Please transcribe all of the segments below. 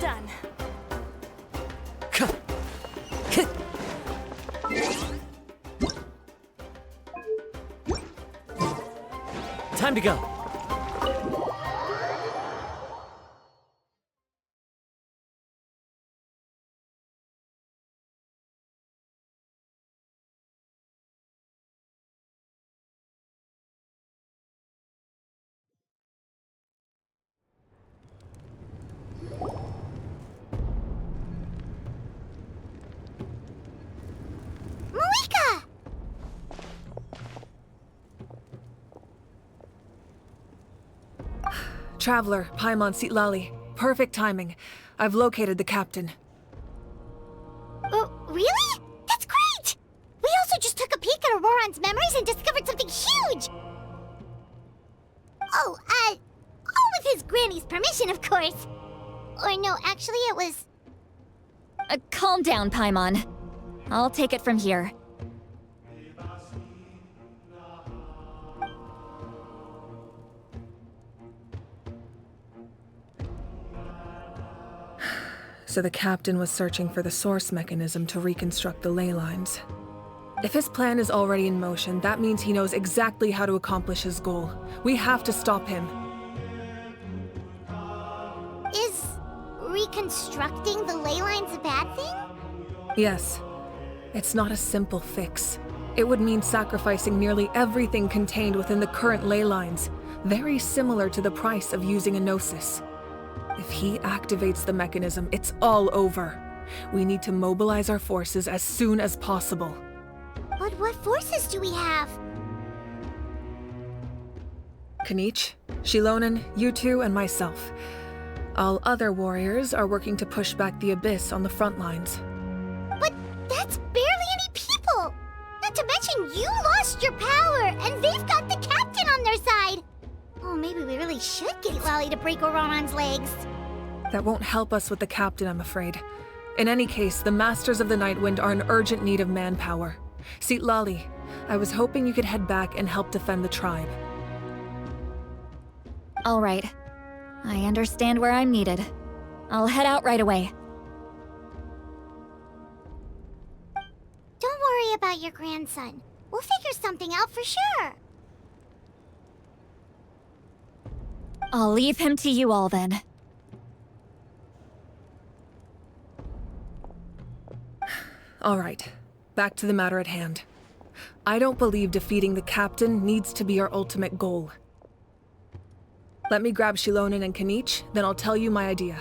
Done. Time to go. Traveler, Paimon Sitlali. Perfect timing. I've located the captain. Really? That's great! We also just took a peek at Auroron's memories and discovered something huge! All with his granny's permission, of course. Or no, actually it was... Calm down, Paimon. I'll take it from here. So the captain was searching for the source mechanism to reconstruct the ley lines. If his plan is already in motion, that means he knows exactly how to accomplish his goal. We have to stop him. Is reconstructing the ley lines a bad thing? Yes. It's not a simple fix. It would mean sacrificing nearly everything contained within the current ley lines, very similar to the price of using a gnosis. If he activates the mechanism, it's all over. We need to mobilize our forces as soon as possible. But what forces do we have? Kanich, Shilonen, you two, and myself. All other warriors are working to push back the Abyss on the front lines. But that's barely any people! Not to mention you lost your power, and they've got the captain on their side! Oh, maybe we really should get Lally to break Auroron's legs. That won't help us with the captain, I'm afraid. In any case, the Masters of the Nightwind are in urgent need of manpower. Sitlali, I was hoping you could head back and help defend the tribe. All right. I understand where I'm needed. I'll head out right away. Don't worry about your grandson. We'll figure something out for sure. I'll leave him to you all then. All right, back to the matter at hand. I don't believe defeating the captain needs to be our ultimate goal. Let me grab Shilonen and Kanich, then I'll tell you my idea.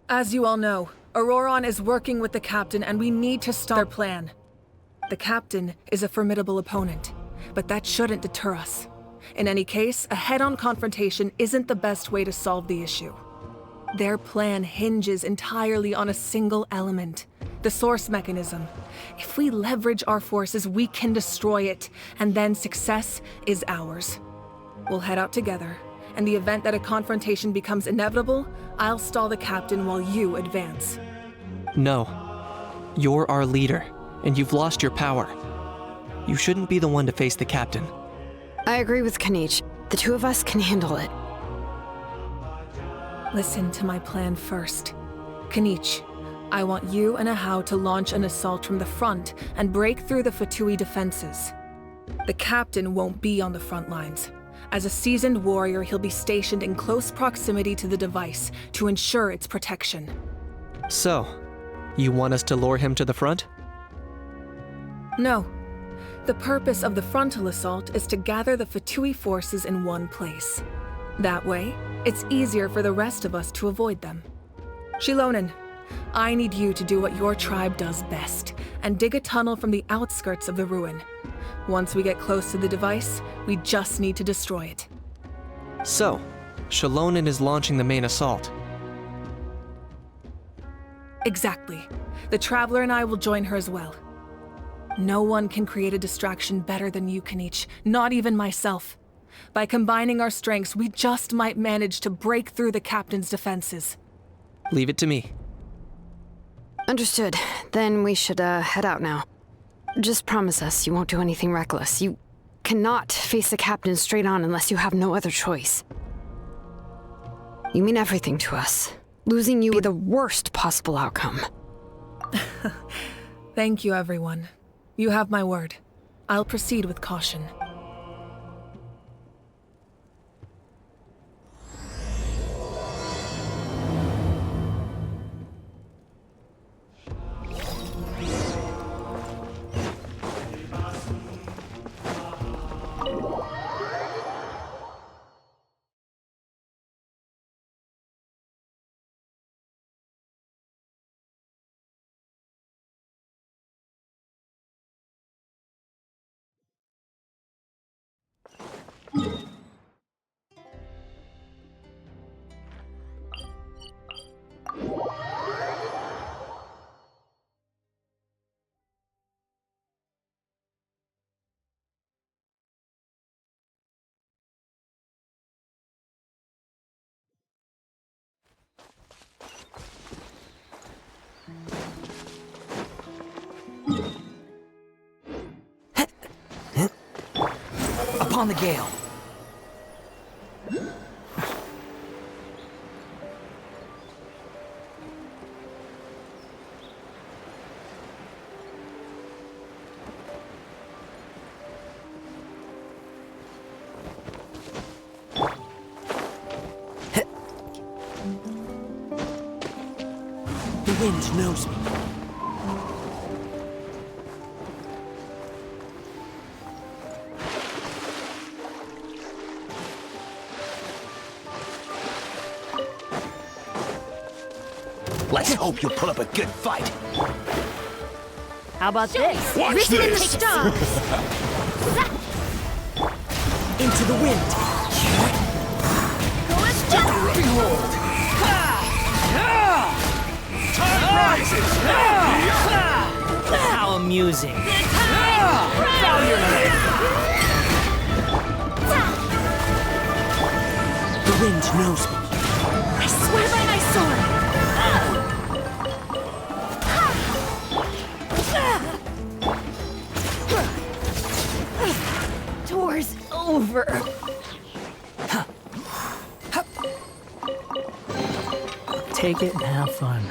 As you all know, Auroron is working with the captain and we need to stop their plan. The captain is a formidable opponent, but that shouldn't deter us. In any case, a head-on confrontation isn't the best way to solve the issue. Their plan hinges entirely on a single element, the source mechanism. If we leverage our forces, we can destroy it, and then success is ours. We'll head out together. In the event that a confrontation becomes inevitable, I'll stall the captain while you advance. No. You're our leader, and you've lost your power. You shouldn't be the one to face the captain. I agree with Kanich. The two of us can handle it. Listen to my plan first. Kanich, I want you and Ahau to launch an assault from the front and break through the Fatui defenses. The captain won't be on the front lines. As a seasoned warrior, he'll be stationed in close proximity to the device to ensure its protection. So, you want us to lure him to the front? No. The purpose of the frontal assault is to gather the Fatui forces in one place. That way, it's easier for the rest of us to avoid them. Shilonen, I need you to do what your tribe does best, and dig a tunnel from the outskirts of the ruin. Once we get close to the device, we just need to destroy it. So, Shilonen is launching the main assault. Exactly. The Traveler and I will join her as well. No one can create a distraction better than you, Kanich, not even myself. By combining our strengths, we just might manage to break through the captain's defenses. Leave it to me. Understood. Then we should, head out now. Just promise us you won't do anything reckless. You cannot face the captain straight on unless you have no other choice. You mean everything to us. Losing you would be the worst possible outcome. Thank you, everyone. You have my word. I'll proceed with caution. Upon the gale. The wind knows me. Let's hope you pull up a good fight. How about this? Written in the stars. Into the wind. Behold! Time rises! How amusing. Found your head. The wind knows me. I swear by my sword! Tour's over. Take it and have fun.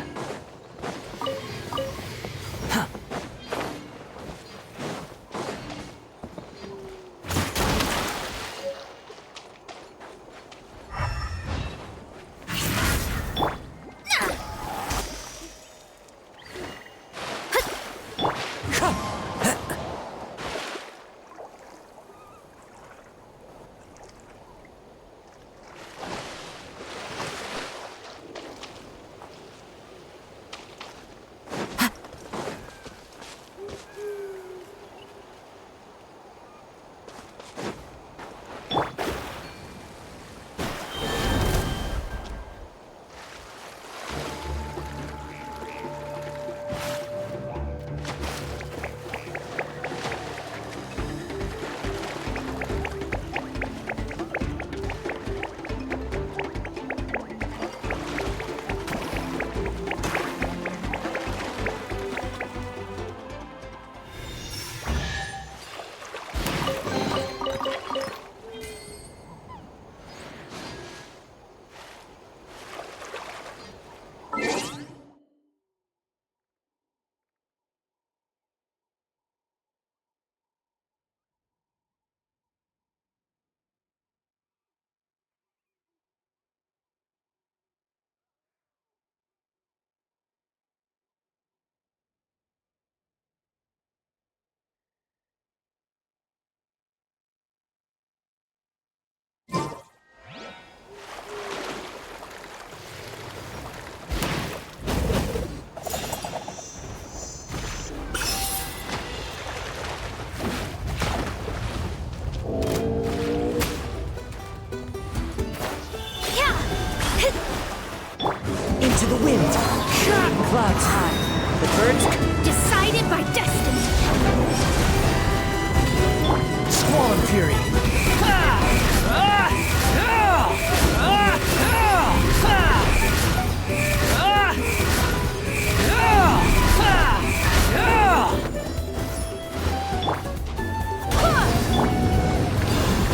Fury.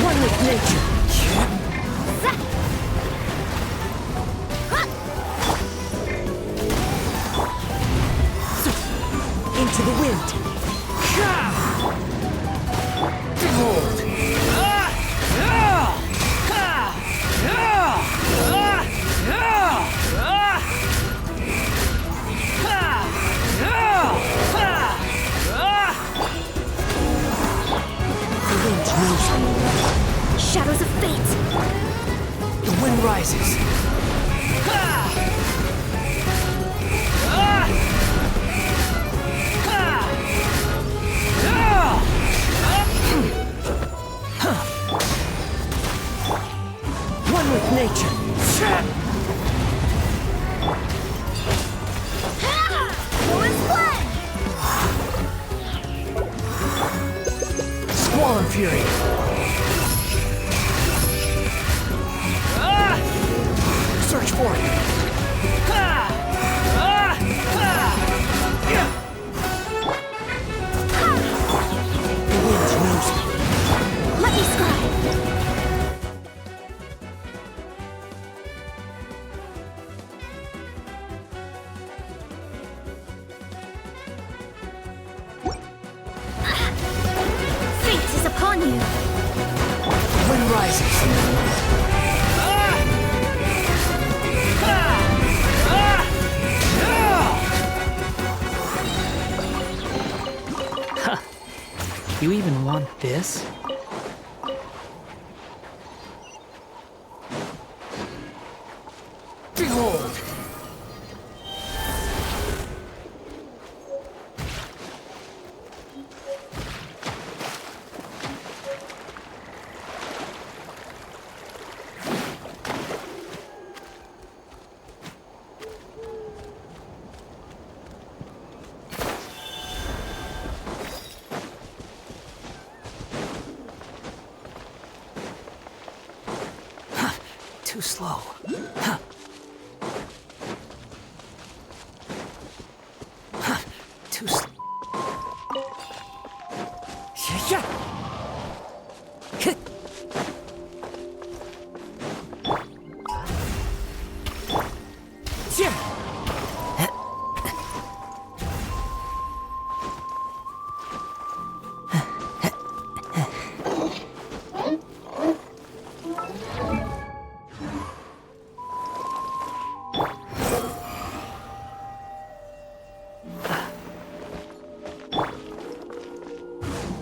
One with nature. Into the wind. Behold! The wind knows me. Shadows of fate. The wind rises. One with nature. Squall and Fury. Search for it. The wind knows me. Let me scry. Fate is upon you. Wind rises. You even want this? Behold! Too slow. Too slow.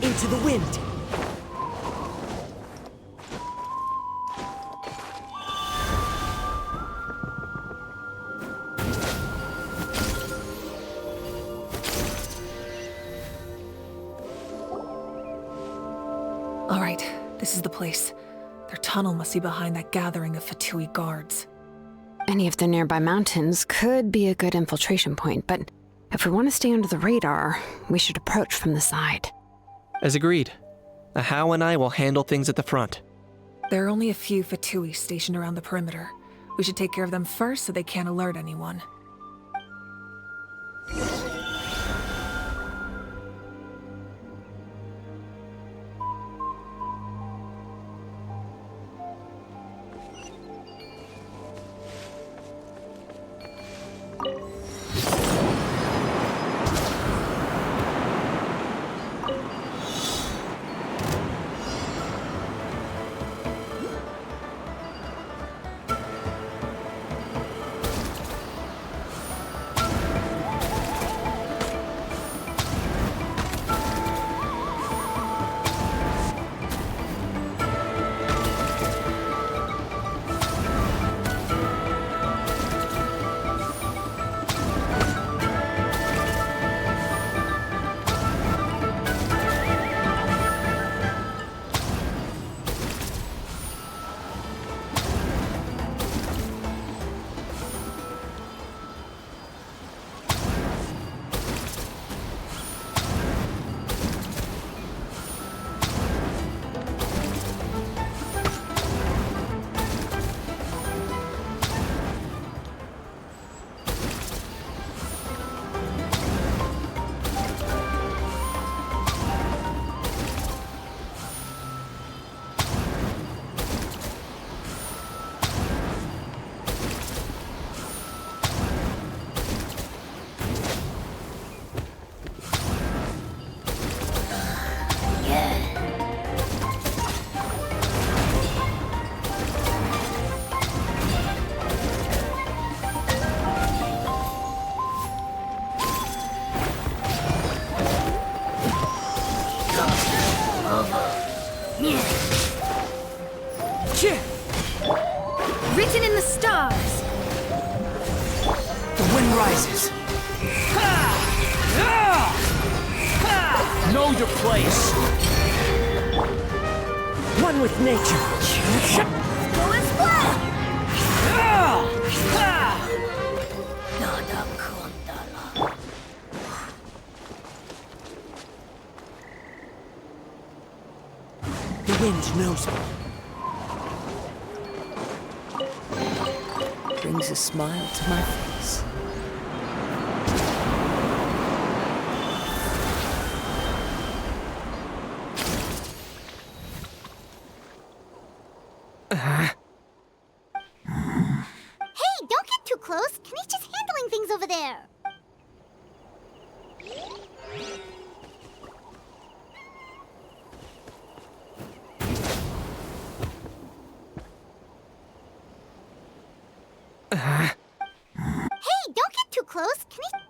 Into the wind. All right, this is the place. Their tunnel must be behind that gathering of Fatui guards. Any of the nearby mountains could be a good infiltration point, but if we want to stay under the radar, we should approach from the side. As agreed. Ahau and I will handle things at the front. There are only a few Fatui stationed around the perimeter. We should take care of them first so they can't alert anyone. Written in the stars. The wind rises. Know your place. One with nature. Go and splat! The wind knows me. Brings a smile to my face. Hey, don't get too close. Kenny's just handling things over there. Hey, don't get too close. Kenny.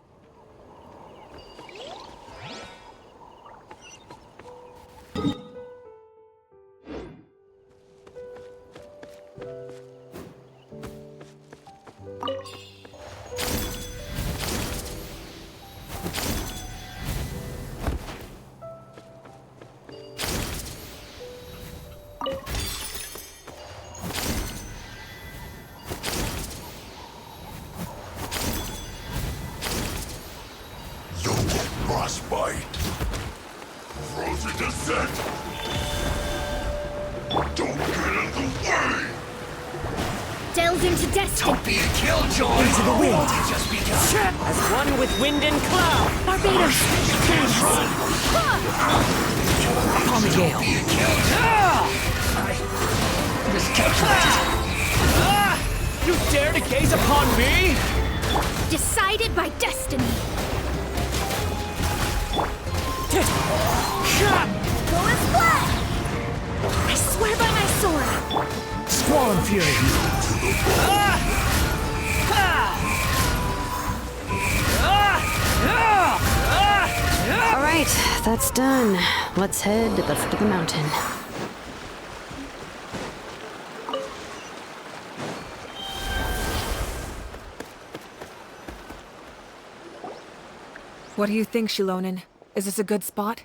Frostbite. Frozen descent. Don't get in the way. Delve into destiny. Don't be a killjoy. Into the wind. Only just begun. As one with wind and cloud. Barbados. Upon the gale. Be a killjoy. Miscalculated. You dare to gaze upon me? Decided by destiny. Go and splat! I swear by my sword. Squall and fury. All right, that's done. Let's head to the foot of the mountain. What do you think, Shilonen? Is this a good spot?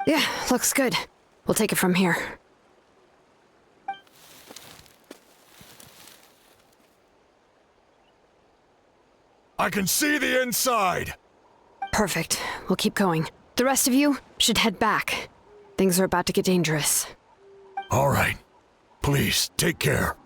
Yeah, looks good. We'll take it from here. I can see the inside. Perfect. We'll keep going. The rest of you should head back. Things are about to get dangerous. All right. Please, take care.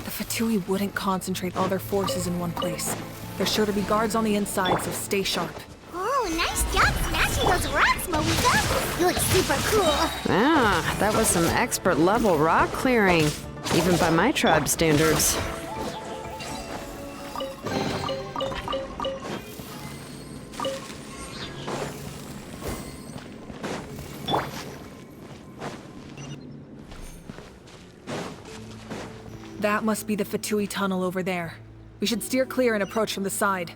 The Fatui wouldn't concentrate all their forces in one place. There's sure to be guards on the inside, so stay sharp. Oh, nice job smashing those rocks, Moika. You look super cool. Ah, that was some expert level rock clearing, even by my tribe standards. That must be the Fatui tunnel over there. We should steer clear and approach from the side.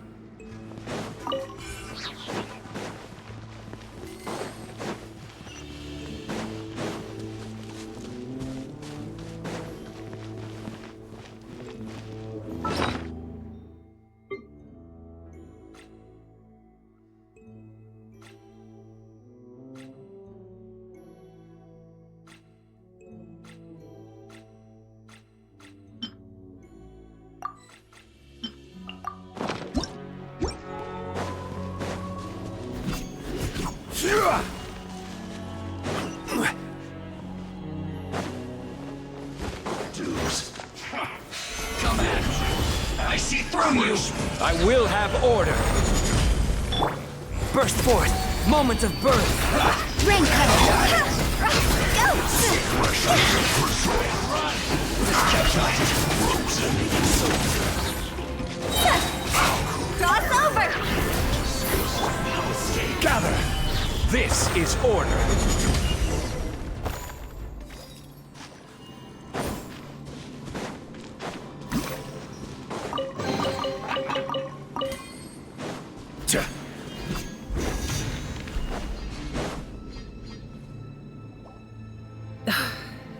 see through you! I will have order. Burst forth. Moments of birth. Rain cutter. Cross over! Gather. This is order.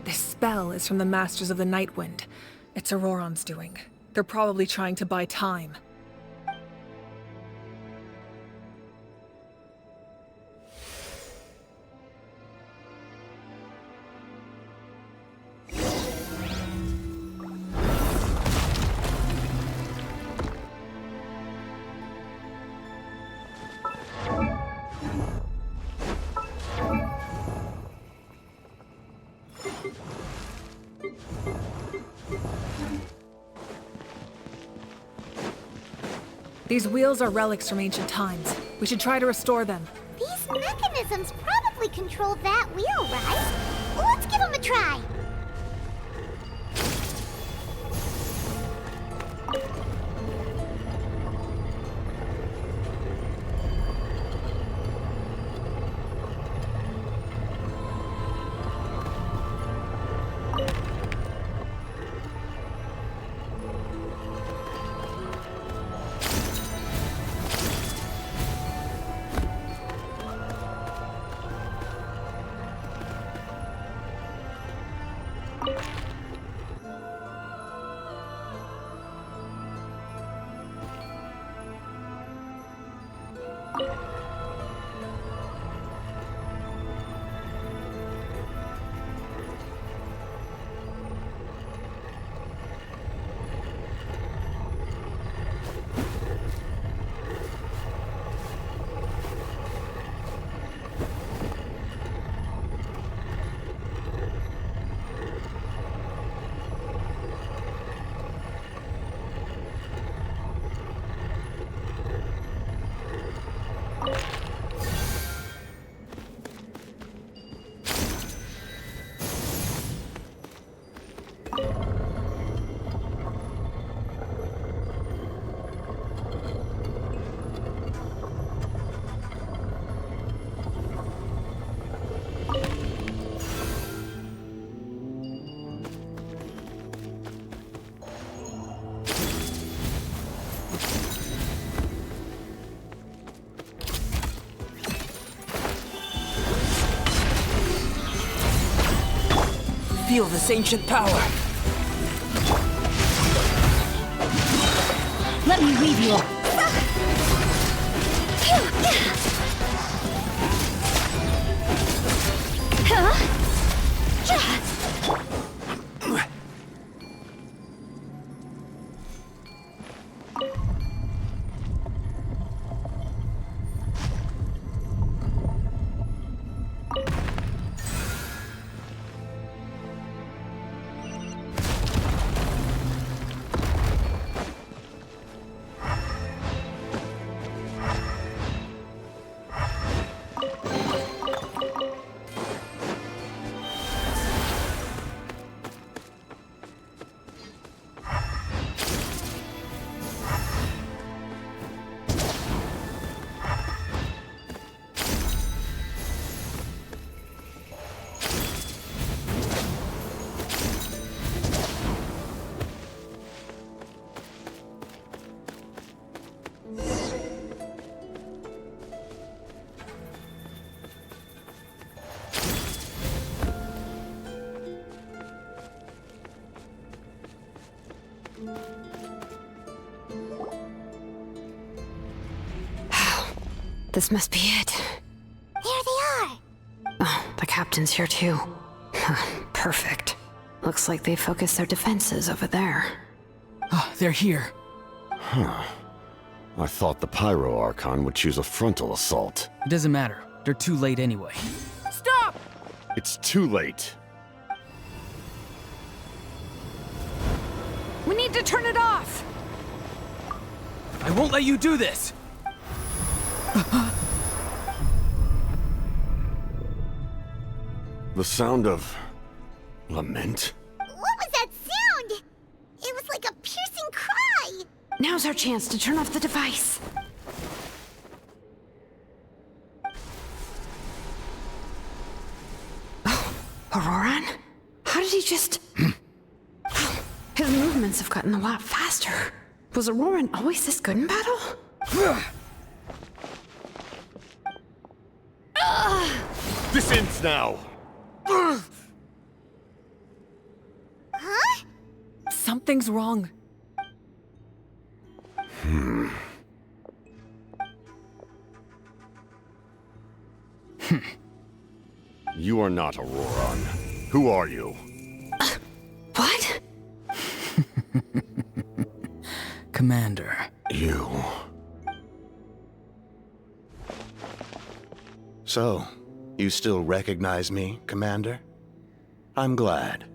This spell is from the Masters of the Night Wind. It's Auroron's doing. They're probably trying to buy time. These wheels are relics from ancient times. We should try to restore them. These mechanisms probably control that wheel, right? Well, let's give them a try. Feel this ancient power. Let me weave you. This must be it. There they are. Oh, the captain's here too. Perfect. Looks like they focused their defenses over there. Ah, they're here. Huh. I thought the Pyro Archon would choose a frontal assault. It doesn't matter. They're too late anyway. Stop! It's too late. We need to turn it off! I won't let you do this! The sound of lament? What was that sound? It was like a piercing cry. Now's our chance to turn off the device. Oh, Auroran? How did he just... His movements have gotten a lot faster. Was Auroran always this good in battle? This ends now! Huh? Something's wrong. You are not Auroran. Who are you? What? Commander. You. So, you still recognize me, Commander? I'm glad.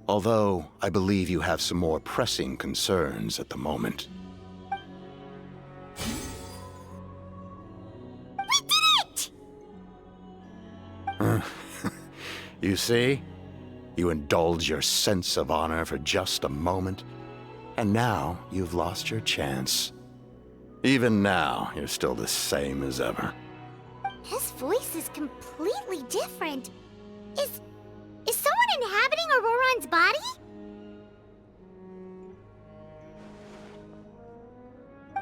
Although, I believe you have some more pressing concerns at the moment. We did it! You see? You indulge your sense of honor for just a moment, and now you've lost your chance. Even now, you're still the same as ever. His voice is completely different. Is someone inhabiting Auroran's body?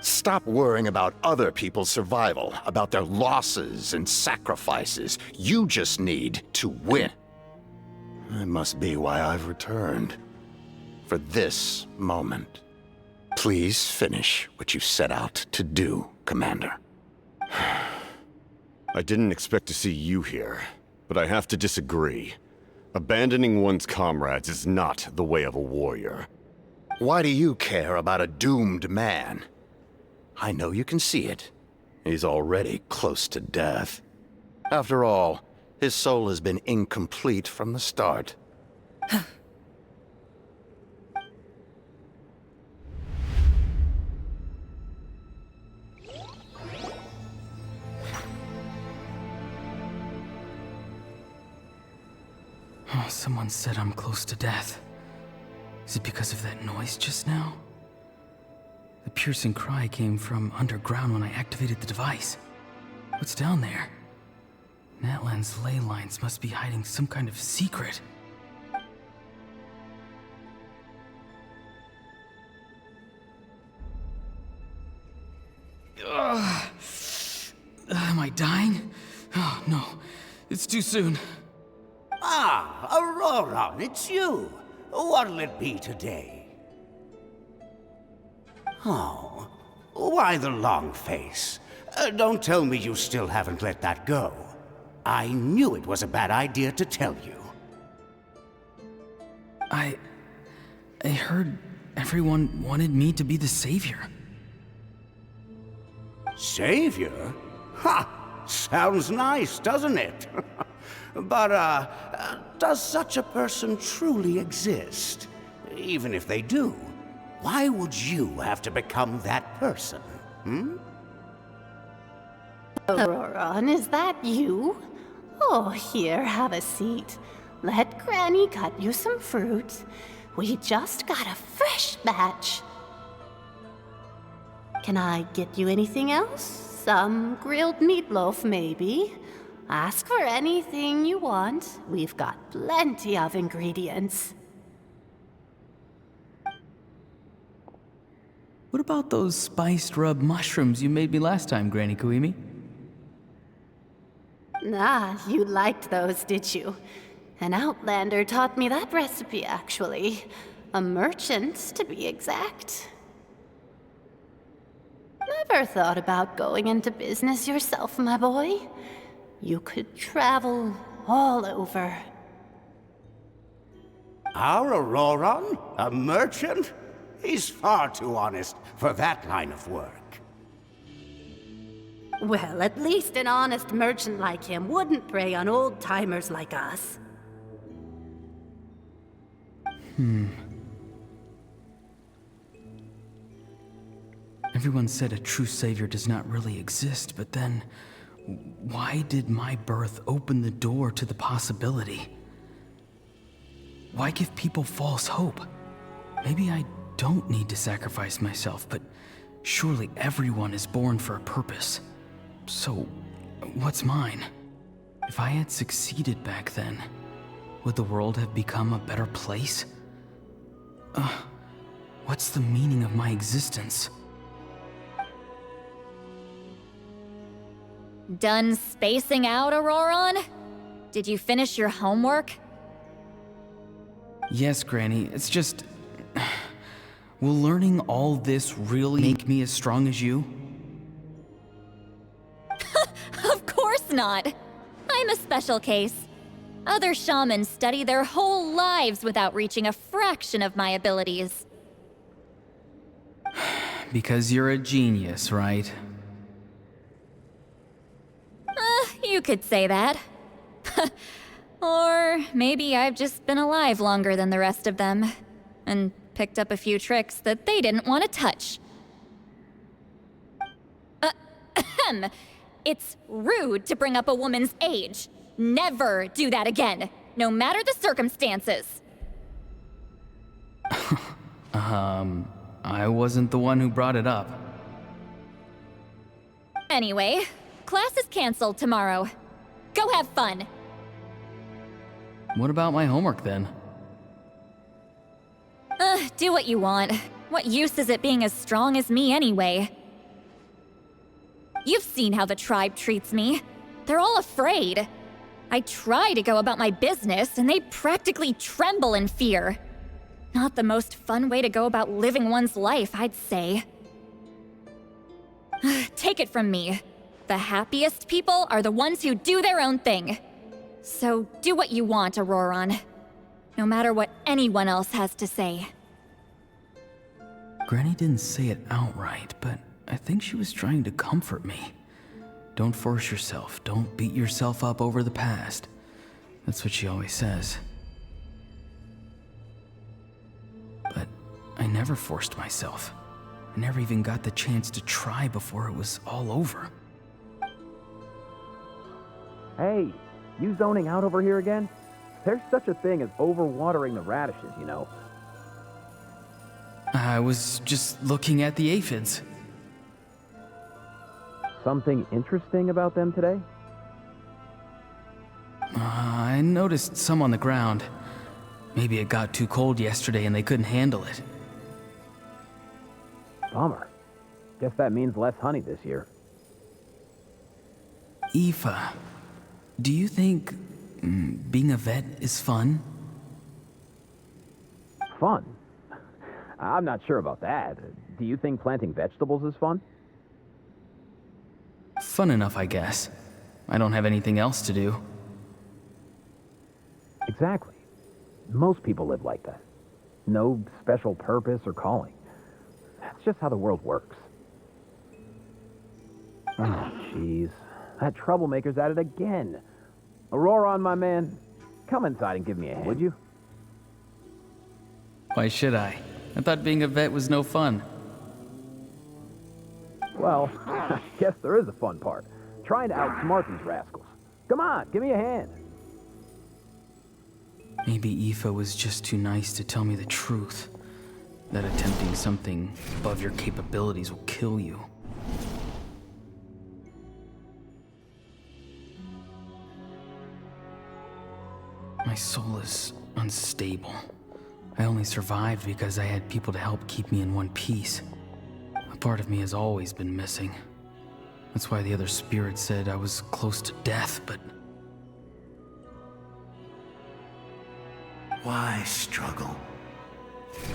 Stop worrying about other people's survival, about their losses and sacrifices. You just need to win. That must be why I've returned. For this moment. Please finish what you set out to do, Commander. I didn't expect to see you here, but I have to disagree. Abandoning one's comrades is not the way of a warrior. Why do you care about a doomed man? I know you can see it. He's already close to death. After all, his soul has been incomplete from the start. Oh, someone said I'm close to death. Is it because of that noise just now? The piercing cry came from underground when I activated the device. What's down there? Natlan's ley lines must be hiding some kind of secret. Am I dying? Oh, no. It's too soon. Ah, Auroran, it's you. What'll it be today? Oh, why the long face? Don't tell me you still haven't let that go. I knew it was a bad idea to tell you. I heard everyone wanted me to be the savior. Savior? Ha! Sounds nice, doesn't it? But, does such a person truly exist? Even if they do, why would you have to become that person, hmm? Auroran, is that you? Oh, here, have a seat. Let Granny cut you some fruit. We just got a fresh batch. Can I get you anything else? Some grilled meatloaf, maybe? Ask for anything you want. We've got plenty of ingredients. What about those spiced rub mushrooms you made me last time, Granny Kuimi? Ah, you liked those, did you? An outlander taught me that recipe, actually. A merchant, to be exact. Never thought about going into business yourself, my boy? You could travel all over. Our Auroran? A merchant? He's far too honest for that line of work. Well, at least an honest merchant like him wouldn't prey on old-timers like us. Everyone said a true savior does not really exist, but then why did my birth open the door to the possibility? Why give people false hope? Maybe I don't need to sacrifice myself, but surely everyone is born for a purpose. So, what's mine? If I had succeeded back then, would the world have become a better place? What's the meaning of my existence? Done spacing out, Auroron? Did you finish your homework? Yes, Granny, it's just... Will learning all this really make me as strong as you? Of course not! I'm a special case. Other shamans study their whole lives without reaching a fraction of my abilities. Because you're a genius, right? You could say that. Or maybe I've just been alive longer than the rest of them, and picked up a few tricks that they didn't want to touch. It's rude to bring up a woman's age. Never do that again, no matter the circumstances. I wasn't the one who brought it up. Anyway, class is canceled tomorrow. Go have fun. What about my homework then? Do what you want. What use is it being as strong as me anyway? You've seen how the tribe treats me. They're all afraid. I try to go about my business, and they practically tremble in fear. Not the most fun way to go about living one's life, I'd say. Take it from me. The happiest people are the ones who do their own thing. So do what you want, Auroron. No matter what anyone else has to say. Granny didn't say it outright, but I think she was trying to comfort me. Don't force yourself. Don't beat yourself up over the past. That's what she always says. But I never forced myself. I never even got the chance to try before it was all over. Hey, you zoning out over here again? There's such a thing as overwatering the radishes, you know. I was just looking at the aphids. Something interesting about them today? I noticed some on the ground. Maybe it got too cold yesterday and they couldn't handle it. Bummer. Guess that means less honey this year. Aoife, do you think being a vet is fun? Fun? I'm not sure about that. Do you think planting vegetables is fun? Fun enough, I guess. I don't have anything else to do. Exactly. Most people live like that. No special purpose or calling. That's just how the world works. Oh, jeez. That troublemaker's at it again. Auroron, my man, come inside and give me a hand, would you? Why should I? I thought being a vet was no fun. Well, I guess there is a fun part. Trying to outsmart these rascals. Come on, give me a hand. Maybe Aoife was just too nice to tell me the truth. That attempting something above your capabilities will kill you. My soul is unstable. I only survived because I had people to help keep me in one piece. A part of me has always been missing. That's why the other spirits said I was close to death, but... Why struggle?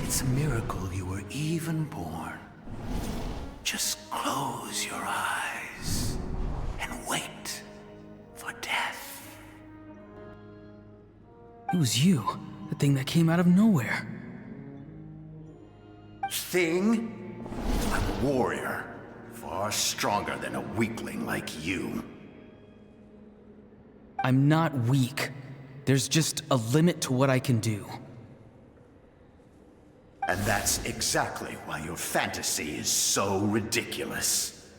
It's a miracle you were even born. Just close your eyes and wait for death. It was you, the thing that came out of nowhere. Thing? I'm a warrior, far stronger than a weakling like you. I'm not weak. There's just a limit to what I can do. And that's exactly why your fantasy is so ridiculous.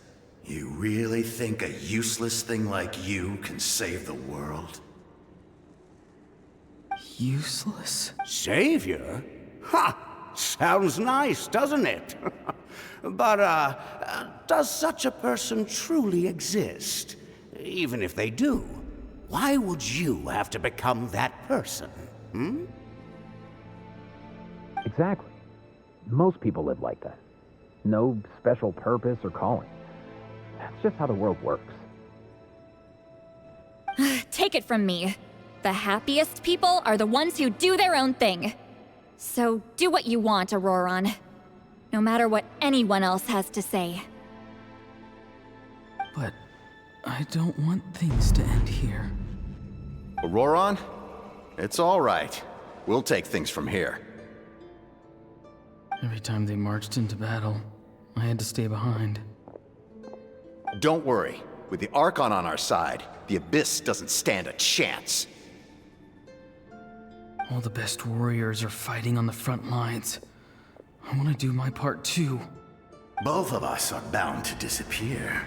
You really think a useless thing like you can save the world? Useless? Savior? Ha! Sounds nice, doesn't it? But, does such a person truly exist? Even if they do, why would you have to become that person? Hmm? Exactly. Most people live like that. No special purpose or calling. That's just how the world works. Take it from me. The happiest people are the ones who do their own thing. So do what you want, Auroron. No matter what anyone else has to say. But I don't want things to end here. Auroron? It's all right. We'll take things from here. Every time they marched into battle, I had to stay behind. Don't worry. With the Archon on our side, the Abyss doesn't stand a chance. All the best warriors are fighting on the front lines. I want to do my part too. Both of us are bound to disappear.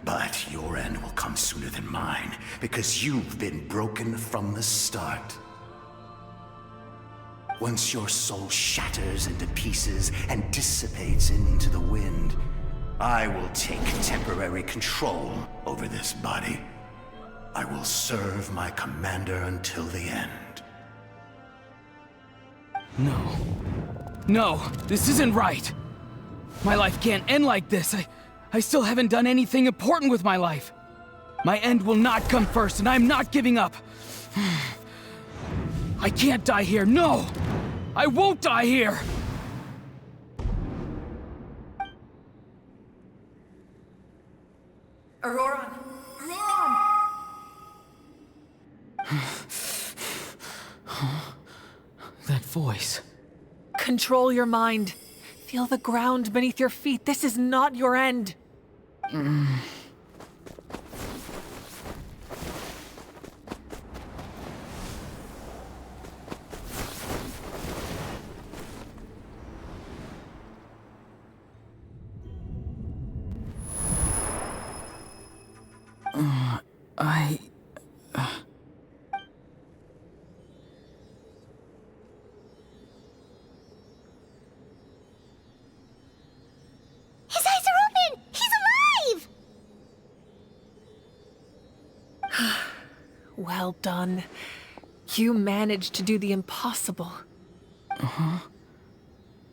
But your end will come sooner than mine, because you've been broken from the start. Once your soul shatters into pieces and dissipates into the wind, I will take temporary control over this body. I will serve my commander until the end. No. No, this isn't right. My life can't end like this. I still haven't done anything important with my life. My end will not come first, and I'm not giving up. I can't die here, no! I won't die here! Auroron! Auroron! That voice. Control your mind. Feel the ground beneath your feet. This is not your end. His eyes are open! He's alive! Well done. You managed to do the impossible.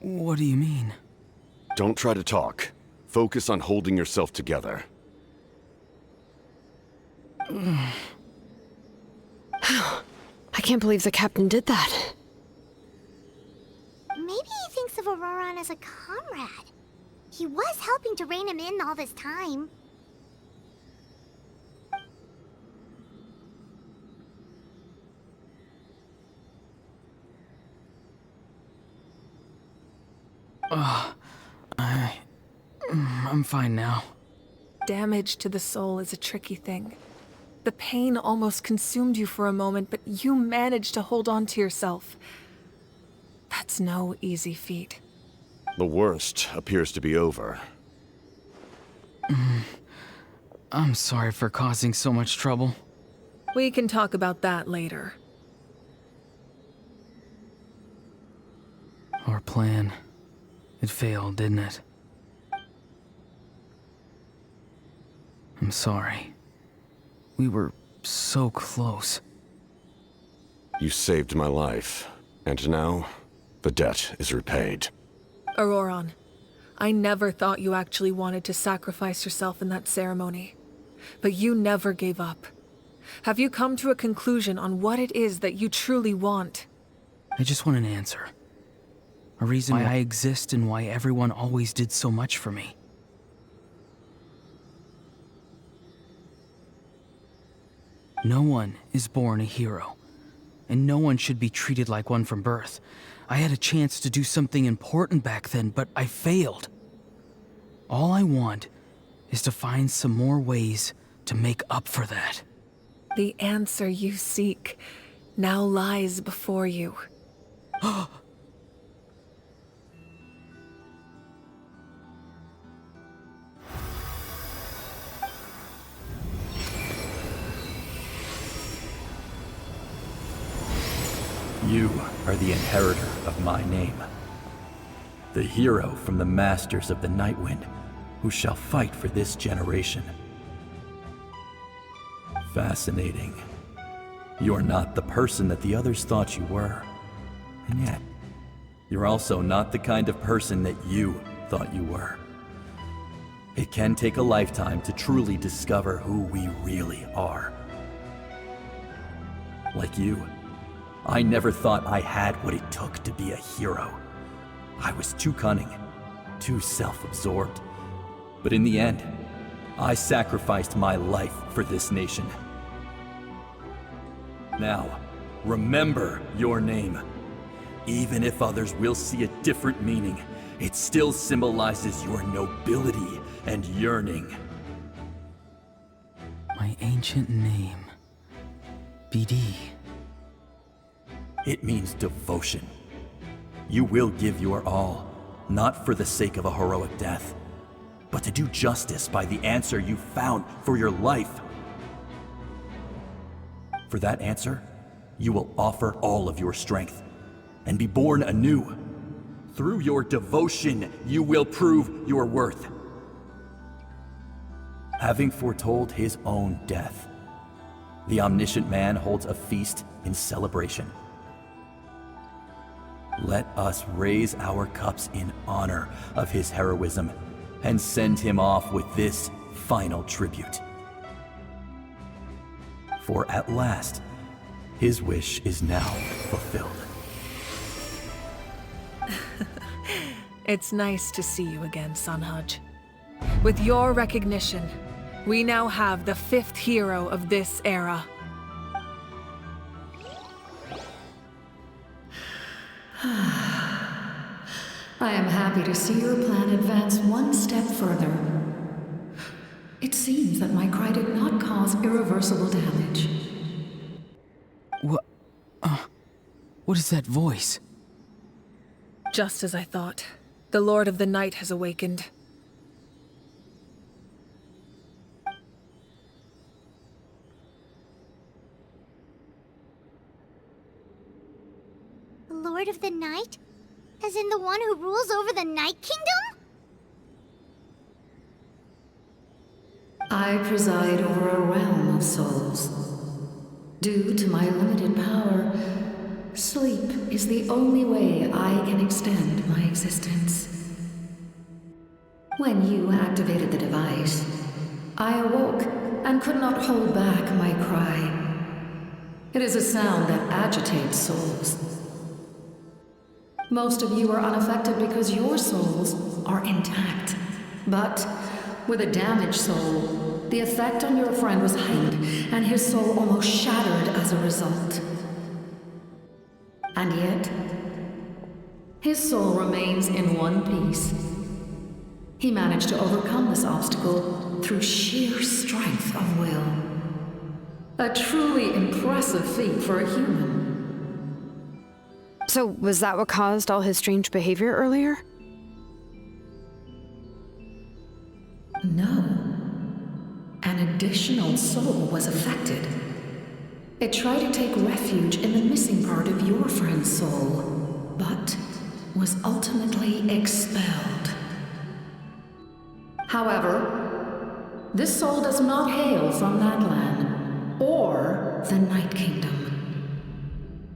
What do you mean? Don't try to talk. Focus on holding yourself together. I can't believe the captain did that. Maybe he thinks of Auroron as a comrade. He was helping to rein him in all this time. I'm fine now. Damage to the soul is a tricky thing. The pain almost consumed you for a moment, but you managed to hold on to yourself. That's no easy feat. The worst appears to be over. I'm sorry for causing so much trouble. We can talk about that later. Our plan. It failed, didn't it? I'm sorry. We were so close. You saved my life, and now the debt is repaid. Auroron, I never thought you actually wanted to sacrifice yourself in that ceremony. But you never gave up. Have you come to a conclusion on what it is that you truly want? I just want an answer. A reason why I exist and why everyone always did so much for me. No one is born a hero, and no one should be treated like one from birth. I had a chance to do something important back then, but I failed. All I want is to find some more ways to make up for that. The answer you seek now lies before you. You are the inheritor of my name. The hero from the masters of the Nightwind, who shall fight for this generation. Fascinating. You're not the person that the others thought you were. And yet, you're also not the kind of person that you thought you were. It can take a lifetime to truly discover who we really are. Like you, I never thought I had what it took to be a hero. I was too cunning, too self-absorbed. But in the end, I sacrificed my life for this nation. Now, remember your name. Even if others will see a different meaning, it still symbolizes your nobility and yearning. My ancient name. BD. It means devotion. You will give your all, not for the sake of a heroic death, but to do justice by the answer you found for your life. For that answer, you will offer all of your strength and be born anew. Through your devotion, you will prove your worth. Having foretold his own death, the omniscient man holds a feast in celebration. Let us raise our cups in honor of his heroism and send him off with this final tribute. For at last, his wish is now fulfilled. It's nice to see you again, Sanhaj. With your recognition, we now have the 5th hero of this era. I am happy to see your plan advance one step further. It seems that my cry did not cause irreversible damage. What is that voice? Just as I thought. The Lord of the Night has awakened. The Lord of the Night? As in the one who rules over the Night Kingdom? I preside over a realm of souls. Due to my limited power, sleep is the only way I can extend my existence. When you activated the device, I awoke and could not hold back my cry. It is a sound that agitates souls. Most of you are unaffected because your souls are intact. But with a damaged soul, the effect on your friend was heightened, and his soul almost shattered as a result. And yet, his soul remains in one piece. He managed to overcome this obstacle through sheer strength of will. A truly impressive feat for a human. So, was that what caused all his strange behavior earlier? No. An additional soul was affected. It tried to take refuge in the missing part of your friend's soul, but was ultimately expelled. However, this soul does not hail from Natlan or the Night Kingdom.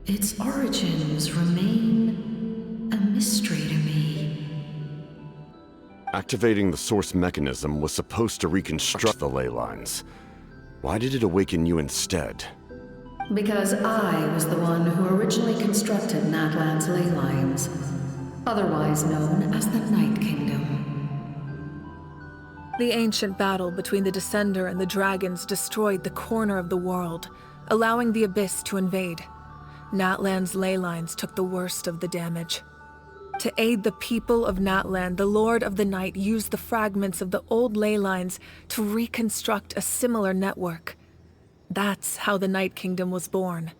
Its origins remain a mystery to me. Activating the source mechanism was supposed to reconstruct the ley lines. Why did it awaken you instead? Because I was the one who originally constructed Natlan's ley lines, otherwise known as the Night Kingdom. The ancient battle between the Descender and the dragons destroyed the corner of the world, allowing the Abyss to invade. Natlan's ley lines took the worst of the damage. To aid the people of Natlan, the Lord of the Night used the fragments of the old ley lines to reconstruct a similar network. That's how the Night Kingdom was born.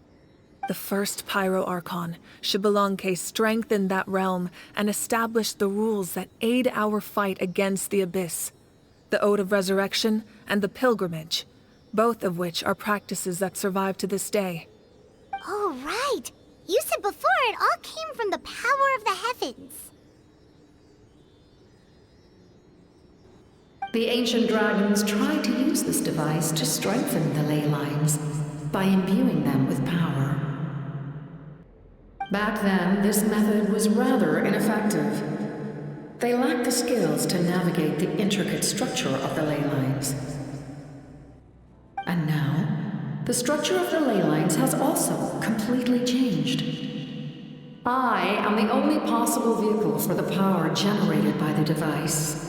The first Pyro Archon, Xbalanque, strengthened that realm and established the rules that aid our fight against the Abyss. The Ode of Resurrection and the Pilgrimage, both of which are practices that survive to this day. Oh, right. You said before it all came from the power of the heavens. The ancient dragons tried to use this device to strengthen the ley lines by imbuing them with power. Back then, this method was rather ineffective. They lacked the skills to navigate the intricate structure of the ley lines. And now, the structure of the ley lines has also completely changed. I am the only possible vehicle for the power generated by the device.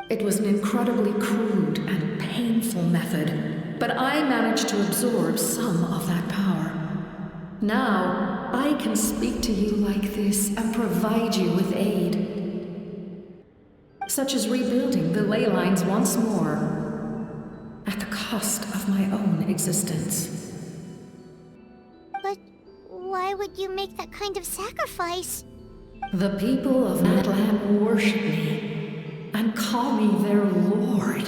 It was an incredibly crude and painful method, but I managed to absorb some of that power. Now, I can speak to you like this and provide you with aid, such as rebuilding the ley lines once more, at the cost of my own existence. But why would you make that kind of sacrifice? The people of Natlan worship me and call me their lord.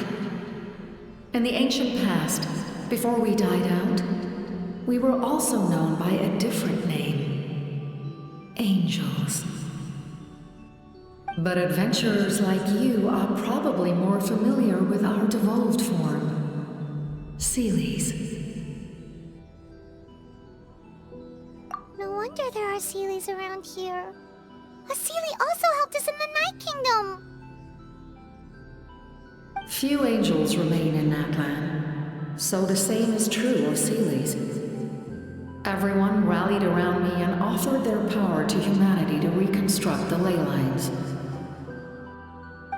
In the ancient past, before we died out, we were also known by a different name. Angels. But adventurers like you are probably more familiar with our devolved form. Seelies. No wonder there are Seelies around here. A Seelie also helped us in the Night Kingdom. Few angels remain in Natlan, so the same is true of Seelies. Everyone rallied around me and offered their power to humanity to reconstruct the ley lines.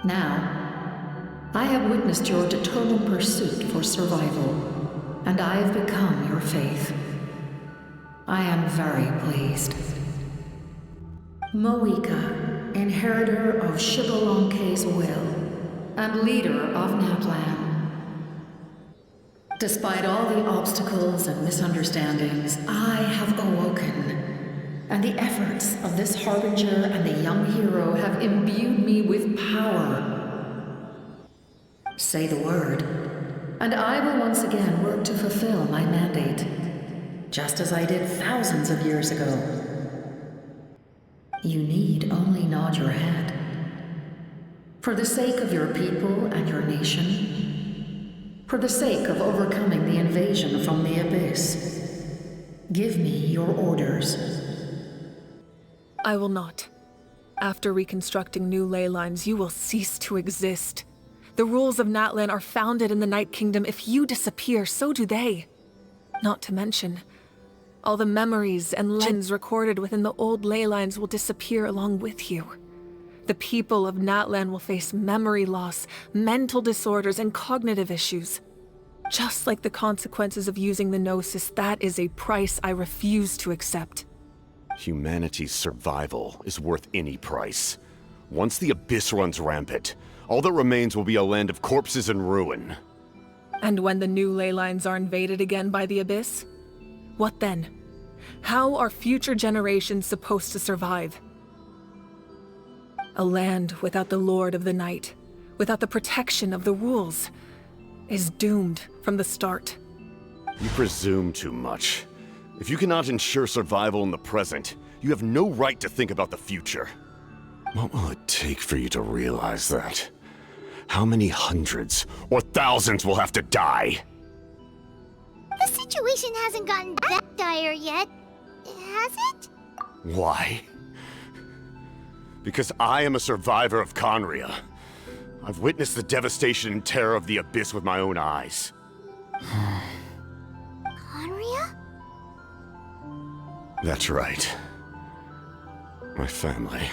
Now, I have witnessed your determined pursuit for survival, and I have become your faith. I am very pleased. Moika, inheritor of Shibalonke's will, and leader of Natlan. Despite all the obstacles and misunderstandings, I have awoken, and the efforts of this harbinger and the young hero have imbued me with power. Say the word, and I will once again work to fulfill my mandate, just as I did thousands of years ago. You need only nod your head. For the sake of your people and your nation, for the sake of overcoming the invasion from the Abyss, give me your orders. I will not. After reconstructing new ley lines, you will cease to exist. The rules of Natlan are founded in the Night Kingdom. If you disappear, so do they. Not to mention, all the memories and legends recorded within the old ley lines will disappear along with you. The people of Natlan will face memory loss, mental disorders, and cognitive issues. Just like the consequences of using the Gnosis, that is a price I refuse to accept. Humanity's survival is worth any price. Once the Abyss runs rampant, all that remains will be a land of corpses and ruin. And when the new ley lines are invaded again by the Abyss? What then? How are future generations supposed to survive? A land without the Lord of the Night, without the protection of the rules, is doomed from the start. You presume too much. If you cannot ensure survival in the present, you have no right to think about the future. What will it take for you to realize that? How many hundreds or thousands will have to die? The situation hasn't gotten that dire yet, has it? Why? Because I am a survivor of Conria. I've witnessed the devastation and terror of the Abyss with my own eyes. Conria? That's right. My family,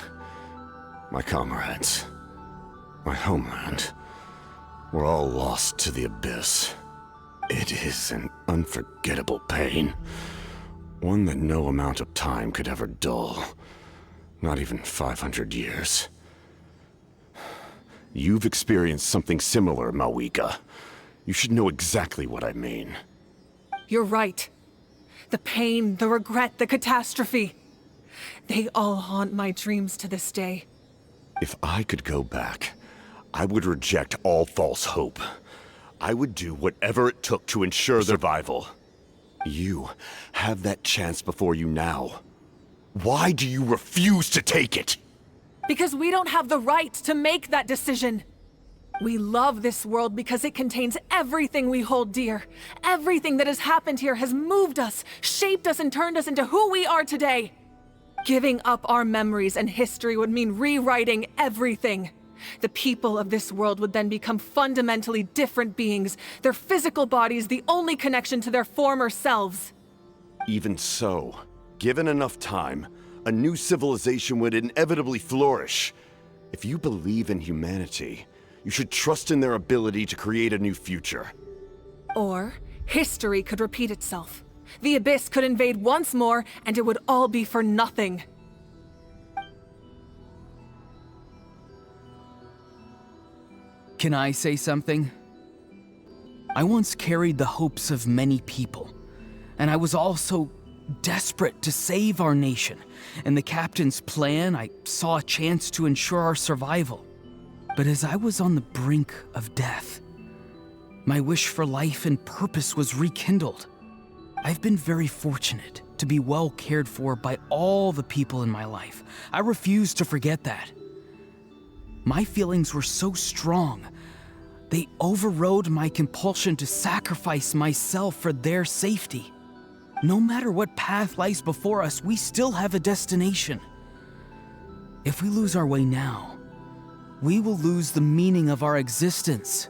my comrades, my homeland, were all lost to the Abyss. It is an unforgettable pain. One that no amount of time could ever dull. Not even 500 years. You've experienced something similar, Moika. You should know exactly what I mean. You're right. The pain, the regret, the catastrophe. They all haunt my dreams to this day. If I could go back, I would reject all false hope. I would do whatever it took to ensure their survival. You have that chance before you now. Why do you refuse to take it? Because we don't have the right to make that decision. We love this world because it contains everything we hold dear. Everything that has happened here has moved us, shaped us, and turned us into who we are today. Giving up our memories and history would mean rewriting everything. The people of this world would then become fundamentally different beings, their physical bodies the only connection to their former selves. Even so, given enough time, a new civilization would inevitably flourish. If you believe in humanity, you should trust in their ability to create a new future. Or, history could repeat itself. The Abyss could invade once more, and it would all be for nothing. Can I say something? I once carried the hopes of many people, and I was also desperate to save our nation. In the captain's plan, I saw a chance to ensure our survival. But as I was on the brink of death, my wish for life and purpose was rekindled. I've been very fortunate to be well cared for by all the people in my life. I refuse to forget that. My feelings were so strong, they overrode my compulsion to sacrifice myself for their safety. No matter what path lies before us, we still have a destination. If we lose our way now, we will lose the meaning of our existence.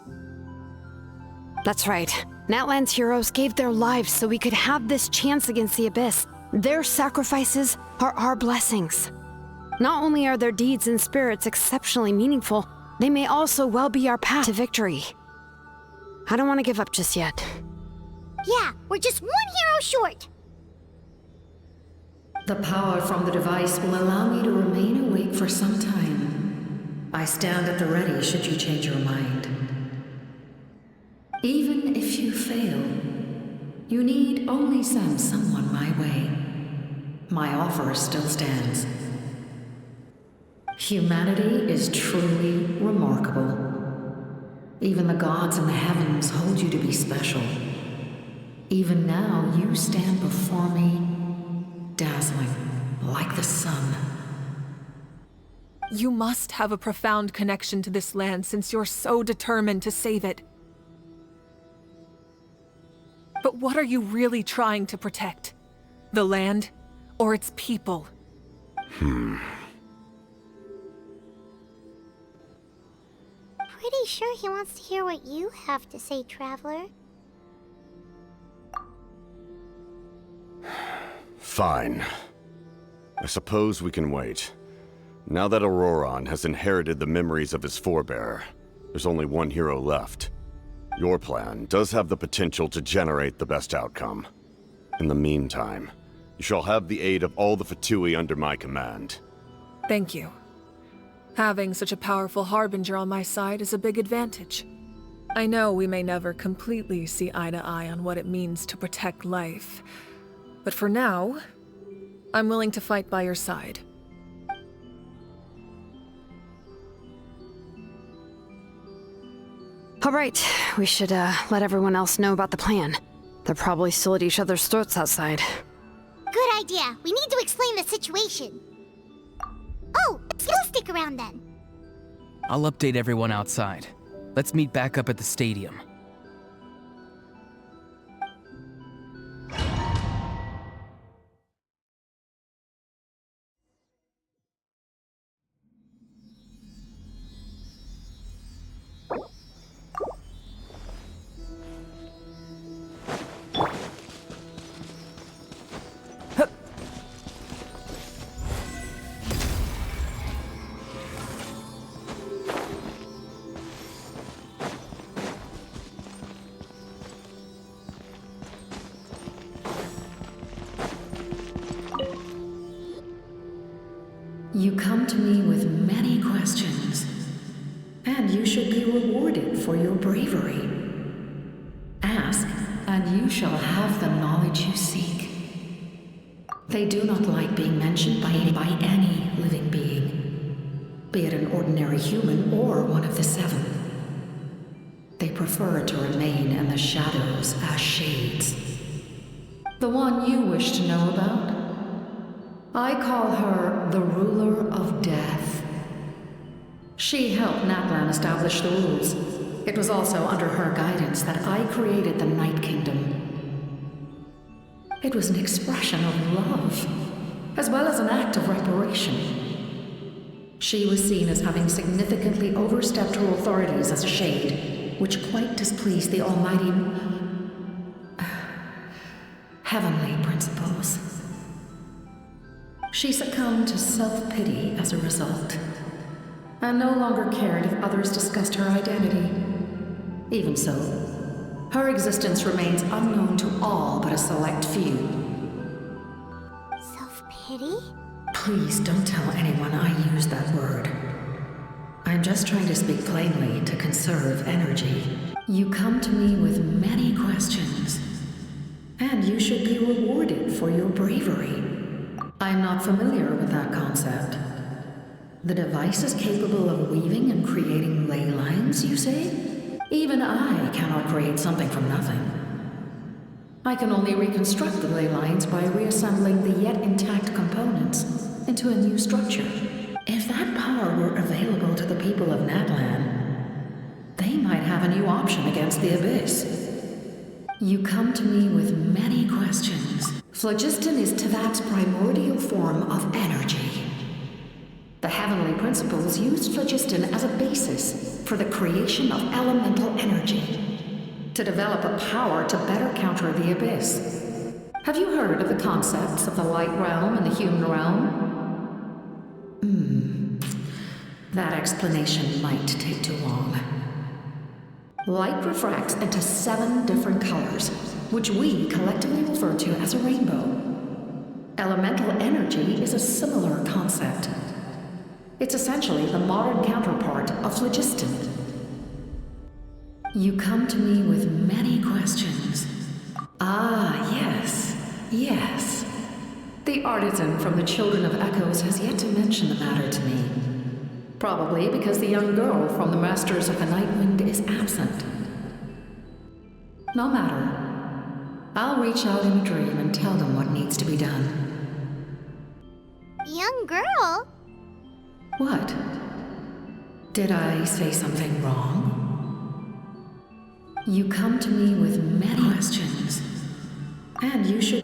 That's right. Natlan's heroes gave their lives so we could have this chance against the Abyss. Their sacrifices are our blessings. Not only are their deeds and spirits exceptionally meaningful, they may also well be our path to victory. I don't want to give up just yet. Yeah, we're just one hero short. The power from the device will allow me to remain awake for some time. I stand at the ready should you change your mind. Even if you fail, you need only send someone my way. My offer still stands. Humanity is truly remarkable. Even the gods in the heavens hold you to be special. Even now, you stand before me, dazzling like the sun. You must have a profound connection to this land since you're so determined to save it. But what are you really trying to protect? The land or its people? Pretty sure he wants to hear what you have to say, Traveler. Fine. I suppose we can wait. Now that Auroron has inherited the memories of his forebear, there's only one hero left. Your plan does have the potential to generate the best outcome. In the meantime, you shall have the aid of all the Fatui under my command. Thank you. Having such a powerful harbinger on my side is a big advantage. I know we may never completely see eye to eye on what it means to protect life, but for now, I'm willing to fight by your side. All right, we should let everyone else know about the plan. They're probably still at each other's throats outside. Good idea. We need to explain the situation. Oh, you'll stick around then. I'll update everyone outside. Let's meet back up at the stadium. You come to me with many questions, and you should be rewarded for your bravery. Ask, and you shall have the knowledge you seek. They do not like being mentioned by any living being, be it an ordinary human or one of the seven. They prefer to remain in the shadows as shades. The one you wish to know about? I call her the Ruler of Death. She helped Natlan establish the rules. It was also under her guidance that I created the Night Kingdom. It was an expression of love, as well as an act of reparation. She was seen as having significantly overstepped her authorities as a Shade, which quite displeased the almighty heavenly principles. She succumbed to self-pity as a result, and no longer cared if others discussed her identity. Even so, her existence remains unknown to all but a select few. Self-pity? Please don't tell anyone I used that word. I'm just trying to speak plainly to conserve energy. You come to me with many questions, and you should be rewarded for your bravery. I'm not familiar with that concept. The device is capable of weaving and creating ley lines, you say? Even I cannot create something from nothing. I can only reconstruct the ley lines by reassembling the yet intact components into a new structure. If that power were available to the people of Natlan, they might have a new option against the Abyss. You come to me with many questions. Phlogiston is Teyvat's primordial form of energy. The heavenly principles used phlogiston as a basis for the creation of elemental energy, to develop a power to better counter the Abyss. Have you heard of the concepts of the light realm and the human realm? That explanation might take too long. Light refracts into 7 different colors, which we collectively refer to as a rainbow. Elemental energy is a similar concept. It's essentially the modern counterpart of phlogiston. You come to me with many questions. Ah, yes. The artisan from the Children of Echoes has yet to mention the matter to me. Probably because the young girl from the Masters of the Nightwind is absent. No matter. I'll reach out in a dream and tell them what needs to be done. Young girl? What? Did I say something wrong? You come to me with many questions, and you should...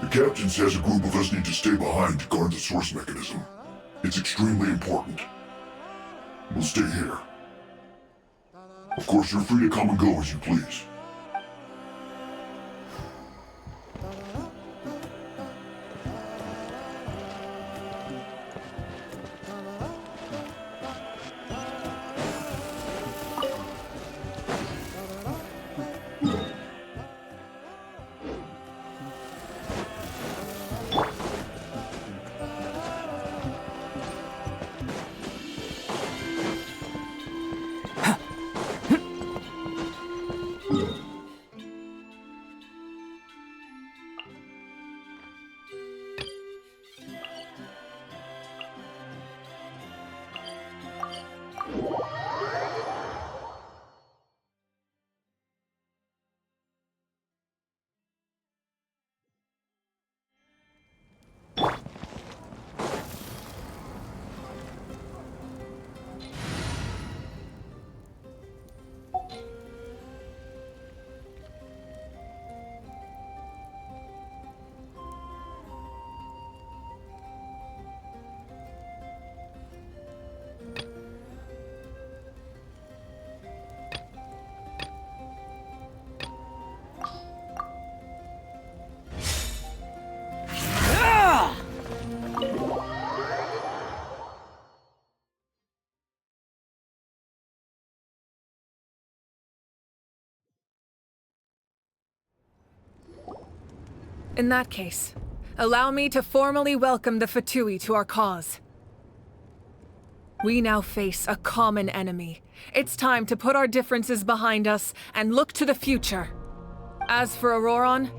The captain says a group of us need to stay behind to guard the source mechanism. It's extremely important. We'll stay here. Of course, you're free to come and go as you please. In that case, allow me to formally welcome the Fatui to our cause. We now face a common enemy. It's time to put our differences behind us and look to the future. As for Auroron,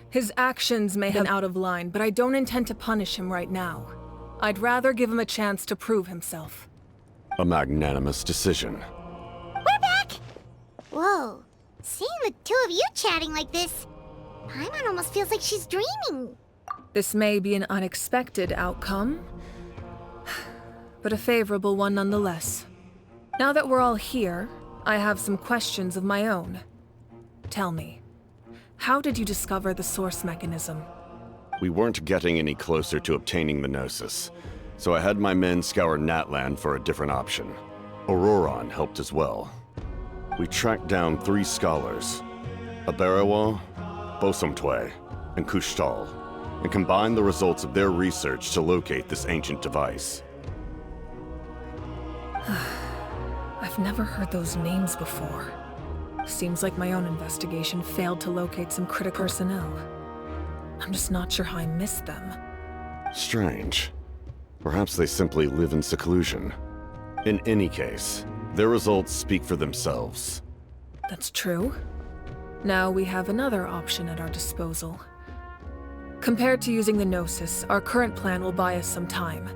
his actions may have been out of line, but I don't intend to punish him right now. I'd rather give him a chance to prove himself. A magnanimous decision. We're back! Whoa, seeing the two of you chatting like this, Paimon almost feels like she's dreaming. This may be an unexpected outcome, but a favorable one nonetheless. Now that we're all here, I have some questions of my own. Tell me, how did you discover the source mechanism? We weren't getting any closer to obtaining the Gnosis, so I had my men scour Natlan for a different option. Auroron helped as well. We tracked down 3 scholars, Aberawa, Bosomtwe, and Kushtal, and combined the results of their research to locate this ancient device. I've never heard those names before. Seems like my own investigation failed to locate some critical personnel. I'm just not sure how I missed them. Strange. Perhaps they simply live in seclusion. In any case, their results speak for themselves. That's true. Now we have another option at our disposal. Compared to using the Gnosis, our current plan will buy us some time.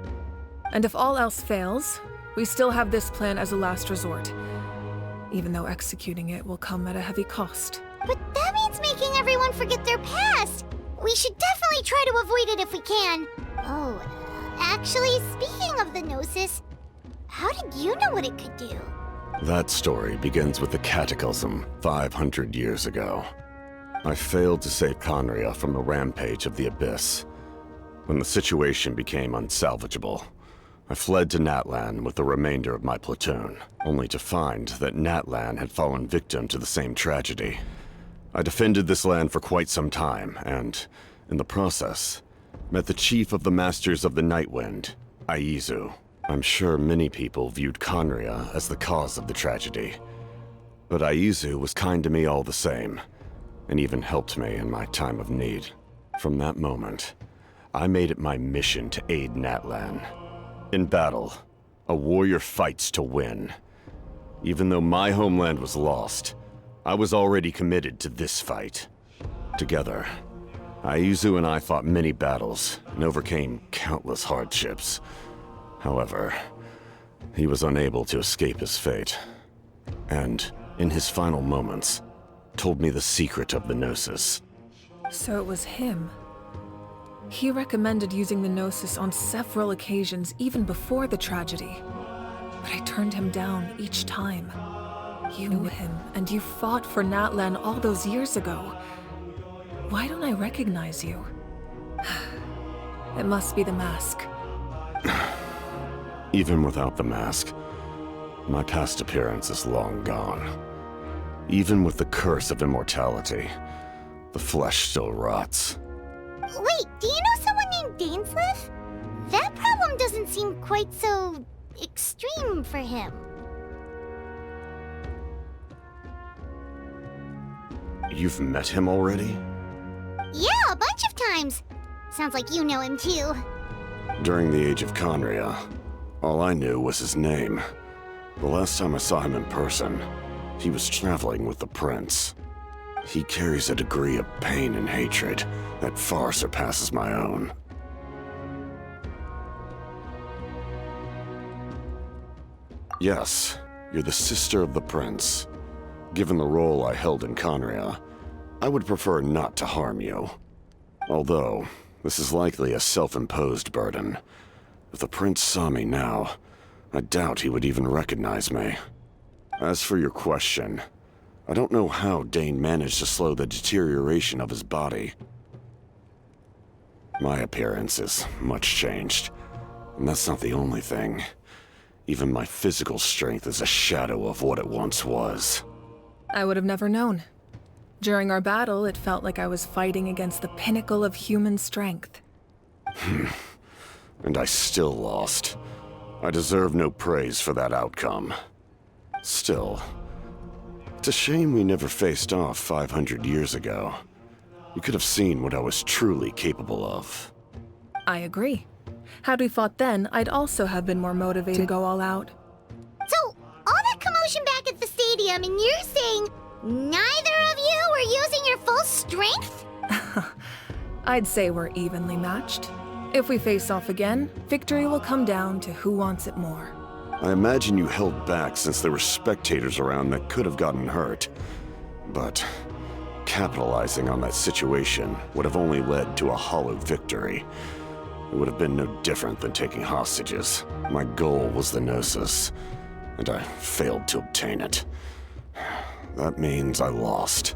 And if all else fails, we still have this plan as a last resort, even though executing it will come at a heavy cost. But that means making everyone forget their past! We should definitely try to avoid it if we can. Oh, actually, speaking of the Gnosis, how did you know what it could do? That story begins with the Cataclysm 500 years ago. I failed to save Conria from the rampage of the Abyss. When the situation became unsalvageable, I fled to Natlan with the remainder of my platoon, only to find that Natlan had fallen victim to the same tragedy. I defended this land for quite some time, and, in the process, met the chief of the Masters of the Nightwind, Aizu. I'm sure many people viewed Conria as the cause of the tragedy, but Aizu was kind to me all the same, and even helped me in my time of need. From that moment, I made it my mission to aid Natlan. In battle, a warrior fights to win. Even though my homeland was lost, I was already committed to this fight. Together, Aizu and I fought many battles and overcame countless hardships. However, he was unable to escape his fate, and, in his final moments, told me the secret of the Gnosis. So it was him. He recommended using the Gnosis on several occasions, even before the tragedy. But I turned him down each time. You knew him, and you fought for Natlan all those years ago. Why don't I recognize you? It must be the mask. Even without the mask, my past appearance is long gone. Even with the curse of immortality, the flesh still rots. Wait, do you know someone named Dainsleif? That problem doesn't seem quite so extreme for him. You've met him already? Yeah, a bunch of times. Sounds like you know him too. During the Age of Conria, all I knew was his name. The last time I saw him in person, he was traveling with the Prince. He carries a degree of pain and hatred that far surpasses my own. Yes, you're the sister of the Prince. Given the role I held in Conria, I would prefer not to harm you. Although, this is likely a self-imposed burden. If the Prince saw me now, I doubt he would even recognize me. As for your question, I don't know how Dane managed to slow the deterioration of his body. My appearance is much changed, and that's not the only thing. Even my physical strength is a shadow of what it once was. I would have never known. During our battle, it felt like I was fighting against the pinnacle of human strength. And I still lost. I deserve no praise for that outcome. Still, it's a shame we never faced off 500 years ago. You could have seen what I was truly capable of. I agree. Had we fought then, I'd also have been more motivated to go all out. So, all that commotion back at the stadium, and you're saying neither of you were using your full strength? I'd say we're evenly matched. If we face off again, victory will come down to who wants it more. I imagine you held back since there were spectators around that could have gotten hurt. But capitalizing on that situation would have only led to a hollow victory. It would have been no different than taking hostages. My goal was the Gnosis, and I failed to obtain it. That means I lost,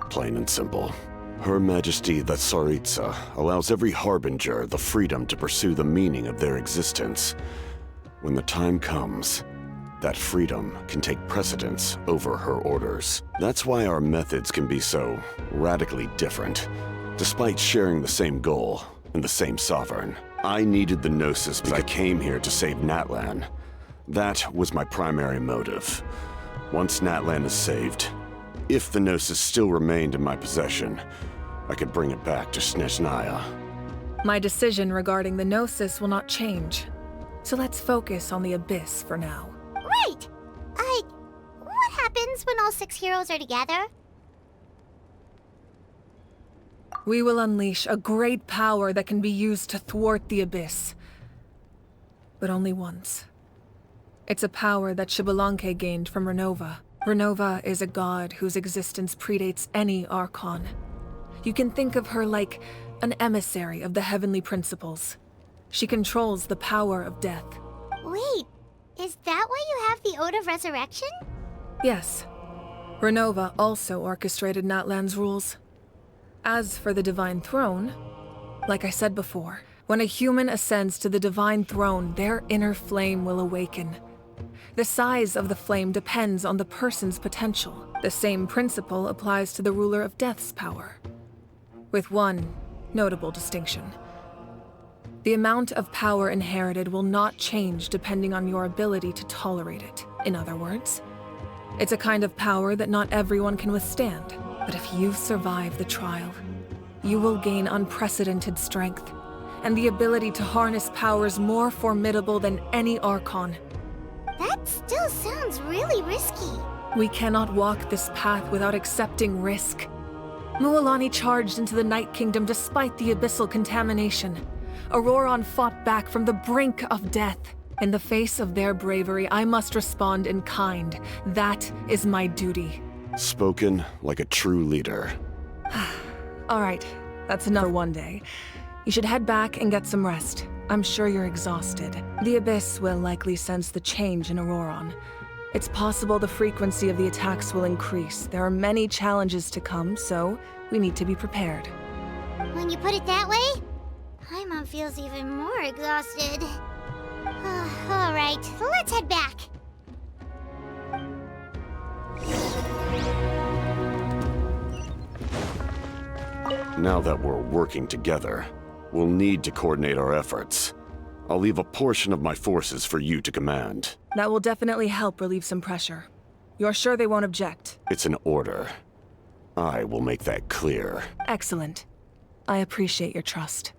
plain and simple. Her Majesty the Tsaritsa allows every Harbinger the freedom to pursue the meaning of their existence. When the time comes, that freedom can take precedence over her orders. That's why our methods can be so radically different, despite sharing the same goal and the same sovereign. I needed the Gnosis because I came here to save Natlan. That was my primary motive. Once Natlan is saved, if the Gnosis still remained in my possession, I could bring it back to Snezhnaya. My decision regarding the Gnosis will not change. So let's focus on the Abyss for now. Right! What happens when all 6 heroes are together? We will unleash a great power that can be used to thwart the Abyss. But only once. It's a power that Xbalanque gained from Renova. Renova is a god whose existence predates any Archon. You can think of her like an emissary of the heavenly principles. She controls the power of death. Wait, is that why you have the Ode of Resurrection? Yes. Renova also orchestrated Natlan's rules. As for the Divine Throne, like I said before, when a human ascends to the Divine Throne, their inner flame will awaken. The size of the flame depends on the person's potential. The same principle applies to the ruler of Death's power, with one notable distinction. The amount of power inherited will not change depending on your ability to tolerate it. In other words, it's a kind of power that not everyone can withstand. But if you survive the trial, you will gain unprecedented strength and the ability to harness powers more formidable than any Archon. That still sounds really risky. We cannot walk this path without accepting risk. Mualani charged into the Night Kingdom despite the abyssal contamination. Auroron fought back from the brink of death. In the face of their bravery, I must respond in kind. That is my duty. Spoken like a true leader. All right, that's enough for one day. You should head back and get some rest. I'm sure you're exhausted. The Abyss will likely sense the change in Auroron. It's possible the frequency of the attacks will increase. There are many challenges to come, so we need to be prepared. When you put it that way, Paimon feels even more exhausted. All right, let's head back. Now that we're working together, we'll need to coordinate our efforts. I'll leave a portion of my forces for you to command. That will definitely help relieve some pressure. You're sure they won't object? It's an order. I will make that clear. Excellent. I appreciate your trust.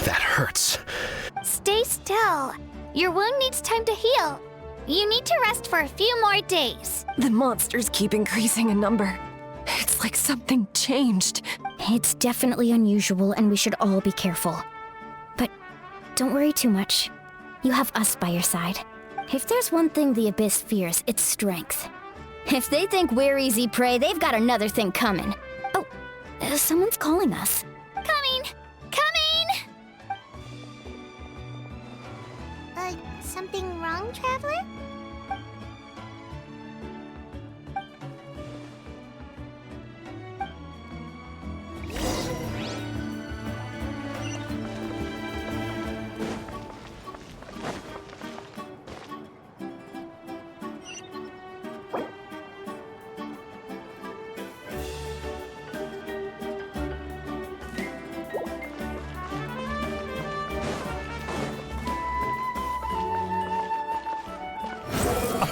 That hurts. Stay still. Your wound needs time to heal. You need to rest for a few more days. The monsters keep increasing in number. It's like something changed. It's definitely unusual, and we should all be careful. But don't worry too much. You have us by your side. If there's one thing the Abyss fears, it's strength. If they think we're easy prey, they've got another thing coming. Oh, someone's calling us. Coming! Coming! Something wrong, Traveler?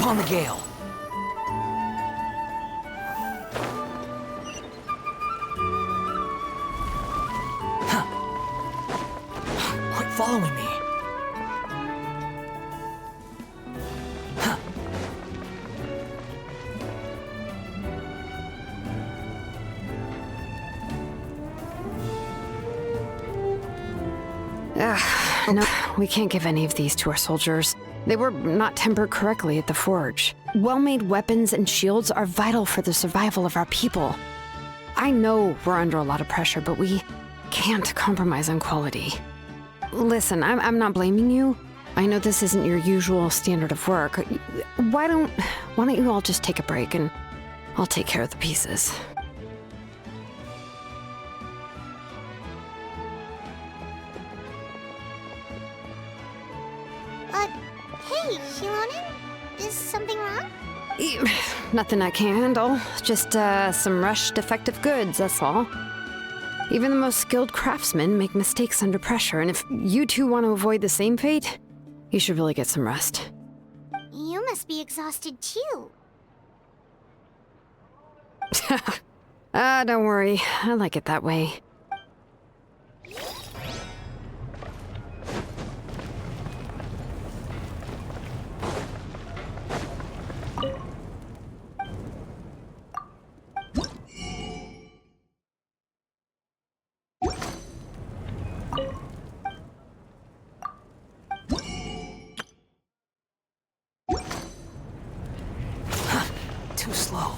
upon the gale. Quit following me. No, we can't give any of these to our soldiers. They were not tempered correctly at the forge. Well-made weapons and shields are vital for the survival of our people. I know we're under a lot of pressure, but we can't compromise on quality. Listen, I'm not blaming you. I know this isn't your usual standard of work. Why don't you all just take a break and I'll take care of the pieces. Hey, Shilonen? Is something wrong? Nothing I can't handle. Just some rushed defective goods, that's all. Even the most skilled craftsmen make mistakes under pressure, and if you two want to avoid the same fate, you should really get some rest. You must be exhausted too. Don't worry. I like it that way. Too slow.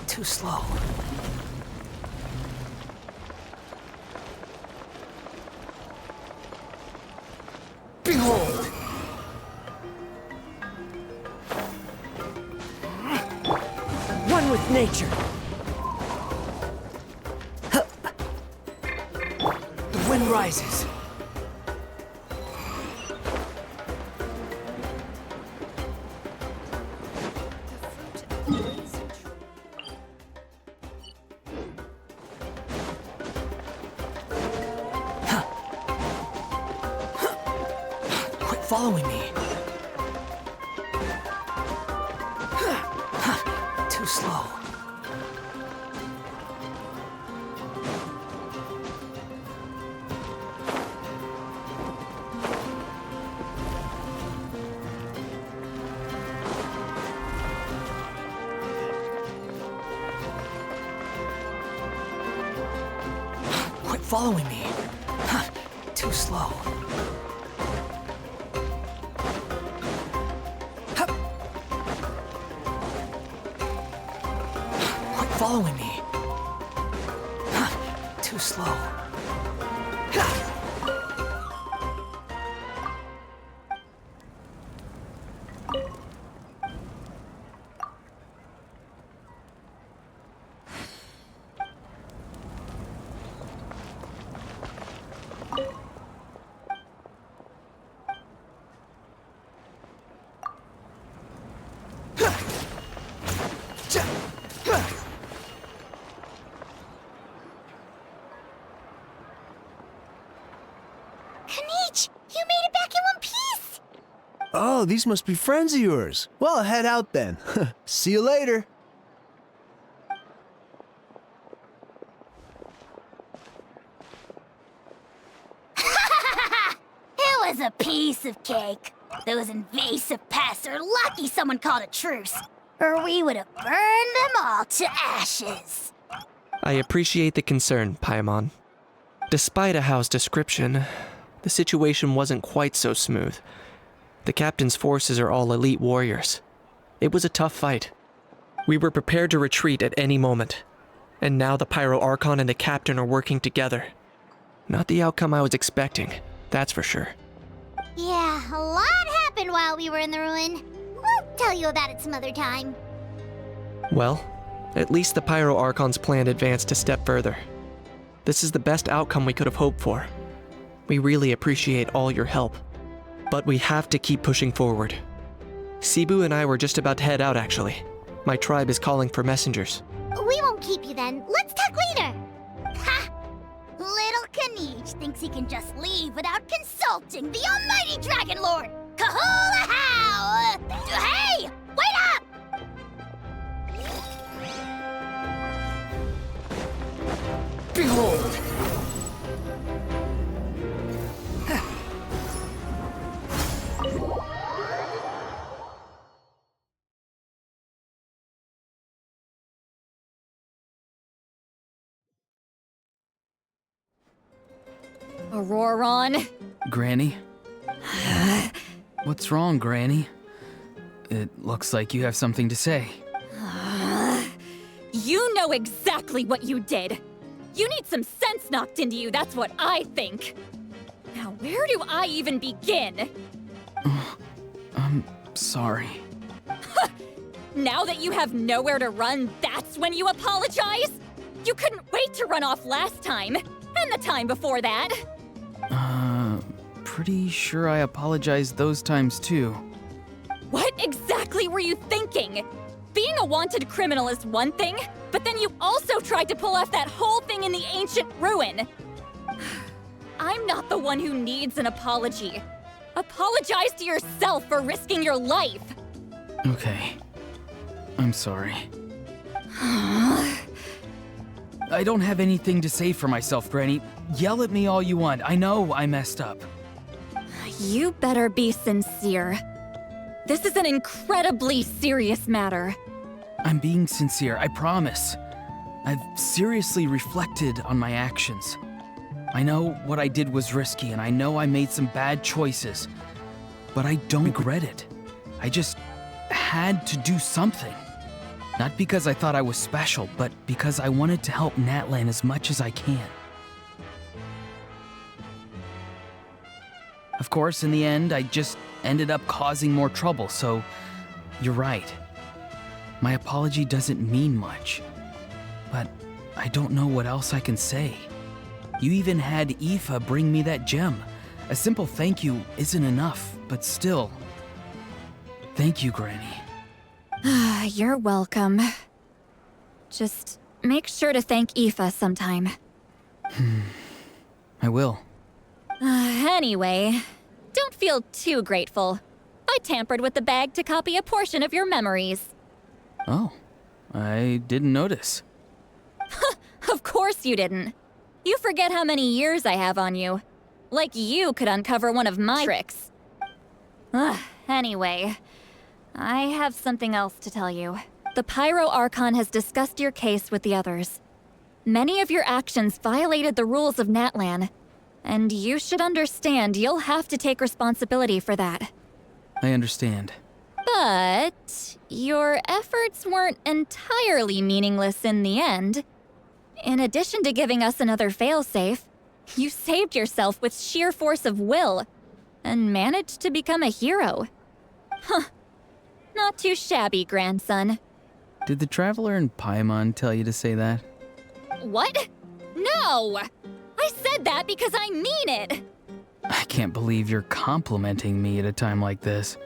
Too slow. Behold! One with nature. The wind rises. Following me. Too slow. Quit following me. Too slow. Following me. Too slow. Oh, these must be friends of yours. Well, head out then. See you later. It was a piece of cake. Those invasive pests are lucky someone called a truce, or we would have burned them all to ashes. I appreciate the concern, Paimon. Despite Ahao's description, the situation wasn't quite so smooth. The captain's forces are all elite warriors. It was a tough fight. We were prepared to retreat at any moment. And now the Pyro Archon and the captain are working together. Not the outcome I was expecting, that's for sure. Yeah, a lot happened while we were in the ruin. We'll tell you about it some other time. Well, at least the Pyro Archon's plan advanced a step further. This is the best outcome we could have hoped for. We really appreciate all your help. But we have to keep pushing forward. Cebu and I were just about to head out, actually. My tribe is calling for messengers. We won't keep you then. Let's talk later. Ha! Little Kanish thinks he can just leave without consulting the almighty Dragon Lord. Kahula how! Hey! Wait up! Behold! Auroron? Granny? What's wrong, Granny? It looks like you have something to say. You know exactly what you did. You need some sense knocked into you, that's what I think. Now, where do I even begin? I'm sorry. Now that you have nowhere to run, that's when you apologize? You couldn't wait to run off last time, and the time before that. Pretty sure I apologized those times too. What exactly were you thinking? Being a wanted criminal is one thing, but then you also tried to pull off that whole thing in the ancient ruin. I'm not the one who needs an apology. Apologize to yourself for risking your life. Okay. I'm sorry. I don't have anything to say for myself, Granny. Yell at me all you want. I know I messed up. You better be sincere. This is an incredibly serious matter. I'm being sincere, I promise. I've seriously reflected on my actions. I know what I did was risky, and I know I made some bad choices. But I don't regret it. I just had to do something. Not because I thought I was special, but because I wanted to help Natlan as much as I can. Of course, in the end, I just ended up causing more trouble, so you're right. My apology doesn't mean much, but I don't know what else I can say. You even had Aoife bring me that gem. A simple thank you isn't enough, but still. Thank you, Granny. You're welcome. Just make sure to thank Aoife sometime. I will. Anyway, don't feel too grateful. I tampered with the bag to copy a portion of your memories. Oh, I didn't notice. Of course you didn't. You forget how many years I have on you. Like you could uncover one of my tricks. Anyway, I have something else to tell you. The Pyro Archon has discussed your case with the others. Many of your actions violated the rules of Natlan, and you should understand you'll have to take responsibility for that. I understand. But your efforts weren't entirely meaningless in the end. In addition to giving us another failsafe, you saved yourself with sheer force of will and managed to become a hero. Huh. Not too shabby, grandson. Did the Traveler in Paimon tell you to say that? What? No! I said that because I mean it! I can't believe you're complimenting me at a time like this.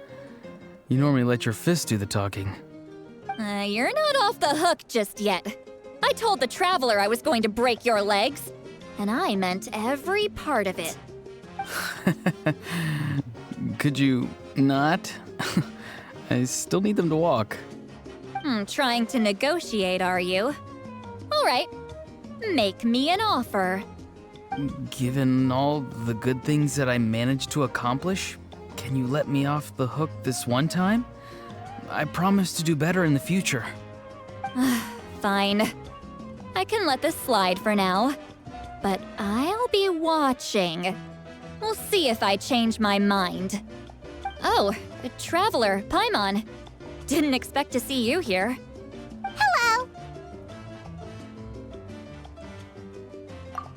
You normally let your fist do the talking. You're not off the hook just yet. I told the Traveler I was going to break your legs, and I meant every part of it. Could you not? I still need them to walk. Trying to negotiate, are you? All right, make me an offer. Given all the good things that I managed to accomplish, can you let me off the hook this one time? I promise to do better in the future. Fine. I can let this slide for now, but I'll be watching. We'll see if I change my mind. Oh, a Traveler, Paimon. Didn't expect to see you here. Hello!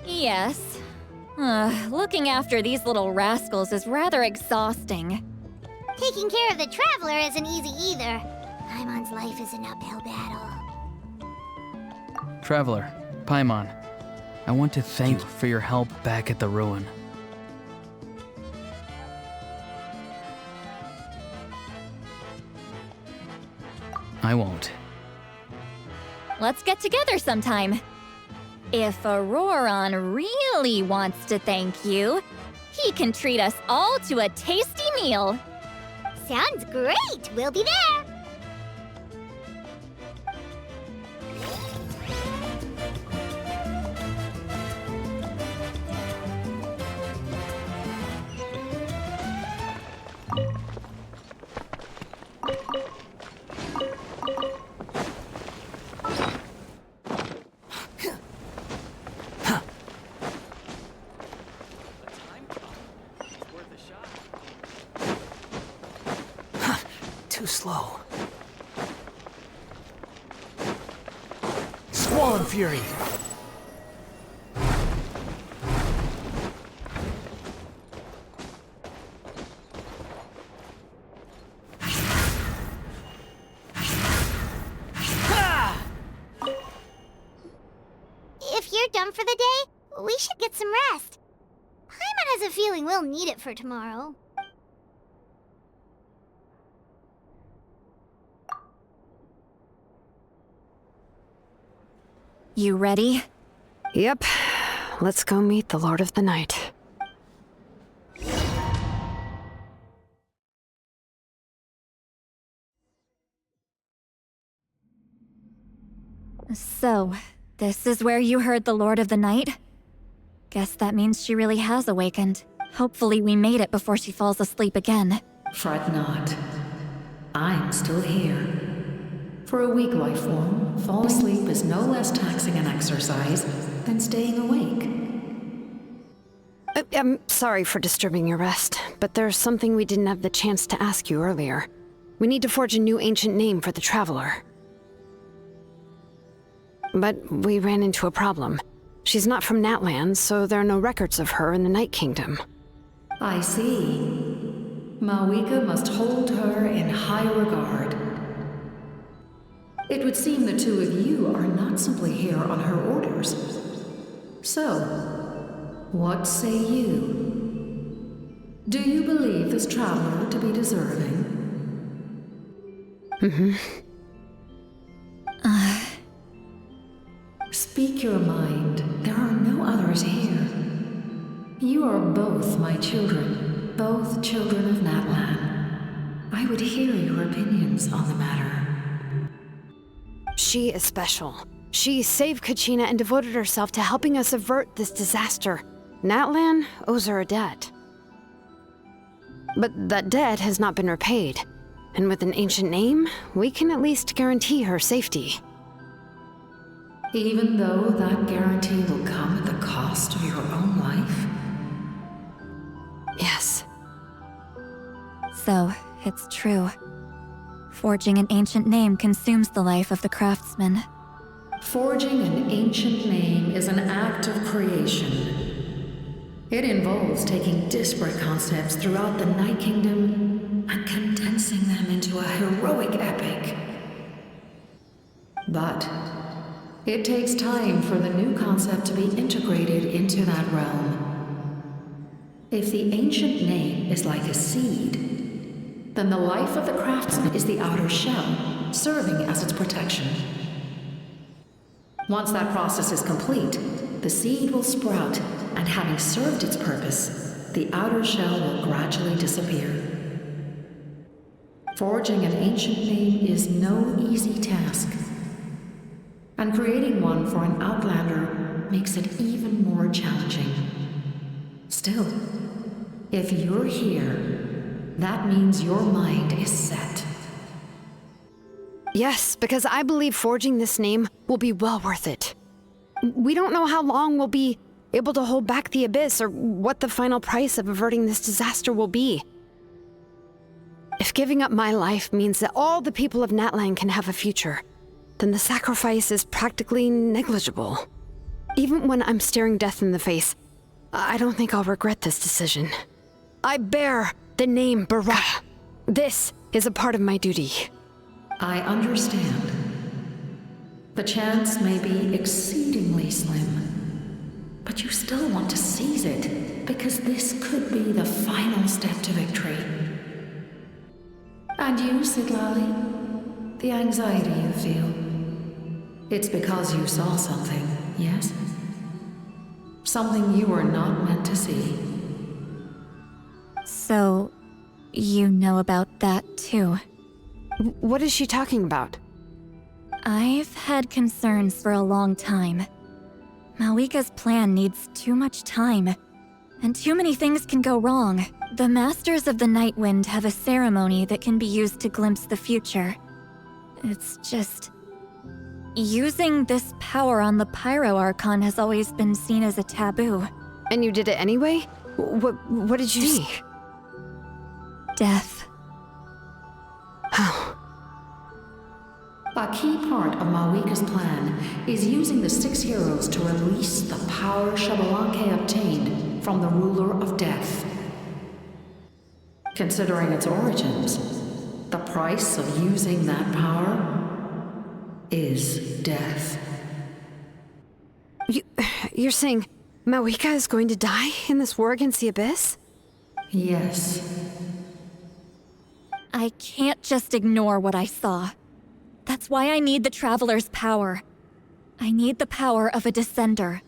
Yes. Looking after these little rascals is rather exhausting. Taking care of the Traveler isn't easy either. Paimon's life is an uphill battle. Traveler, Paimon, I want to thank you for your help back at the ruin. I won't. Let's get together sometime. If Auroron really wants to thank you, he can treat us all to a tasty meal. Sounds great! We'll be there! Too slow. Squall and Fury! If you're done for the day, we should get some rest. Paimon has a feeling we'll need it for tomorrow. You ready? Yep. Let's go meet the Lord of the Night. So, this is where you heard the Lord of the Night? Guess that means she really has awakened. Hopefully we made it before she falls asleep again. Fret not. I'm still here. For a weak life form, falling asleep is no less taxing an exercise than staying awake. I'm sorry for disturbing your rest, but there's something we didn't have the chance to ask you earlier. We need to forge a new ancient name for the Traveler. But we ran into a problem. She's not from Natlan, so there are no records of her in the Night Kingdom. I see. Mawika must hold her in high regard. It would seem the two of you are not simply here on her orders. So, what say you? Do you believe this traveler to be deserving? Speak your mind. There are no others here. You are both my children, both children of Natlan. I would hear your opinions on the matter. She is special. She saved Kachina and devoted herself to helping us avert this disaster. Natlan owes her a debt. But that debt has not been repaid. And with an ancient name, we can at least guarantee her safety. Even though that guarantee will come at the cost of your own life? Yes. So, it's true. Forging an ancient name consumes the life of the craftsman. Forging an ancient name is an act of creation. It involves taking disparate concepts throughout the Night Kingdom and condensing them into a heroic epic. But it takes time for the new concept to be integrated into that realm. If the ancient name is like a seed, then the life of the craftsman is the outer shell, serving as its protection. Once that process is complete, the seed will sprout, and having served its purpose, the outer shell will gradually disappear. Forging an ancient name is no easy task, and creating one for an outlander makes it even more challenging. Still, if you're here, that means your mind is set. Yes, because I believe forging this name will be well worth it. We don't know how long we'll be able to hold back the Abyss or what the final price of averting this disaster will be. If giving up my life means that all the people of Natlan can have a future, then the sacrifice is practically negligible. Even when I'm staring death in the face, I don't think I'll regret this decision. I bear the name Barat. This is a part of my duty. I understand. The chance may be exceedingly slim, but you still want to seize it, because this could be the final step to victory. And you, Siglali, the anxiety you feel, it's because you saw something, yes? Something you were not meant to see. So, you know about that too. What is she talking about? I've had concerns for a long time. Malika's plan needs too much time, and too many things can go wrong. The Masters of the Nightwind have a ceremony that can be used to glimpse the future. It's just... using this power on the Pyro Archon has always been seen as a taboo. And you did it anyway? What did you see? Death. How? A key part of Malika's plan is using the 6 heroes to release the power Xbalanque obtained from the Ruler of Death. Considering its origins, the price of using that power is death. You're saying Malika is going to die in this war against the Abyss? Yes. I can't just ignore what I saw. That's why I need the Traveler's power. I need the power of a Descender.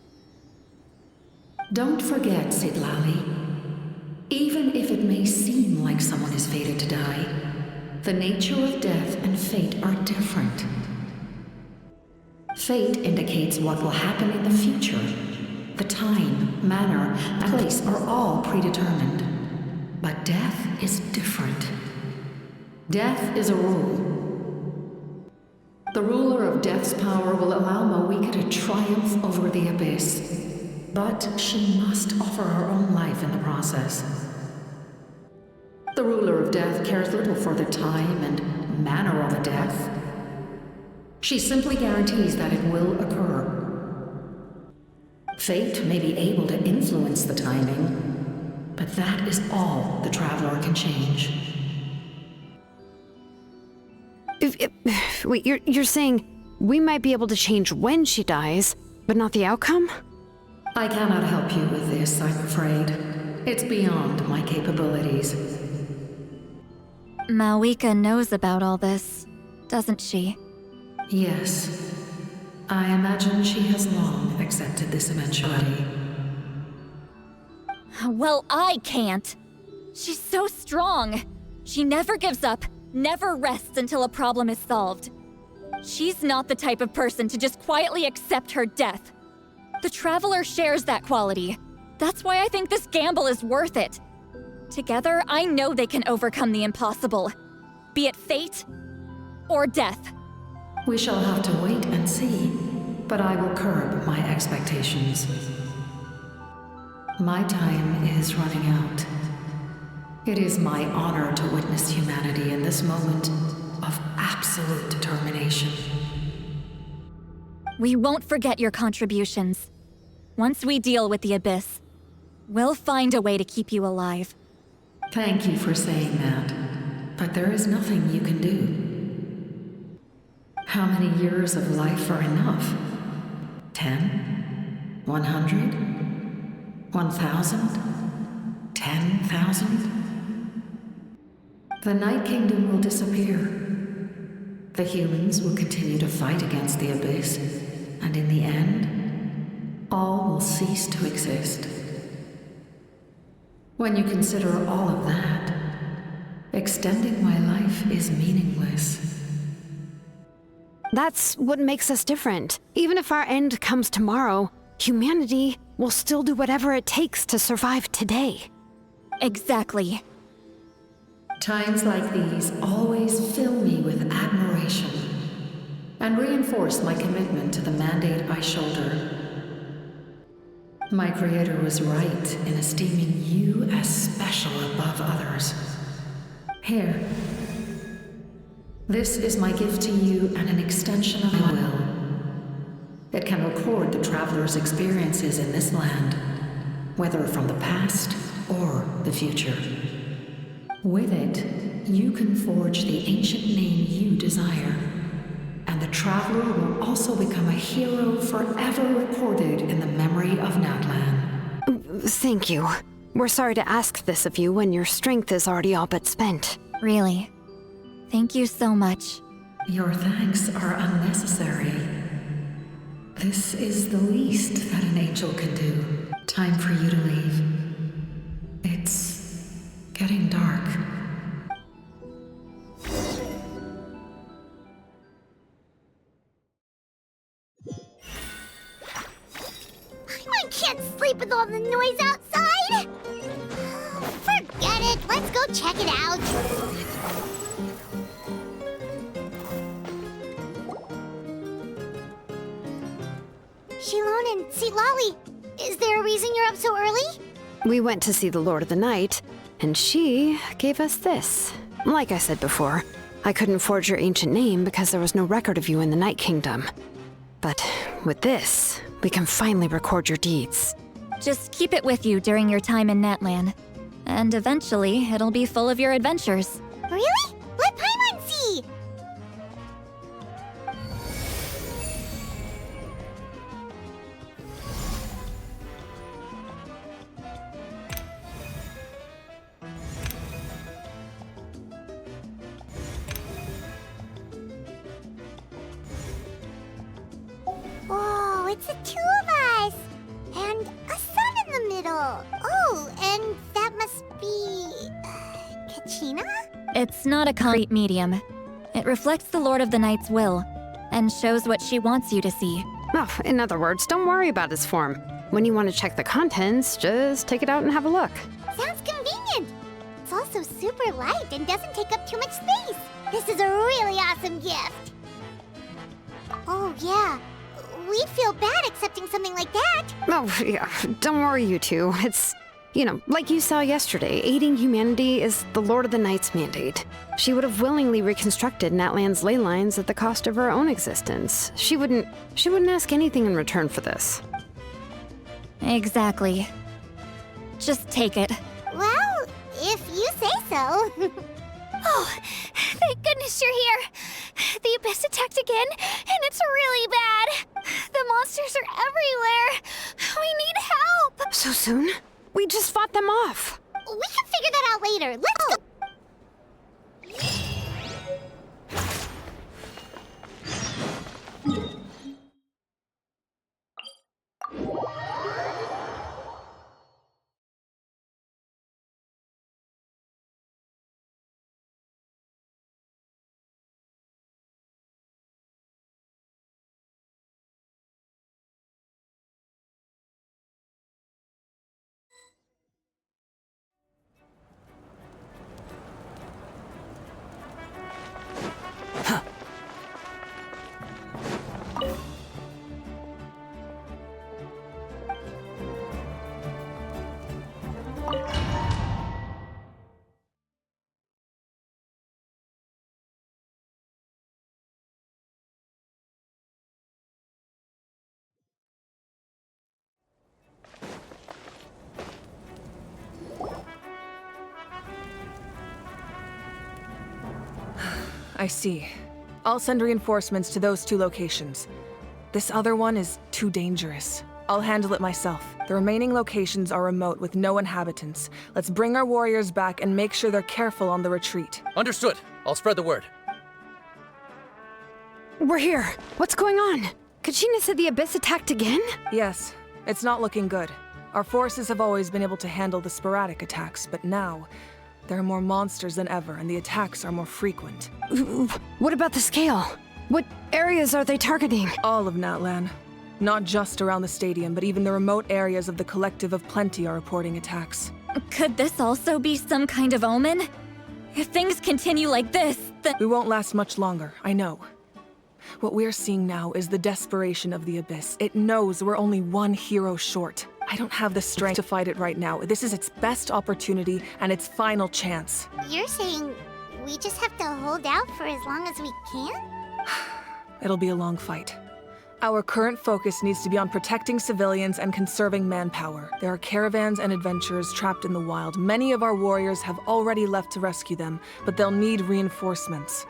Don't forget, Siglali. Even if it may seem like someone is fated to die, the nature of death and fate are different. Fate indicates what will happen in the future. The time, manner, and place are all predetermined. But death is different. Death is a rule. The ruler of Death's power will allow Malika to triumph over the Abyss. But she must offer her own life in the process. The ruler of Death cares little for the time and manner of a death. She simply guarantees that it will occur. Fate may be able to influence the timing, but that is all the Traveler can change. Wait, you're saying we might be able to change when she dies, but not the outcome? I cannot help you with this, I'm afraid. It's beyond my capabilities. Malika knows about all this, doesn't she? Yes. I imagine she has long accepted this eventuality. Well, I can't. She's so strong. She never gives up, never rests until a problem is solved. She's not the type of person to just quietly accept her death. The Traveler shares that quality. That's why I think this gamble is worth it. Together, I know they can overcome the impossible. Be it fate or death. We shall have to wait and see, but I will curb my expectations. My time is running out. It is my honor to witness humanity in this moment of absolute determination. We won't forget your contributions. Once we deal with the Abyss, we'll find a way to keep you alive. Thank you for saying that, but there is nothing you can do. How many years of life are enough? 10? 100? 1,000? 10,000? The Night Kingdom will disappear. The humans will continue to fight against the Abyss, and in the end, all will cease to exist. When you consider all of that, extending my life is meaningless. That's what makes us different. Even if our end comes tomorrow, humanity will still do whatever it takes to survive today. Exactly. Times like these always fill me with admiration and reinforce my commitment to the mandate I shoulder. My Creator was right in esteeming you as special above others. Here. This is my gift to you and an extension of my will. It can record the Traveler's experiences in this land, whether from the past or the future. With it, you can forge the ancient name you desire. And the Traveler will also become a hero forever recorded in the memory of Natlan. Thank you. We're sorry to ask this of you when your strength is already all but spent. Really. Thank you so much. Your thanks are unnecessary. This is the least that an angel can do. Time for you to leave. It's getting dark. I can't sleep with all the noise outside! Forget it, let's go check it out! Shilon and Lolly, is there a reason you're up so early? We went to see the Lord of the Night, and she gave us this. Like I said before, I couldn't forge your ancient name because there was no record of you in the Night Kingdom. But with this, we can finally record your deeds. Just keep it with you during your time in Natlan. And eventually, it'll be full of your adventures. Really? Let Paimon see! Whoa, it's the two of us! And a sun in the middle! Oh, and that must be... Kachina? It's not a concrete medium. It reflects the Lord of the Night's will, and shows what she wants you to see. Oh, in other words, don't worry about its form. When you want to check the contents, just take it out and have a look. Sounds convenient! It's also super light and doesn't take up too much space. This is a really awesome gift! Oh, yeah. We'd feel bad accepting something like that. Oh, yeah, don't worry, you two. It's, like you saw yesterday, aiding humanity is the Lord of the Night's mandate. She would have willingly reconstructed Natlan's ley lines at the cost of her own existence. She wouldn't ask anything in return for this. Exactly. Just take it. Well, if you say so. Oh, thank goodness you're here. The Abyss attacked again, and it's really bad. The monsters are everywhere. We need help. So soon? We just fought them off. We can figure that out later. Let's go. I see. I'll send reinforcements to those 2 locations. This other one is too dangerous. I'll handle it myself. The remaining locations are remote with no inhabitants. Let's bring our warriors back and make sure they're careful on the retreat. Understood. I'll spread the word. We're here. What's going on? Kachina said the Abyss attacked again? Yes. It's not looking good. Our forces have always been able to handle the sporadic attacks, but now there are more monsters than ever, and the attacks are more frequent. What about the scale? What areas are they targeting? All of Natlan. Not just around the stadium, but even the remote areas of the Collective of Plenty are reporting attacks. Could this also be some kind of omen? If things continue like this, then... We won't last much longer, I know. What we're seeing now is the desperation of the Abyss. It knows we're only one hero short. I don't have the strength to fight it right now. This is its best opportunity and its final chance. You're saying we just have to hold out for as long as we can? It'll be a long fight. Our current focus needs to be on protecting civilians and conserving manpower. There are caravans and adventurers trapped in the wild. Many of our warriors have already left to rescue them, but they'll need reinforcements.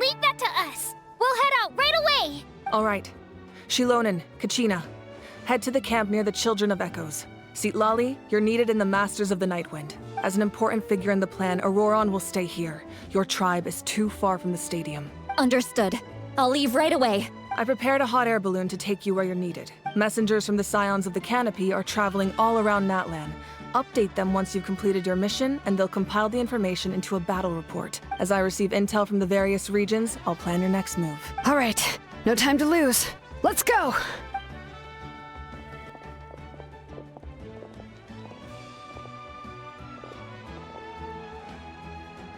Leave that to us. We'll head out right away. All right. Shilonen, Kachina, head to the camp near the Children of Echoes. Citlali, you're needed in the Masters of the Nightwind. As an important figure in the plan, Auroron will stay here. Your tribe is too far from the stadium. Understood. I'll leave right away. I prepared a hot air balloon to take you where you're needed. Messengers from the Scions of the Canopy are traveling all around Natlan. Update them once you've completed your mission, and they'll compile the information into a battle report. As I receive intel from the various regions, I'll plan your next move. All right, no time to lose. Let's go!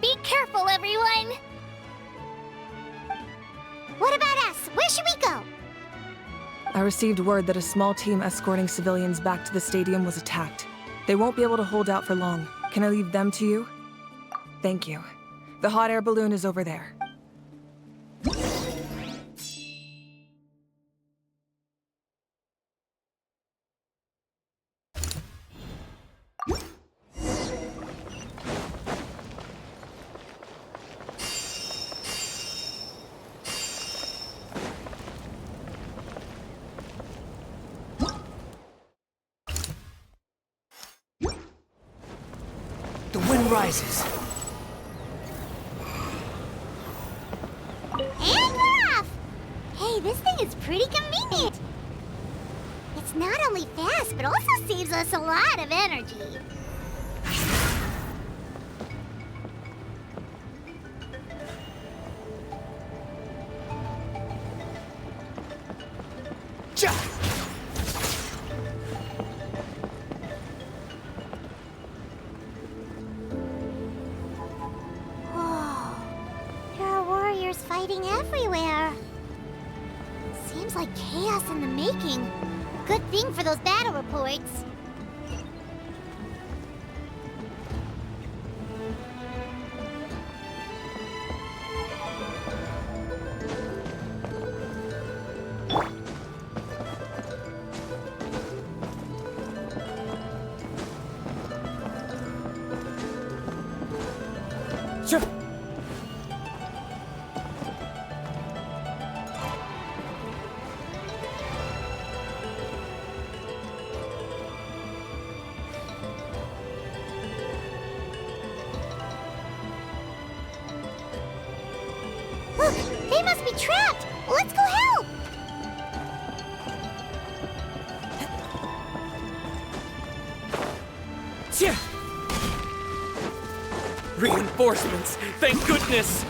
Be careful, everyone! What about us? Where should we go? I received word that a small team escorting civilians back to the stadium was attacked. They won't be able to hold out for long. Can I leave them to you? Thank you. The hot air balloon is over there. The wind rises. And we're off! Hey, this thing is pretty convenient. It's not only fast, but also saves us a lot of energy. Fighting everywhere. Seems like chaos in the making. Good thing for those battle reports. Look, they must be trapped! Let's go help! Reinforcements! Thank goodness!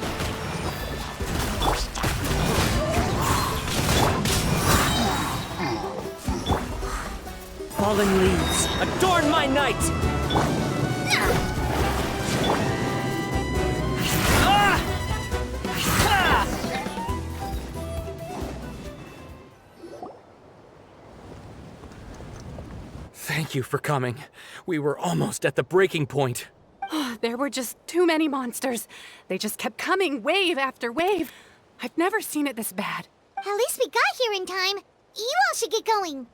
Fallen leaves, adorn my night! Thank you for coming. We were almost at the breaking point. There were just too many monsters. They just kept coming, wave after wave. I've never seen it this bad. At least we got here in time. You all should get going.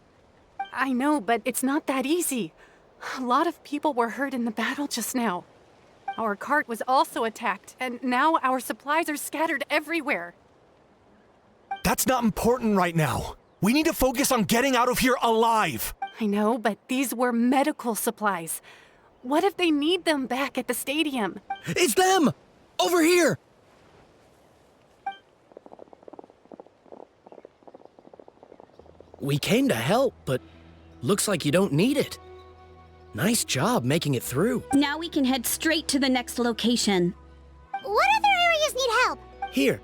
I know, but it's not that easy. A lot of people were hurt in the battle just now. Our cart was also attacked, and now our supplies are scattered everywhere. That's not important right now. We need to focus on getting out of here alive. I know, but these were medical supplies. What if they need them back at the stadium? It's them! Over here! We came to help, but looks like you don't need it. Nice job making it through. Now we can head straight to the next location. What other areas need help? Here,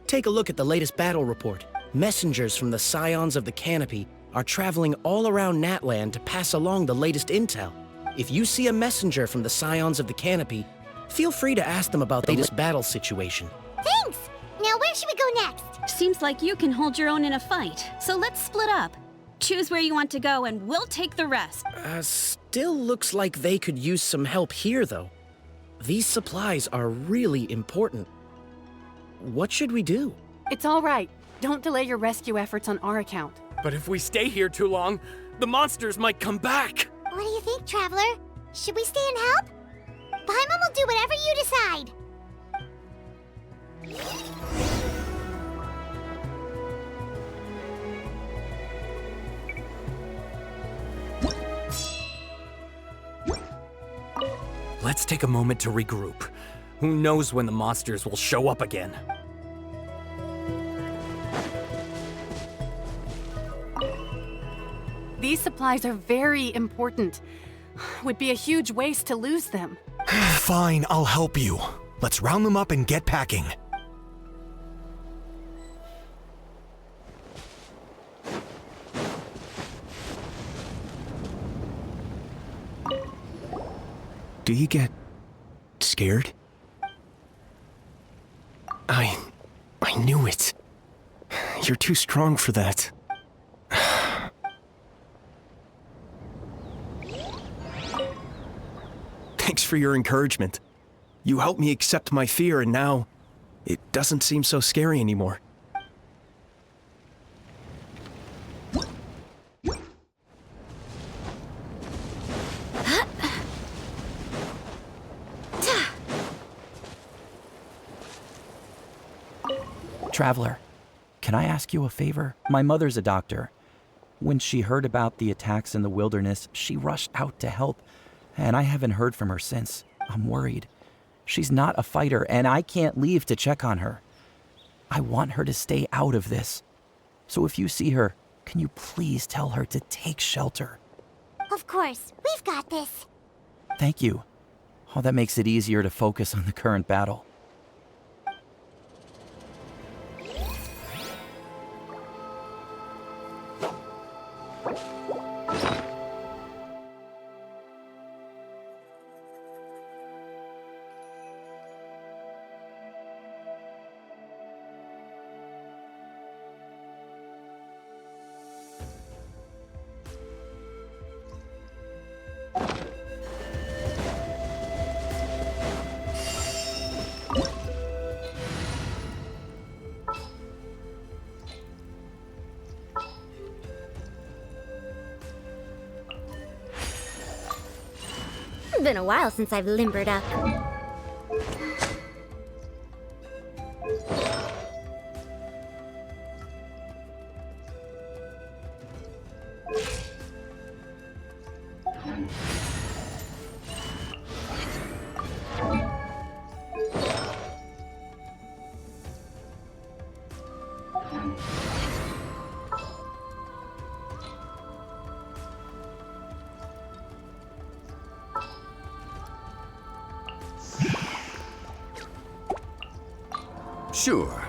take a look at the latest battle report. Messengers from the Scions of the Canopy are traveling all around Natlan to pass along the latest intel. If you see a messenger from the Scions of the Canopy, feel free to ask them about the latest battle situation. Thanks! Now where should we go next? Seems like you can hold your own in a fight, so let's split up. Choose where you want to go and we'll take the rest. Still looks like they could use some help here, though. These supplies are really important. What should we do? It's all right. Don't delay your rescue efforts on our account. But if we stay here too long, the monsters might come back. What do you think, Traveler? Should we stay and help? Paimon will do whatever you decide. Let's take a moment to regroup. Who knows when the monsters will show up again? These supplies are very important. Would be a huge waste to lose them. Fine, I'll help you. Let's round them up and get packing. Do you get scared? I knew it. You're too strong for that. Thanks for your encouragement. You helped me accept my fear, and now it doesn't seem so scary anymore. Traveler, can I ask you a favor? My mother's a doctor. When she heard about the attacks in the wilderness, she rushed out to help, and I haven't heard from her since. I'm worried. She's not a fighter, and I can't leave to check on her. I want her to stay out of this. So if you see her, can you please tell her to take shelter? Of course, we've got this. Thank you. Oh, that makes it easier to focus on the current battle. It's been a while since I've limbered up. Sure.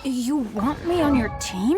You want me on your team?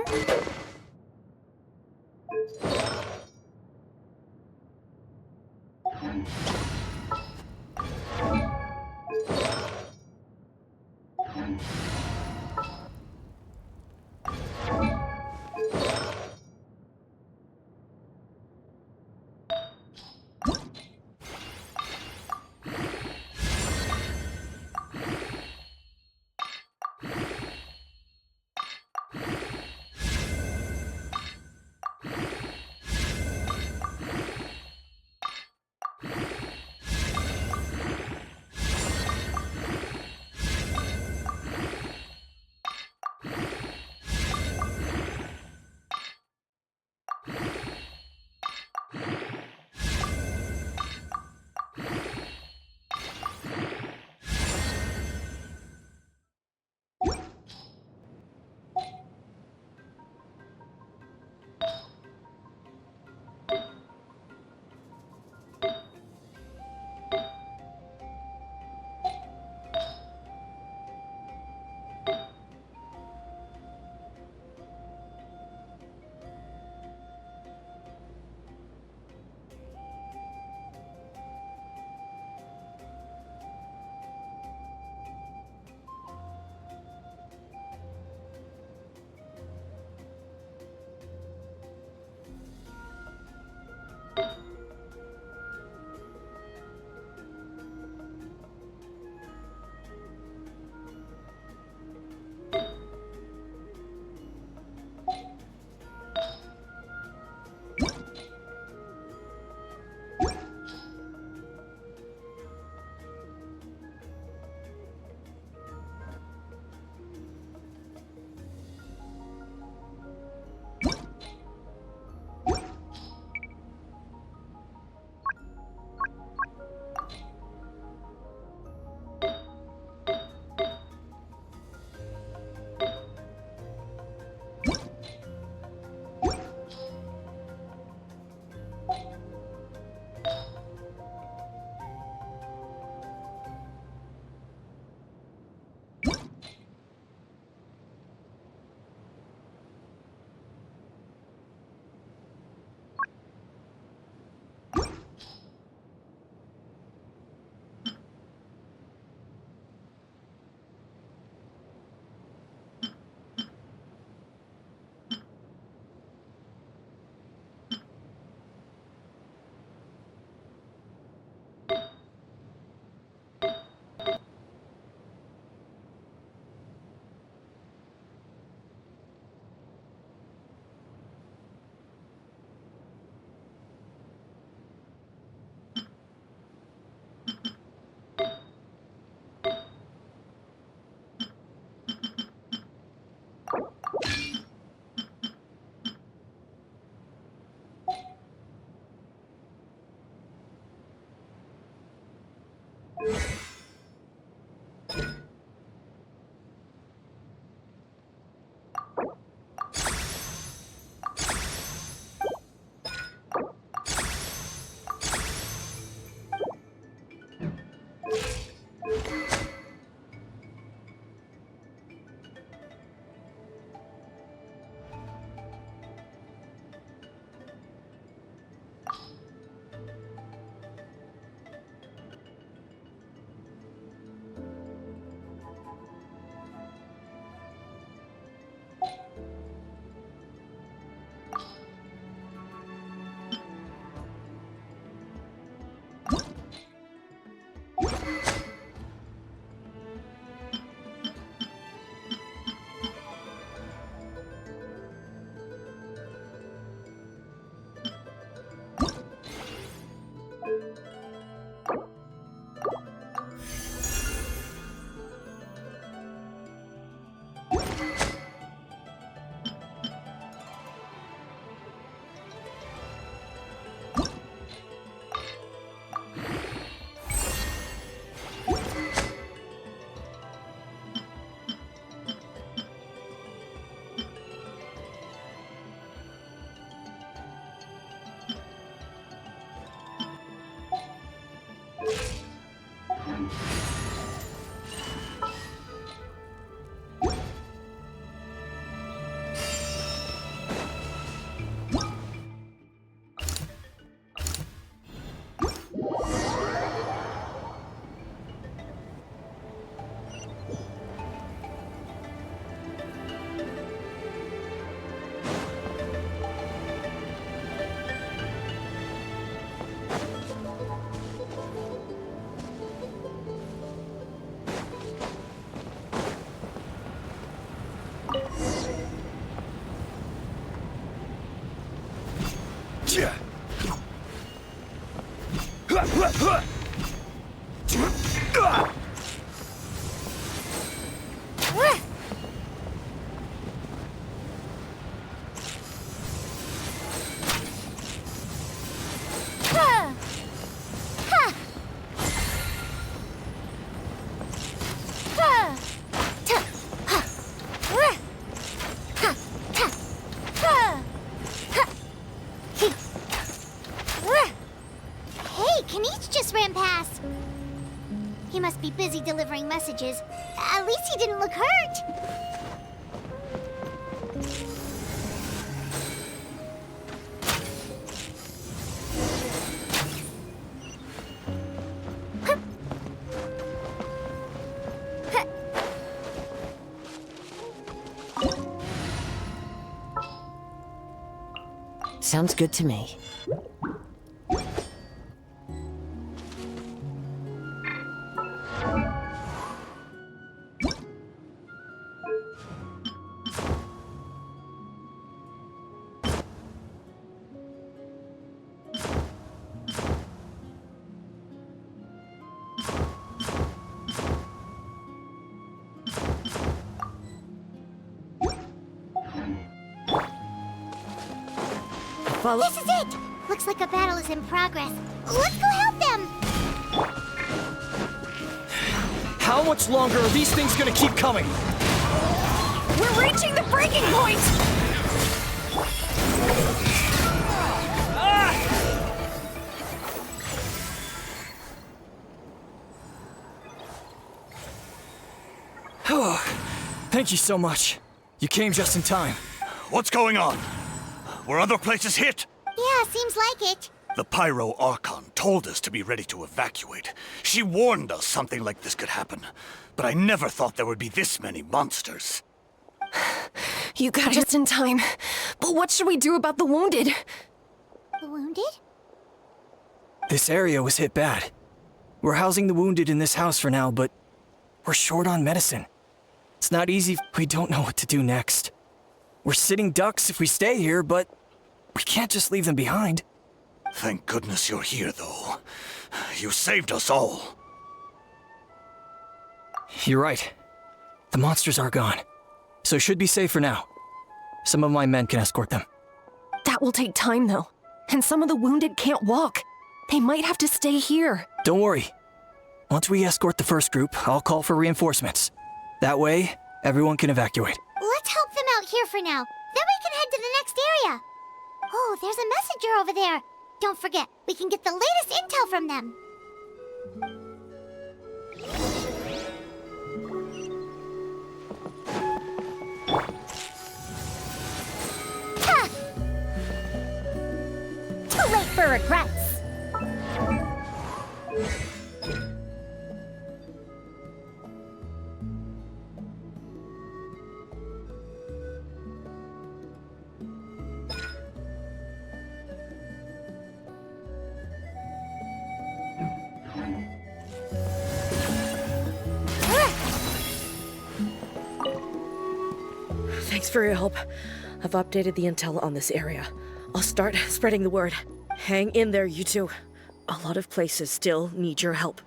Hey, Kanish just ran past. He must be busy delivering messages. At least he didn't look hurt. Sounds good to me. This is it! Looks like a battle is in progress. Let's go help them! How much longer are these things gonna keep coming? We're reaching the breaking point! Thank you so much. You came just in time. What's going on? Were other places hit? Yeah, seems like it. The Pyro Archon told us to be ready to evacuate. She warned us something like this could happen. But I never thought there would be this many monsters. You got just in time. But what should we do about the wounded? The wounded? This area was hit bad. We're housing the wounded in this house for now, but we're short on medicine. It's not easy. We don't know what to do next. We're sitting ducks if we stay here, but we can't just leave them behind. Thank goodness you're here, though. You saved us all. You're right. The monsters are gone, so should be safe for now. Some of my men can escort them. That will take time, though. And some of the wounded can't walk. They might have to stay here. Don't worry. Once we escort the first group, I'll call for reinforcements. That way, everyone can evacuate. Let's help them out here for now. Then we can head to the next area. Oh, there's a messenger over there. Don't forget, we can get the latest intel from them. Ha! Too late for regrets. Thanks for your help. I've updated the intel on this area. I'll start spreading the word. Hang in there, you two. A lot of places still need your help.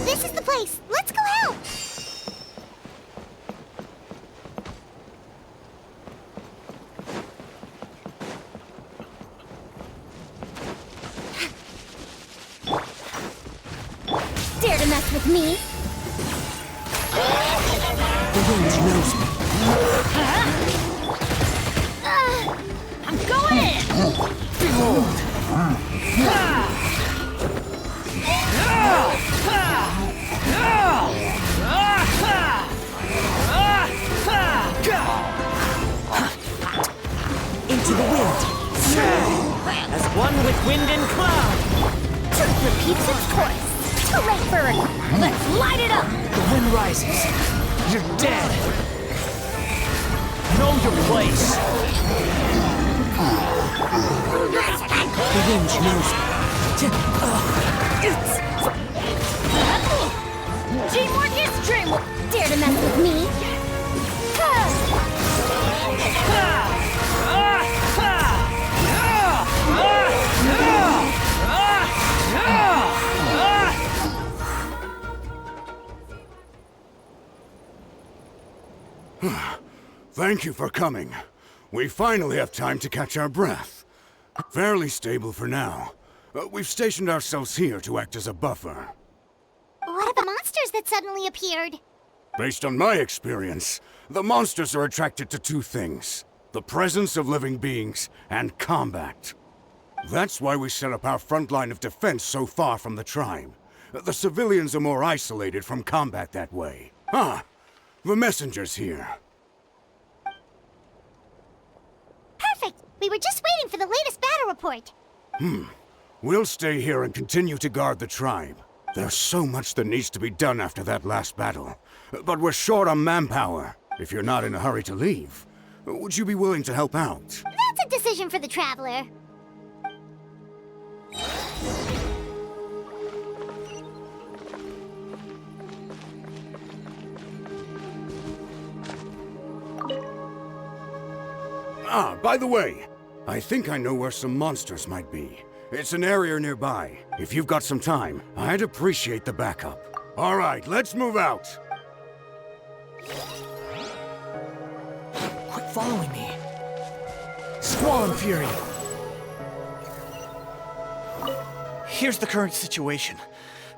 This is the place. Let's go help. Dare to mess with me? The wind knows me. I'm going in! Behold! Wind and cloud! Truth repeats its course. Too late for it. Let's light it up! The wind rises. You're dead. Know your place. The wind knows me. Teamwork is dreamwork. Dare to mess with me? Thank you for coming. We finally have time to catch our breath. Fairly stable for now. We've stationed ourselves here to act as a buffer. What about monsters that suddenly appeared? Based on my experience, the monsters are attracted to two things: the presence of living beings and combat. That's why we set up our front line of defense so far from the tribe. The civilians are more isolated from combat that way. Ah, the messenger's here. Perfect! We were just waiting for the latest battle report. We'll stay here and continue to guard the tribe. There's so much that needs to be done after that last battle. But we're short on manpower. If you're not in a hurry to leave, would you be willing to help out? That's a decision for the Traveler. Ah, by the way, I think I know where some monsters might be. It's an area nearby. If you've got some time, I'd appreciate the backup. All right, let's move out. Quit following me. Squall and Fury. Here's the current situation.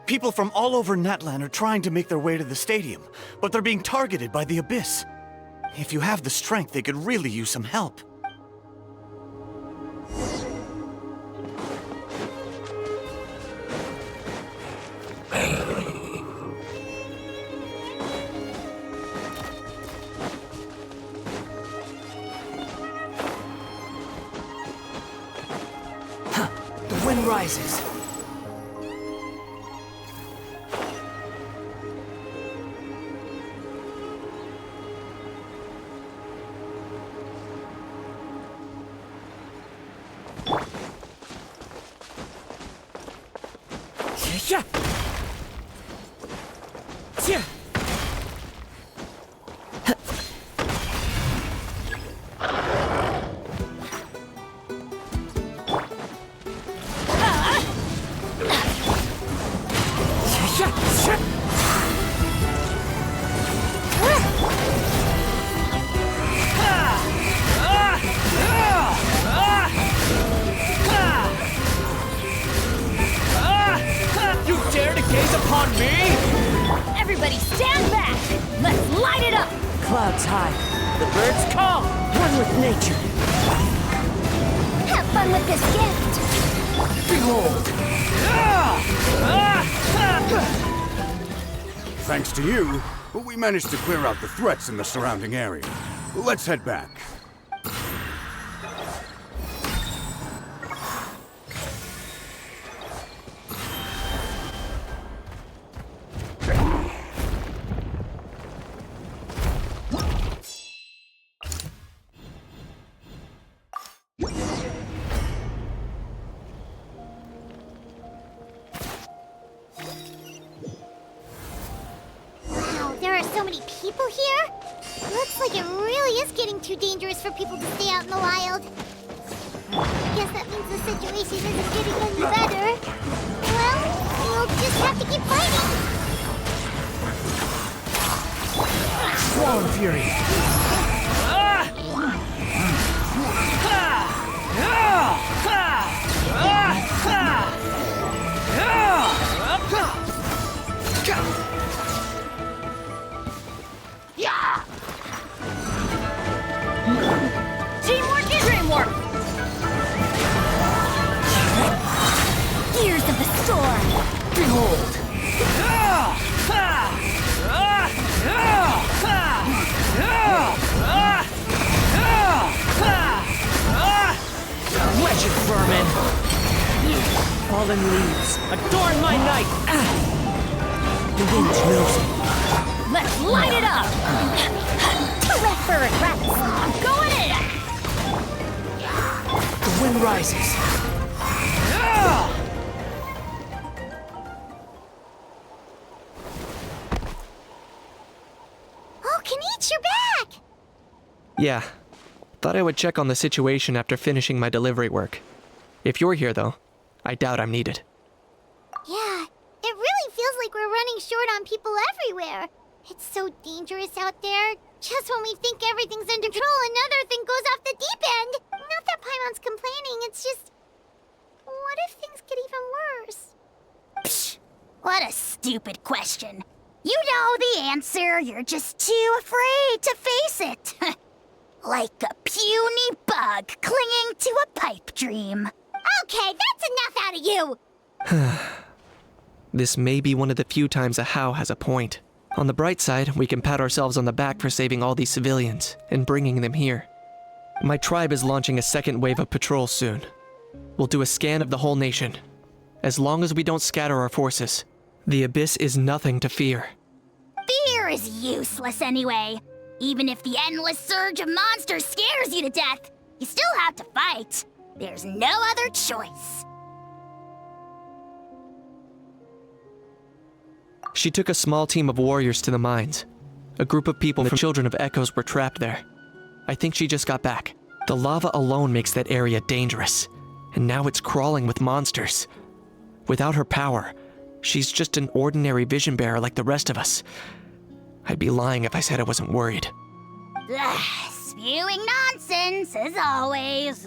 People from all over Natlan are trying to make their way to the stadium, but they're being targeted by the Abyss. If you have the strength, they could really use some help. The wind rises. Yeah. Yeah. You dare to gaze upon me? Everybody stand back! Let's light it up! Clouds high, the birds call, one with nature. Have fun with this gift! Behold! Thanks to you, we managed to clear out the threats in the surrounding area. Let's head back. Wow, there are so many people here? Looks like it really is getting too dangerous for people to stay out in the wild. I guess that means the situation isn't getting any better. Well, we'll just have to keep fighting. Squall and Fury. Teamwork is dreamwork! Gears of the storm! Behold! Wretched vermin! fallen leaves, adorn my night! The wind knows it. Let's light it up! Too late for regrets! I'm going in! The wind rises. Oh, Kenichi, you're back! Yeah. Thought I would check on the situation after finishing my delivery work. If you're here, though, I doubt I'm needed. Yeah, it really feels like we're running short on people everywhere. It's so dangerous out there. Just when we think everything's under control, another thing goes off the deep end. Not that Paimon's complaining, it's just... What if things get even worse? Psh, what a stupid question. You know the answer, you're just too afraid to face it. Like a puny bug clinging to a pipe dream. Okay, that's enough out of you! This may be one of the few times a How has a point. On the bright side, we can pat ourselves on the back for saving all these civilians and bringing them here. My tribe is launching a second wave of patrols soon. We'll do a scan of the whole nation. As long as we don't scatter our forces, the Abyss is nothing to fear. Fear is useless anyway. Even if the endless surge of monsters scares you to death, you still have to fight. There's no other choice. She took a small team of warriors to the mines. A group of people from Children of Echoes were trapped there. I think she just got back. The lava alone makes that area dangerous, and now it's crawling with monsters. Without her power, she's just an ordinary vision bearer like the rest of us. I'd be lying if I said I wasn't worried. Spewing nonsense, as always.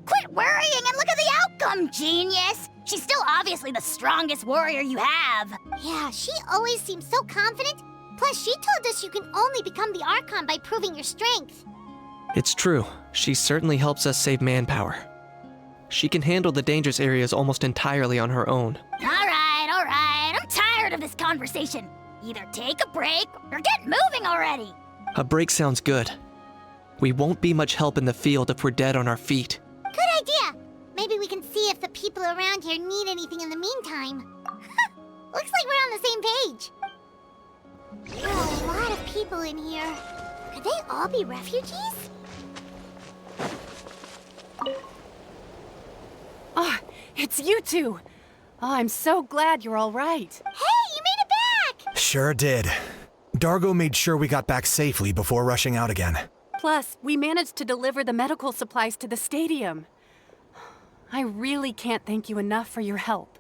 Quit worrying and look at the outcome, genius! She's still obviously the strongest warrior you have. Yeah, she always seems so confident. Plus, she told us you can only become the Archon by proving your strength. It's true. She certainly helps us save manpower. She can handle the dangerous areas almost entirely on her own. All right. I'm tired of this conversation. Either take a break or get moving already. A break sounds good. We won't be much help in the field if we're dead on our feet. Good idea! Maybe we can see if the people around here need anything in the meantime. Looks like we're on the same page. There are a lot of people in here. Could they all be refugees? Oh, it's you two! Oh, I'm so glad you're all right. Hey, you made it back! Sure did. Dargo made sure we got back safely before rushing out again. Plus, we managed to deliver the medical supplies to the stadium. I really can't thank you enough for your help.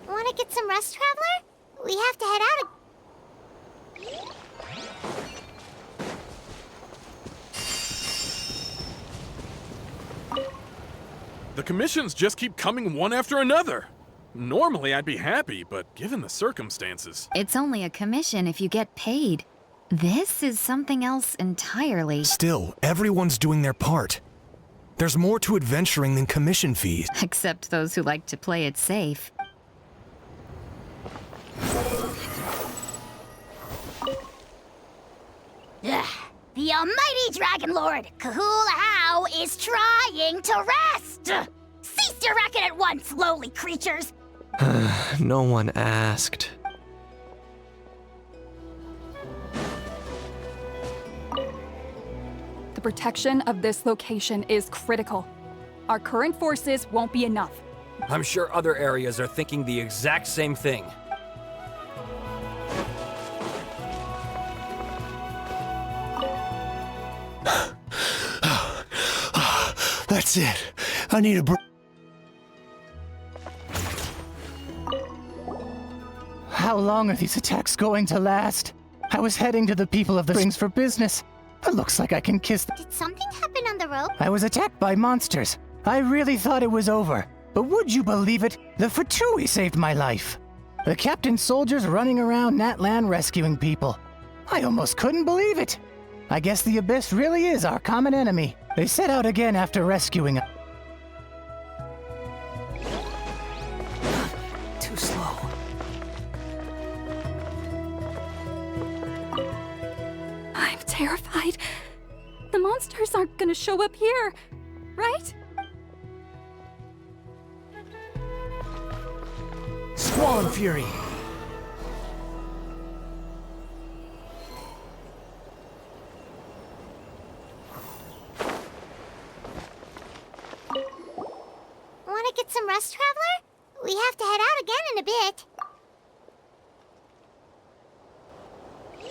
Want to get some rest, Traveler? We have to head out. The commissions just keep coming one after another. Normally I'd be happy, but given the circumstances... It's only a commission if you get paid. This is something else entirely. Still, everyone's doing their part. There's more to adventuring than commission fees. Except those who like to play it safe. Ugh. The almighty Dragon Lord, Kahula How, is trying to rest! Cease your racket at once, lowly creatures! No one asked. The protection of this location is critical. Our current forces won't be enough. I'm sure other areas are thinking the exact same thing. That's it. I need a break. How long are these attacks going to last? I was heading to the people of the Springs for business. It looks like I can kiss them. Did something happen on the road? I was attacked by monsters. I really thought it was over. But would you believe it? The Fatui saved my life. The captain's soldiers running around Natlan rescuing people. I almost couldn't believe it. I guess the Abyss really is our common enemy. They set out again after rescuing us. Too slow. terrified. The monsters aren't gonna show up here, right? Squall and Fury. Want to get some rest, Traveler? We have to head out again in a bit.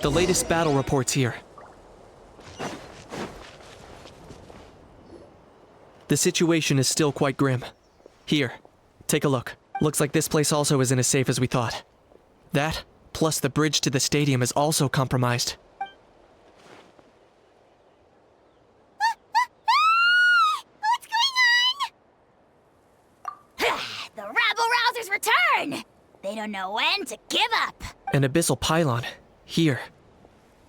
The latest battle reports here. The situation is still quite grim. Here, take a look. Looks like this place also isn't as safe as we thought. That, plus the bridge to the stadium is also compromised. What's going on? The rabble-rousers return! They don't know when to give up. An abyssal pylon. Here.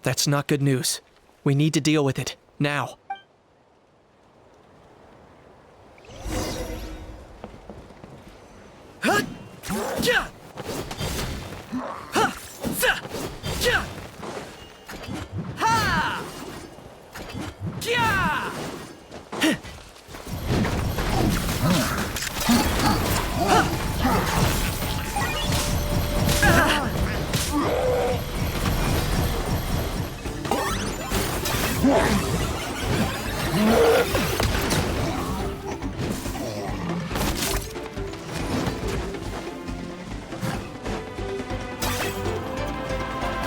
That's not good news. We need to deal with it. Now.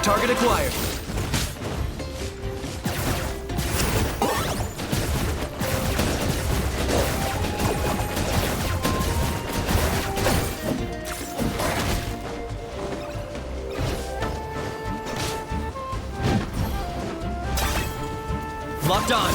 Target acquired. Locked on.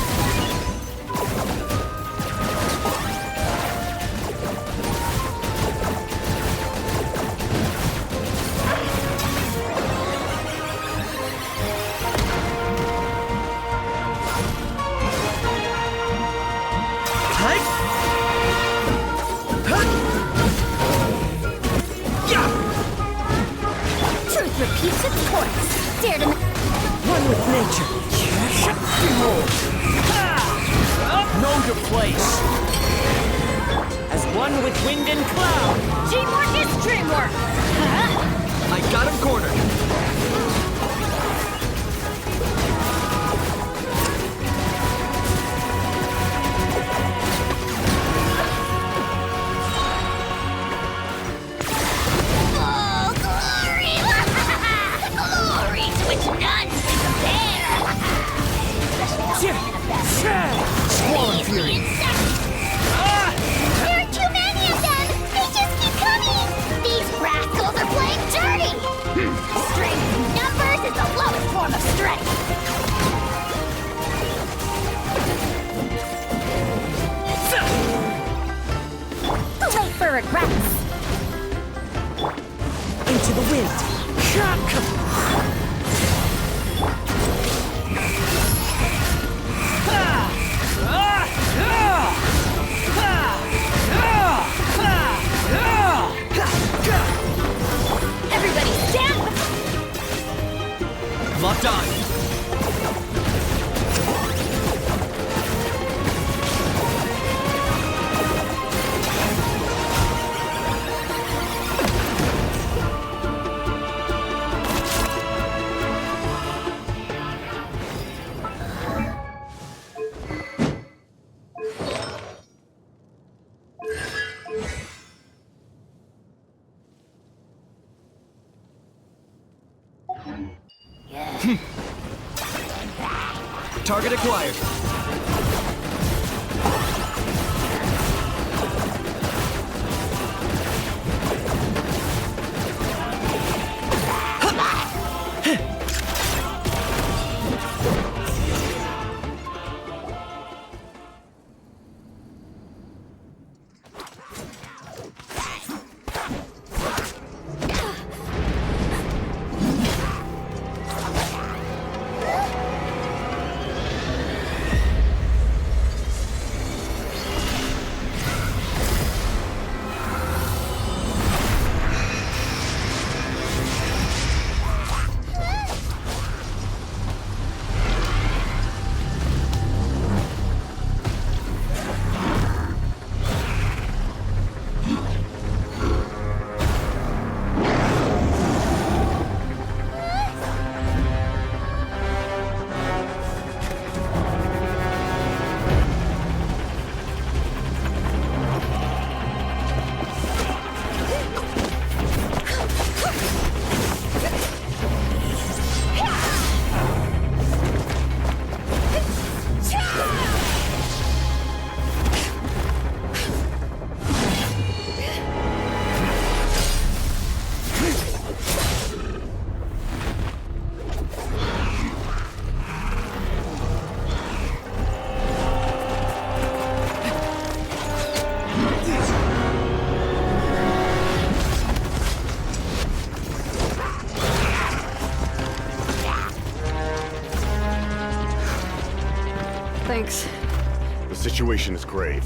Truth repeats its course. Dare to... One with nature. Behold! Know your place. As one with wind and cloud. Teamwork is dreamwork! I got him cornered. Oh, glory! Glory to which none can compare! Squall and Fury. There are too many of them! They just keep coming! These rascals are playing dirty! Strength in numbers is the lowest form of strength! Wait for regrets! Into the wind. Everybody stand! Locked on. Target acquired. Thanks. The situation is grave.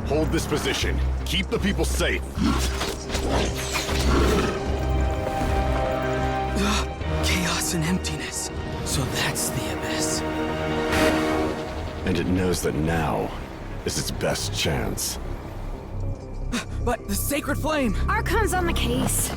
Hold this position. Keep the people safe. Chaos and emptiness. So that's the abyss. And it knows that now is its best chance. But the sacred flame! Archon's on the case.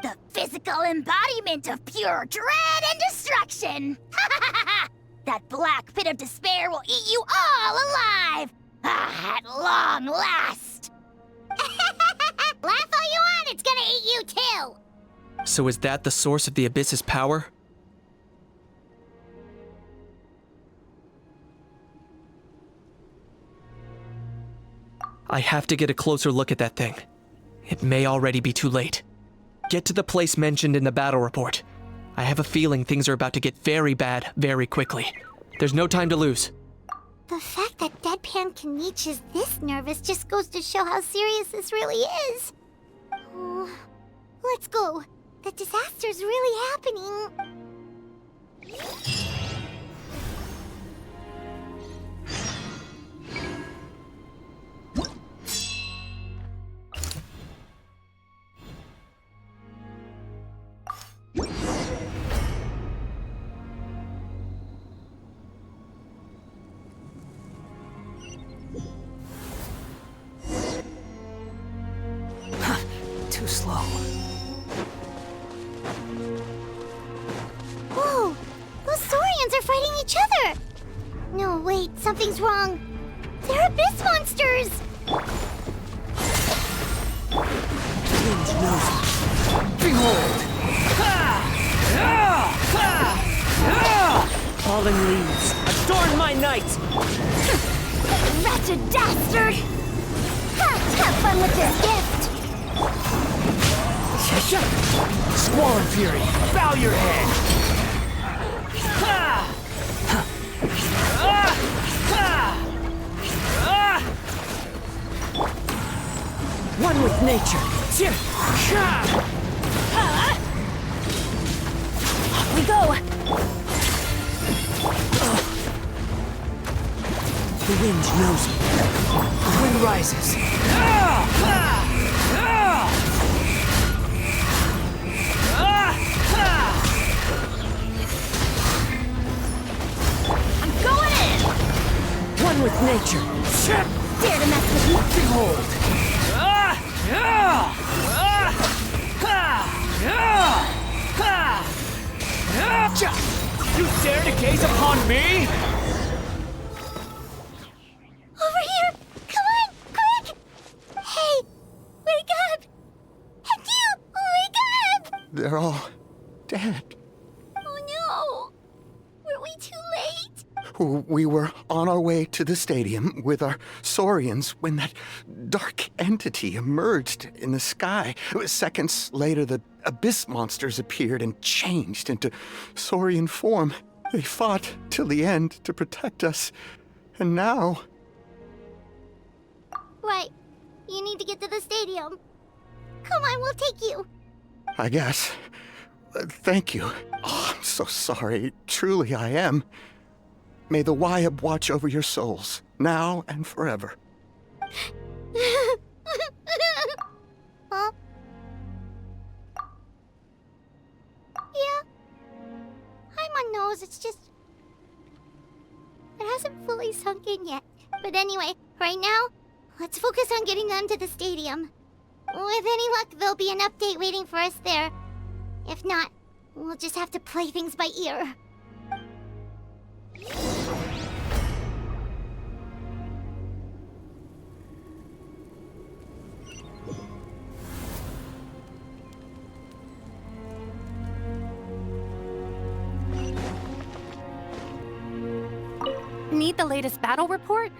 The physical embodiment of pure dread and destruction! That black pit of despair will eat you all alive! At long last! Laugh all you want, it's gonna eat you too! So is that the source of the Abyss's power? I have to get a closer look at that thing. It may already be too late. Get to the place mentioned in the battle report. I have a feeling things are about to get very bad very quickly. There's no time to lose. The fact that Deadpan Kanich is this nervous just goes to show how serious this really is. Oh, let's go. The disaster's really happening. Too slow. Whoa! Those Saurians are fighting each other! No, wait, something's wrong. They're abyss monsters! Wind knows it. Behold! Fallen leaves, adorn my night! Wretched dastard! Have fun with this gift! Squall and fury, bow your head! One with nature. Off we go! The wind knows me. The wind rises. I'm going in! One with nature. Dare to mess with me? Behold! You dare to gaze upon me? Over here! Come on, quick! Hey, wake up! And you, wake up! They're all dead. Oh no! Were we too late? We were on our way to the stadium with our Saurians when that dark entity emerged in the sky. Seconds later, the abyss monsters appeared and changed into Saurian form. They fought till the end to protect us. And now... Right. You need to get to the stadium. Come on, we'll take you. I guess. Thank you. Oh, I'm so sorry. Truly I am. May the Wyab watch over your souls, now and forever. Huh? Yeah. Hi, my nose. It's just... It hasn't fully sunk in yet. But anyway, right now, let's focus on getting them to the stadium. With any luck, there'll be an update waiting for us there. If not, we'll just have to play things by ear. need the latest battle report?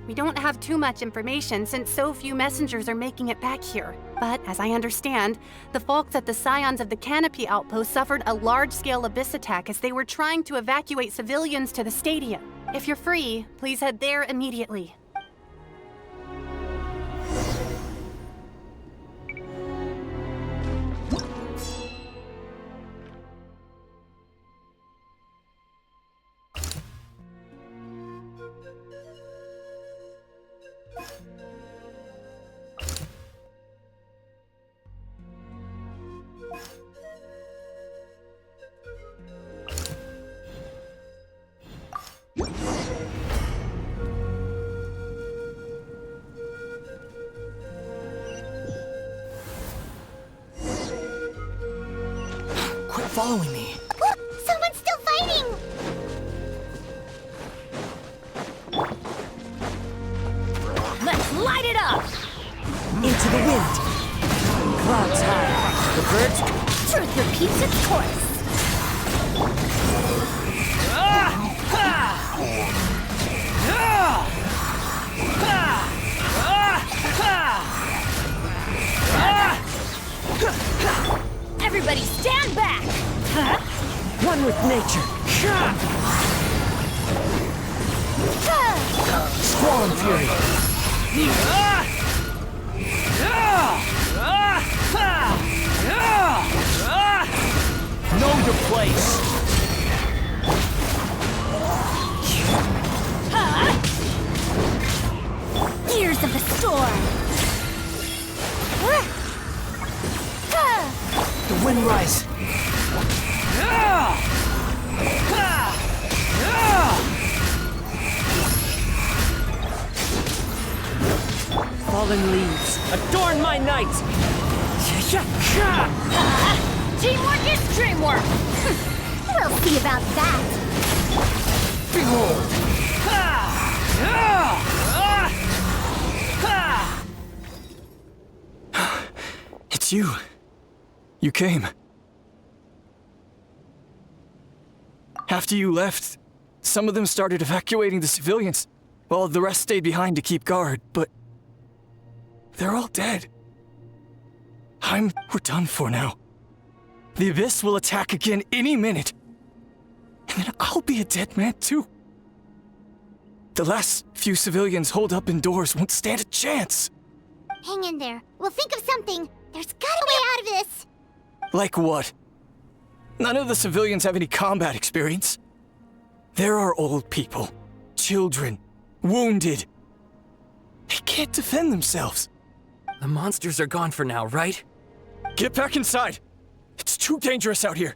We don't have too much information since so few messengers are making it back here. But as I understand, the folks at the Scions of the Canopy outpost suffered a large-scale abyss attack as they were trying to evacuate civilians to the stadium. If you're free, please head there immediately. Quit following me. Look! Someone's still fighting! Let's light it up! Into the wind. Clouds high. The birds. Truth repeats its course. Everybody stand back! One with nature. Squall and fury. Know your place. Ears of the storm. The wind rise. Fallen leaves, adorn my night! Teamwork is dreamwork! We'll see about that! Behold! It's you. You came. After you left, some of them started evacuating the civilians, while the rest stayed behind to keep guard, but they're all dead. We're done for now. The Abyss will attack again any minute. And then I'll be a dead man too. The last few civilians holed up indoors won't stand a chance. Hang in there. We'll think of something. There's gotta be a way out of this. Like what? None of the civilians have any combat experience. There are old people, children, wounded. They can't defend themselves. The monsters are gone for now, right? Get back inside! It's too dangerous out here.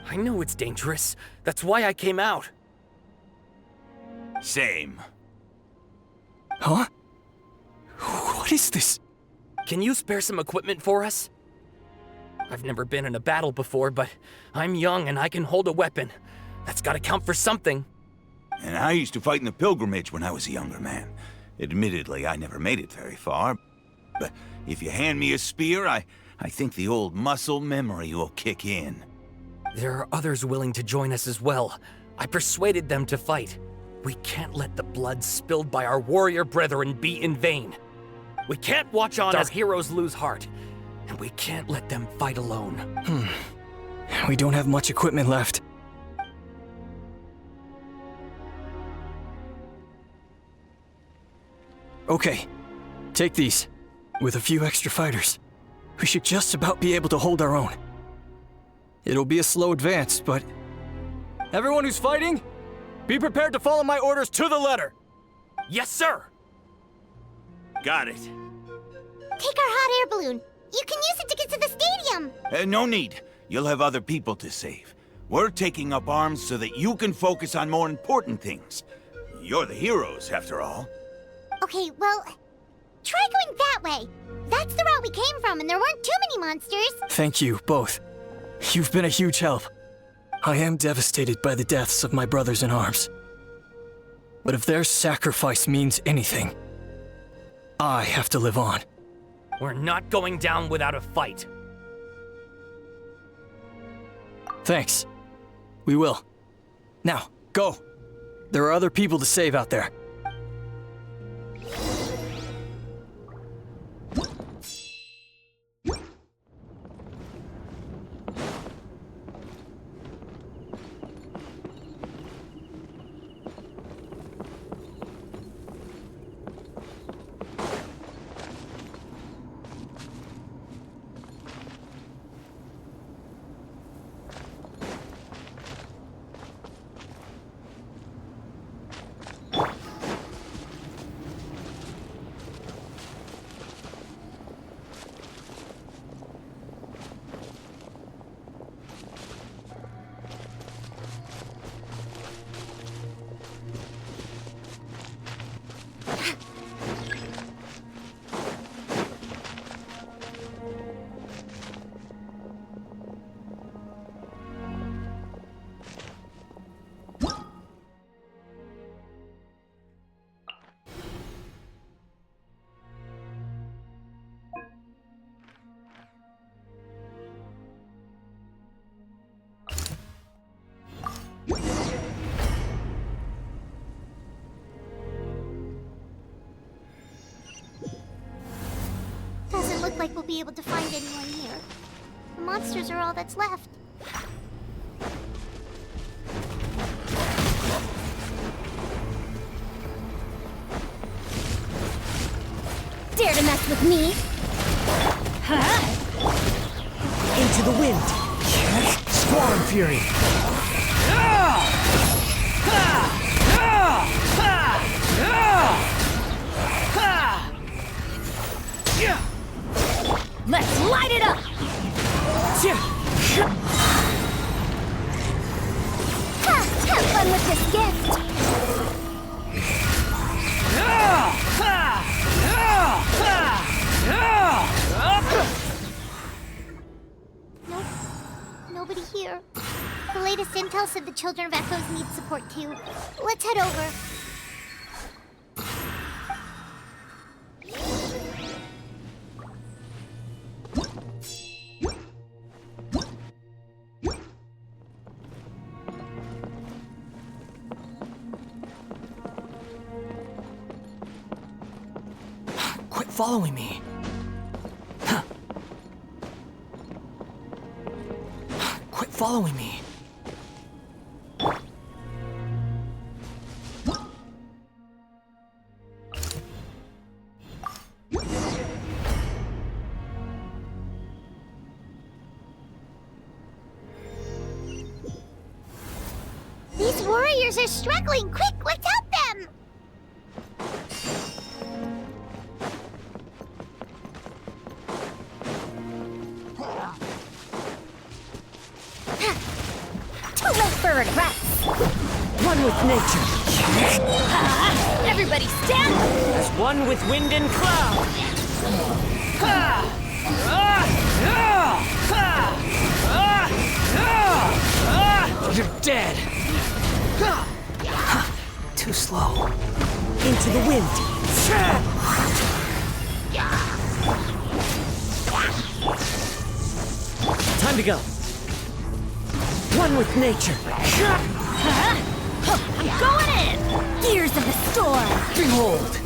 I know it's dangerous. That's why I came out. Same. Huh? What is this? Can you spare some equipment for us? I've never been in a battle before, but I'm young and I can hold a weapon. That's gotta count for something. And I used to fight in the pilgrimage when I was a younger man. Admittedly, I never made it very far. But if you hand me a spear, I think the old muscle memory will kick in. There are others willing to join us as well. I persuaded them to fight. We can't let the blood spilled by our warrior brethren be in vain. We can't watch on as heroes lose heart. And we can't let them fight alone. We don't have much equipment left. Okay, take these. With a few extra fighters, we should just about be able to hold our own. It'll be a slow advance, but... Everyone who's fighting, be prepared to follow my orders to the letter! Yes, sir! Got it. Take our hot air balloon. You can use it to get to the stadium. No need. You'll have other people to save. We're taking up arms so that you can focus on more important things. You're the heroes, after all. Okay, well, try going that way. That's the route we came from, and there weren't too many monsters. Thank you, both. You've been a huge help. I am devastated by the deaths of my brothers in arms. But if their sacrifice means anything, I have to live on. We're not going down without a fight. Thanks. We will. Now, go. There are other people to save out there. Doesn't look like we'll be able to find anyone here. The monsters are all that's left. Dare to mess with me? Huh? Into the wind. Squall and fury. Let's light it up! Have fun with this gift! Nope. Nobody here. The latest intel said the Children of Echoes need support too. Let's head over. Quit following me. Quit following me. These warriors are struggling. Quick, let's help them! Too late for regrets! One with nature. Everybody stand! As one with wind and cloud. You're dead. Too slow. Into the wind. Time to go. One with nature. I'm going in! Gears of the storm! Behold.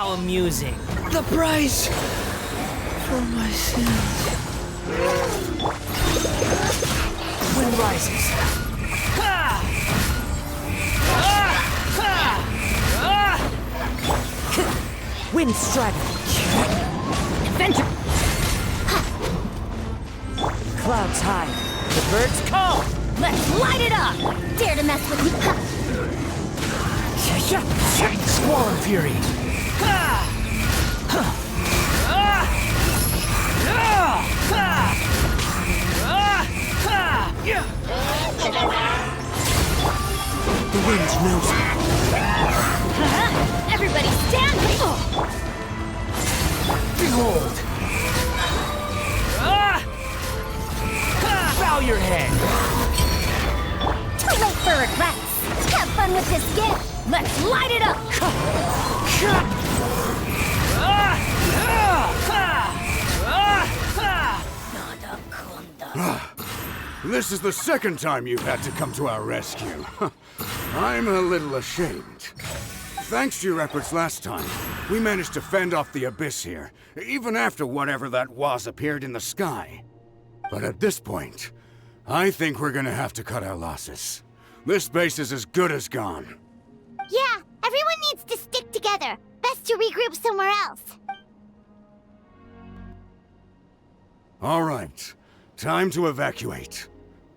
How amusing. The price for my sins. Wind rises. Ha! Wind striving. Adventure. Clouds high. The birds call. Let's light it up! Dare to mess with me? Squall and fury. The wind's nosy. Everybody stand! Behold! Bow your head! Too late for regrets! Have fun with this gift! Let's light it up! This is the second time you've had to come to our rescue. I'm a little ashamed. Thanks to your efforts last time, we managed to fend off the Abyss here, even after whatever that was appeared in the sky. But at this point, I think we're gonna have to cut our losses. This base is as good as gone. Yeah, everyone needs to stick together. Best to regroup somewhere else. All right, time to evacuate.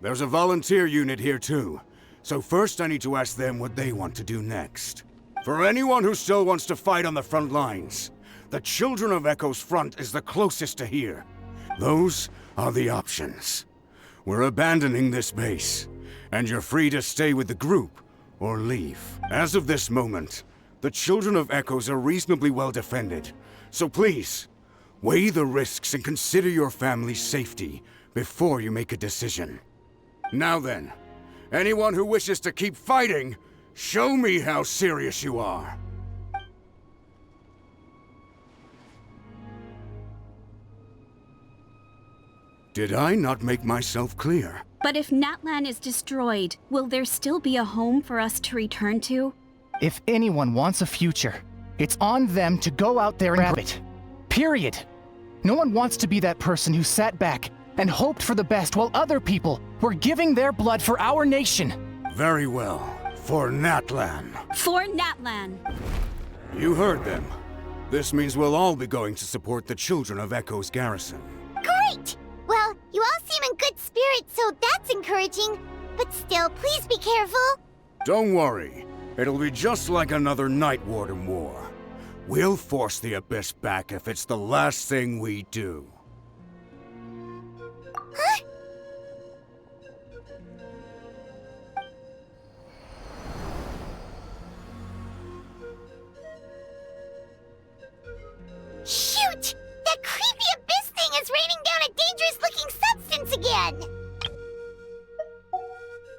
There's a volunteer unit here too, so first I need to ask them what they want to do next. For anyone who still wants to fight on the front lines, the Children of Echo's front is the closest to here. Those are the options. We're abandoning this base, and you're free to stay with the group or leave. As of this moment, the Children of Echoes are reasonably well defended, so please, weigh the risks and consider your family's safety before you make a decision. Now then, anyone who wishes to keep fighting, show me how serious you are. Did I not make myself clear? But if Natlan is destroyed, will there still be a home for us to return to? If anyone wants a future, it's on them to go out there and grab it. Period. No one wants to be that person who sat back and hoped for the best while other people were giving their blood for our nation. Very well. For Natlan. For Natlan. You heard them. This means we'll all be going to support the Children of Echo's garrison. Great! Well, you all seem in good spirits, so that's encouraging. But still, please be careful. Don't worry. It'll be just like another Night Warden war. We'll force the Abyss back if it's the last thing we do. Huh? Shoot! That creepy Abyss thing is raining down a dangerous-looking substance again!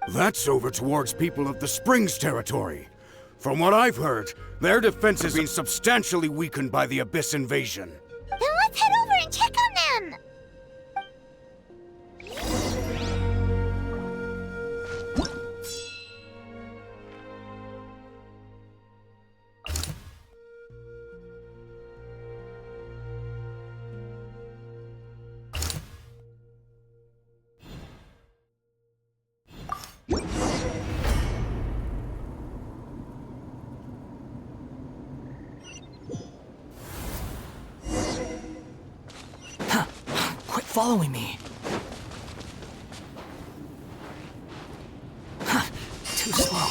That's over towards people of the Springs territory. From what I've heard, their defenses have been substantially weakened by the Abyss invasion. Then let's head over and check on them! Quit following me. Too slow.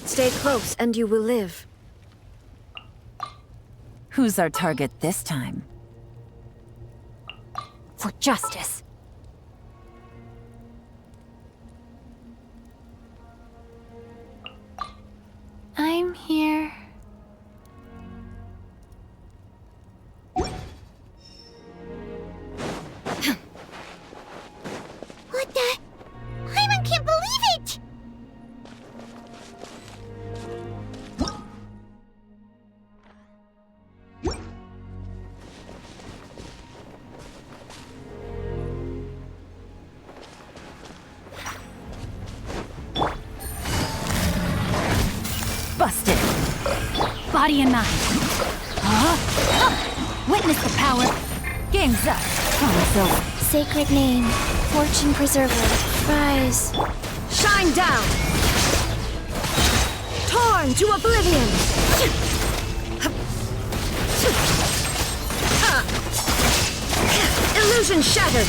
Stay close and you will live. Who's our target this time? For justice. I'm here. What the? Paimon can't believe it! body and mind. Witness the power. Game's up. It's over. Sacred name, fortune preserver, rise. Shine down! Torn to oblivion! Illusion shattered!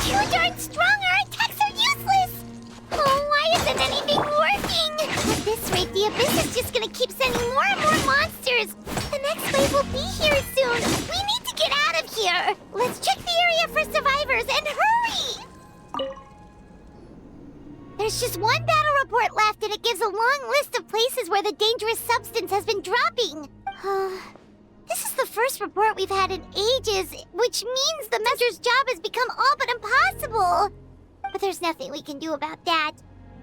Too darn strong, our attacks are useless! Oh, why isn't anything working? At this rate, the Abyss is just gonna keep sending more and more monsters! The next wave will be here soon! We need to get out of here! Let's check the area for survivors, and hurry! There's just one battle report left, and it gives a long list of places where the dangerous substance has been dropping. This is the first report we've had in ages, which means the messenger's job has become all but impossible. But there's nothing we can do about that.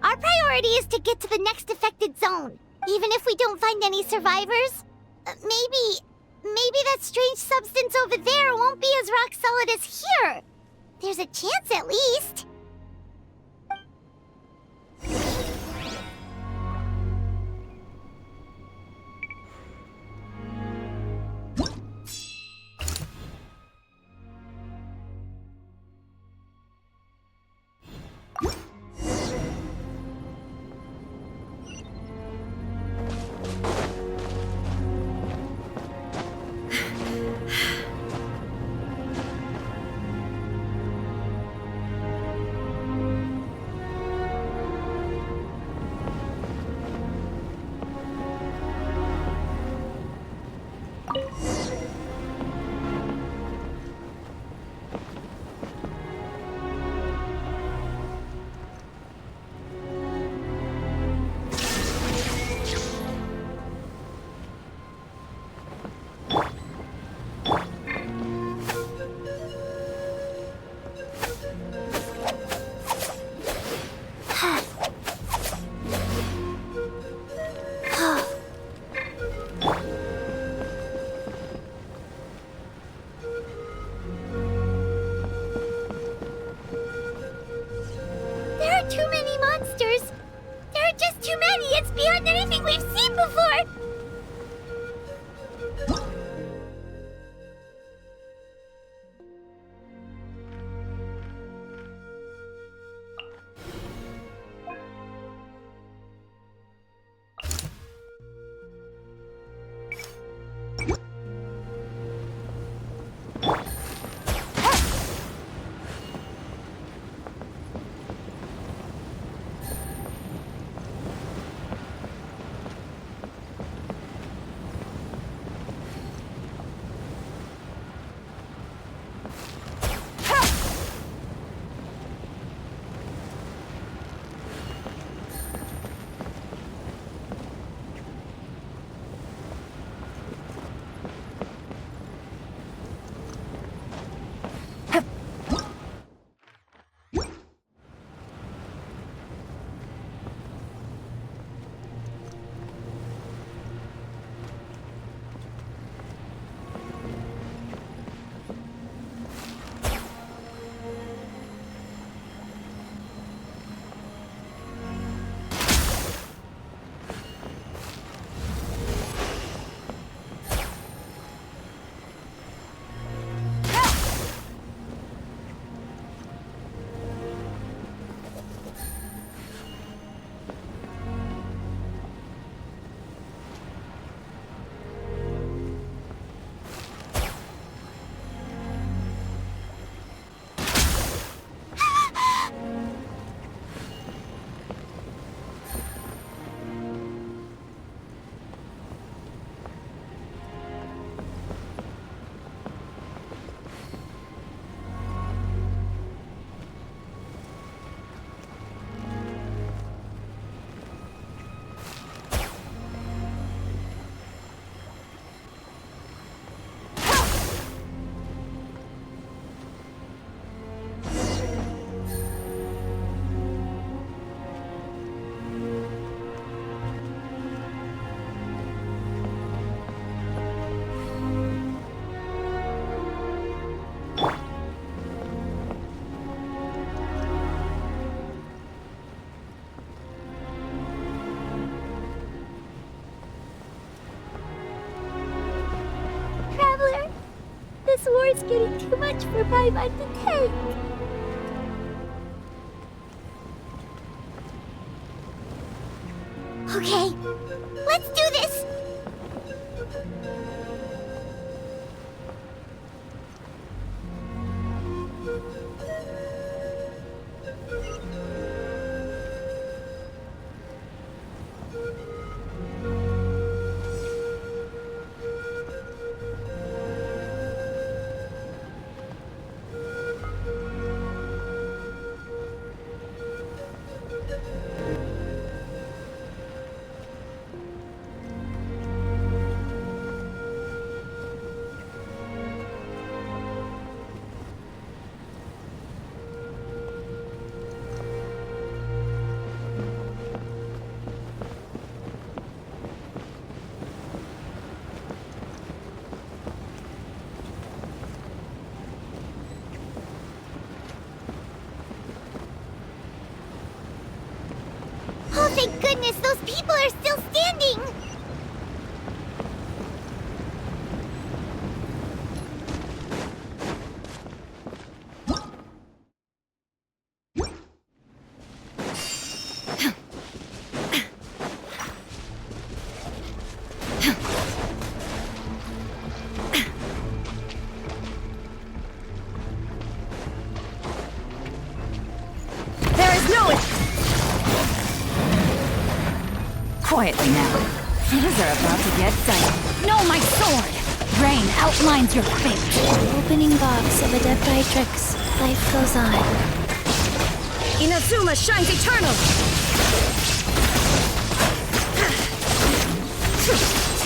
Our priority is to get to the next affected zone. Even if we don't find any survivors, maybe that strange substance over there won't be as rock solid as here. There's a chance at least. This war's getting too much for Paimon to take. Okay, let's do this! Oh, thank goodness, those people are still standing! There is no... Quietly now. Things are about to get dicey. No, my sword! Rain outlines your fate. Opening box of Adeptitrix. Life goes on. Inazuma shines eternal!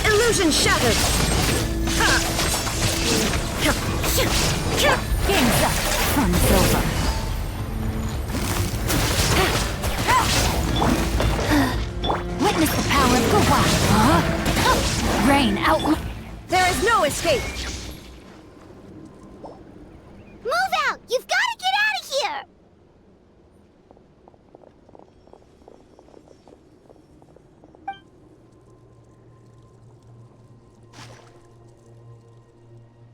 Illusion shattered! Game's up. Fun's over. Witness the power of Gowa! Huh? Rain out. There is no escape! Move out! You've got to get out of here!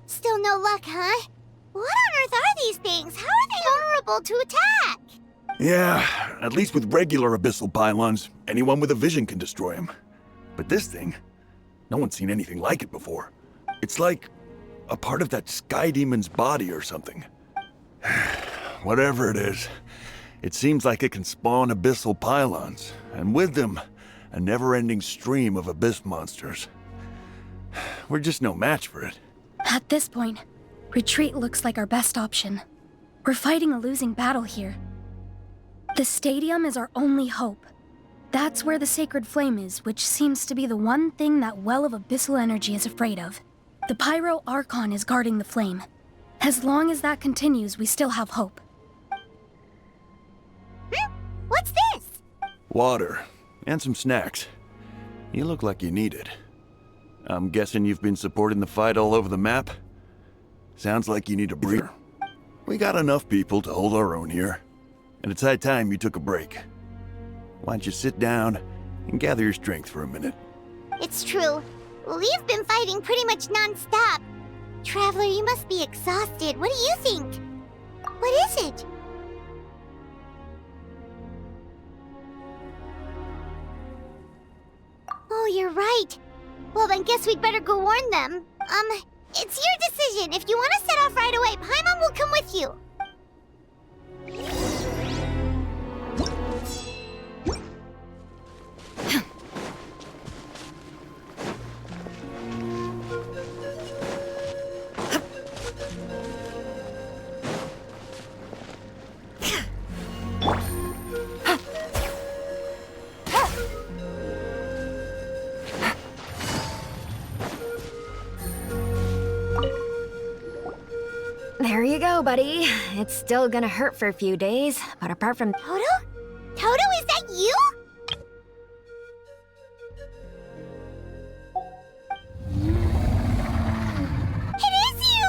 Still no luck, huh? What on earth are these things? How are they vulnerable to attack? Yeah, at least with regular abyssal pylons, anyone with a vision can destroy them. But this thing, no one's seen anything like it before. It's like a part of that sky demon's body or something. Whatever it is, it seems like it can spawn abyssal pylons, and with them, a never-ending stream of abyss monsters. We're just no match for it. At this point, retreat looks like our best option. We're fighting a losing battle here. The stadium is our only hope. That's where the sacred flame is, which seems to be the one thing that well of abyssal energy is afraid of. The Pyro Archon is guarding the flame. As long as that continues, we still have hope. What's this? Water, and some snacks. You look like you need it. I'm guessing you've been supporting the fight all over the map? Sounds like you need a breather. We got enough people to hold our own here. And it's high time you took a break. Why don't you sit down and gather your strength for a minute? It's true. We've been fighting pretty much non-stop. Traveler, you must be exhausted. What do you think? What is it? Oh, you're right. Well, then guess we'd better go warn them. It's your decision. If you want to set off right away, Paimon will come with you. There you go, buddy. It's still gonna hurt for a few days, but apart from... Toto? Toto, is that you? It is you!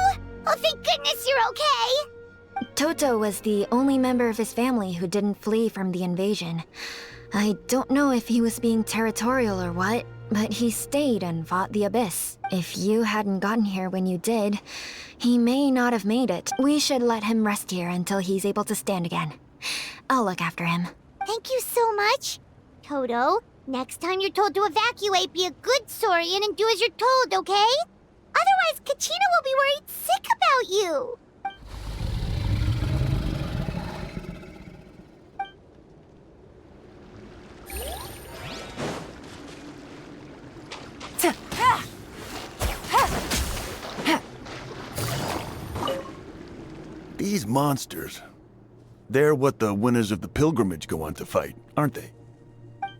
Oh, thank goodness you're okay! Toto was the only member of his family who didn't flee from the invasion. I don't know if he was being territorial or what, but he stayed and fought the Abyss. If you hadn't gotten here when you did, he may not have made it. We should let him rest here until he's able to stand again. I'll look after him. Thank you so much. Toto, next time you're told to evacuate, be a good Saurian and do as you're told, okay? Otherwise, Kachina will be worried sick about you. These monsters, they're what the winners of the pilgrimage go on to fight, aren't they?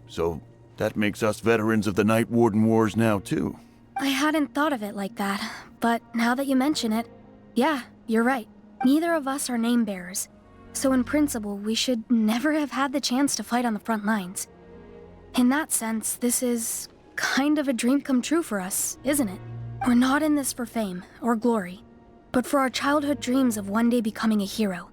So that makes us veterans of the Night Warden Wars now, too. I hadn't thought of it like that, but now that you mention it, yeah, you're right. Neither of us are name bearers, so in principle, we should never have had the chance to fight on the front lines. In that sense, this is kind of a dream come true for us, isn't it? We're not in this for fame or glory, but for our childhood dreams of one day becoming a hero.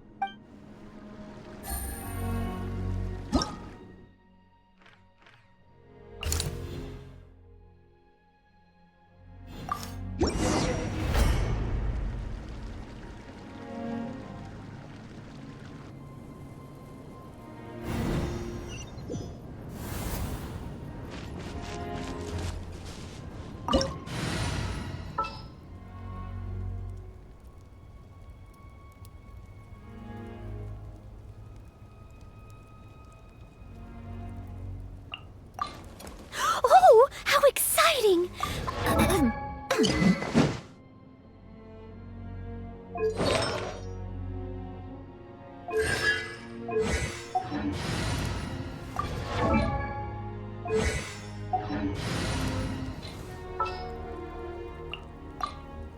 Oh, how exciting!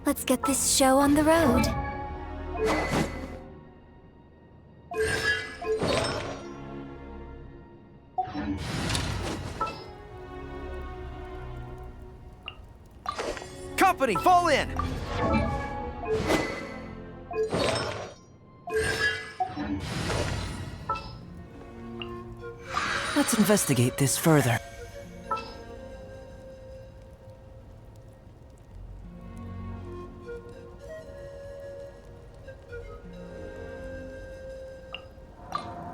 Let's get this show on the road. Company, fall in! Let's investigate this further.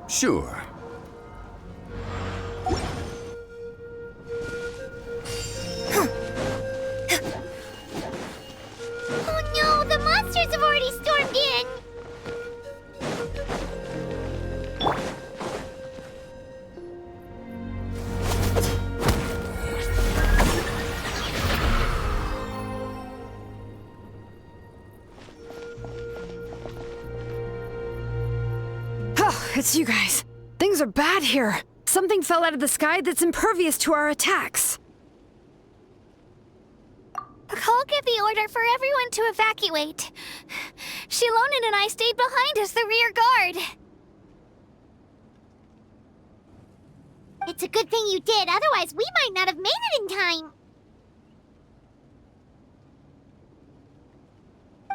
Sure. Oh no, the monsters have already stormed in! Oh, it's you guys. Things are bad here. Something fell out of the sky that's impervious to our attacks. I'll give the order for everyone to evacuate. Shilonen and I stayed behind as the rear guard. It's a good thing you did, otherwise we might not have made it in time.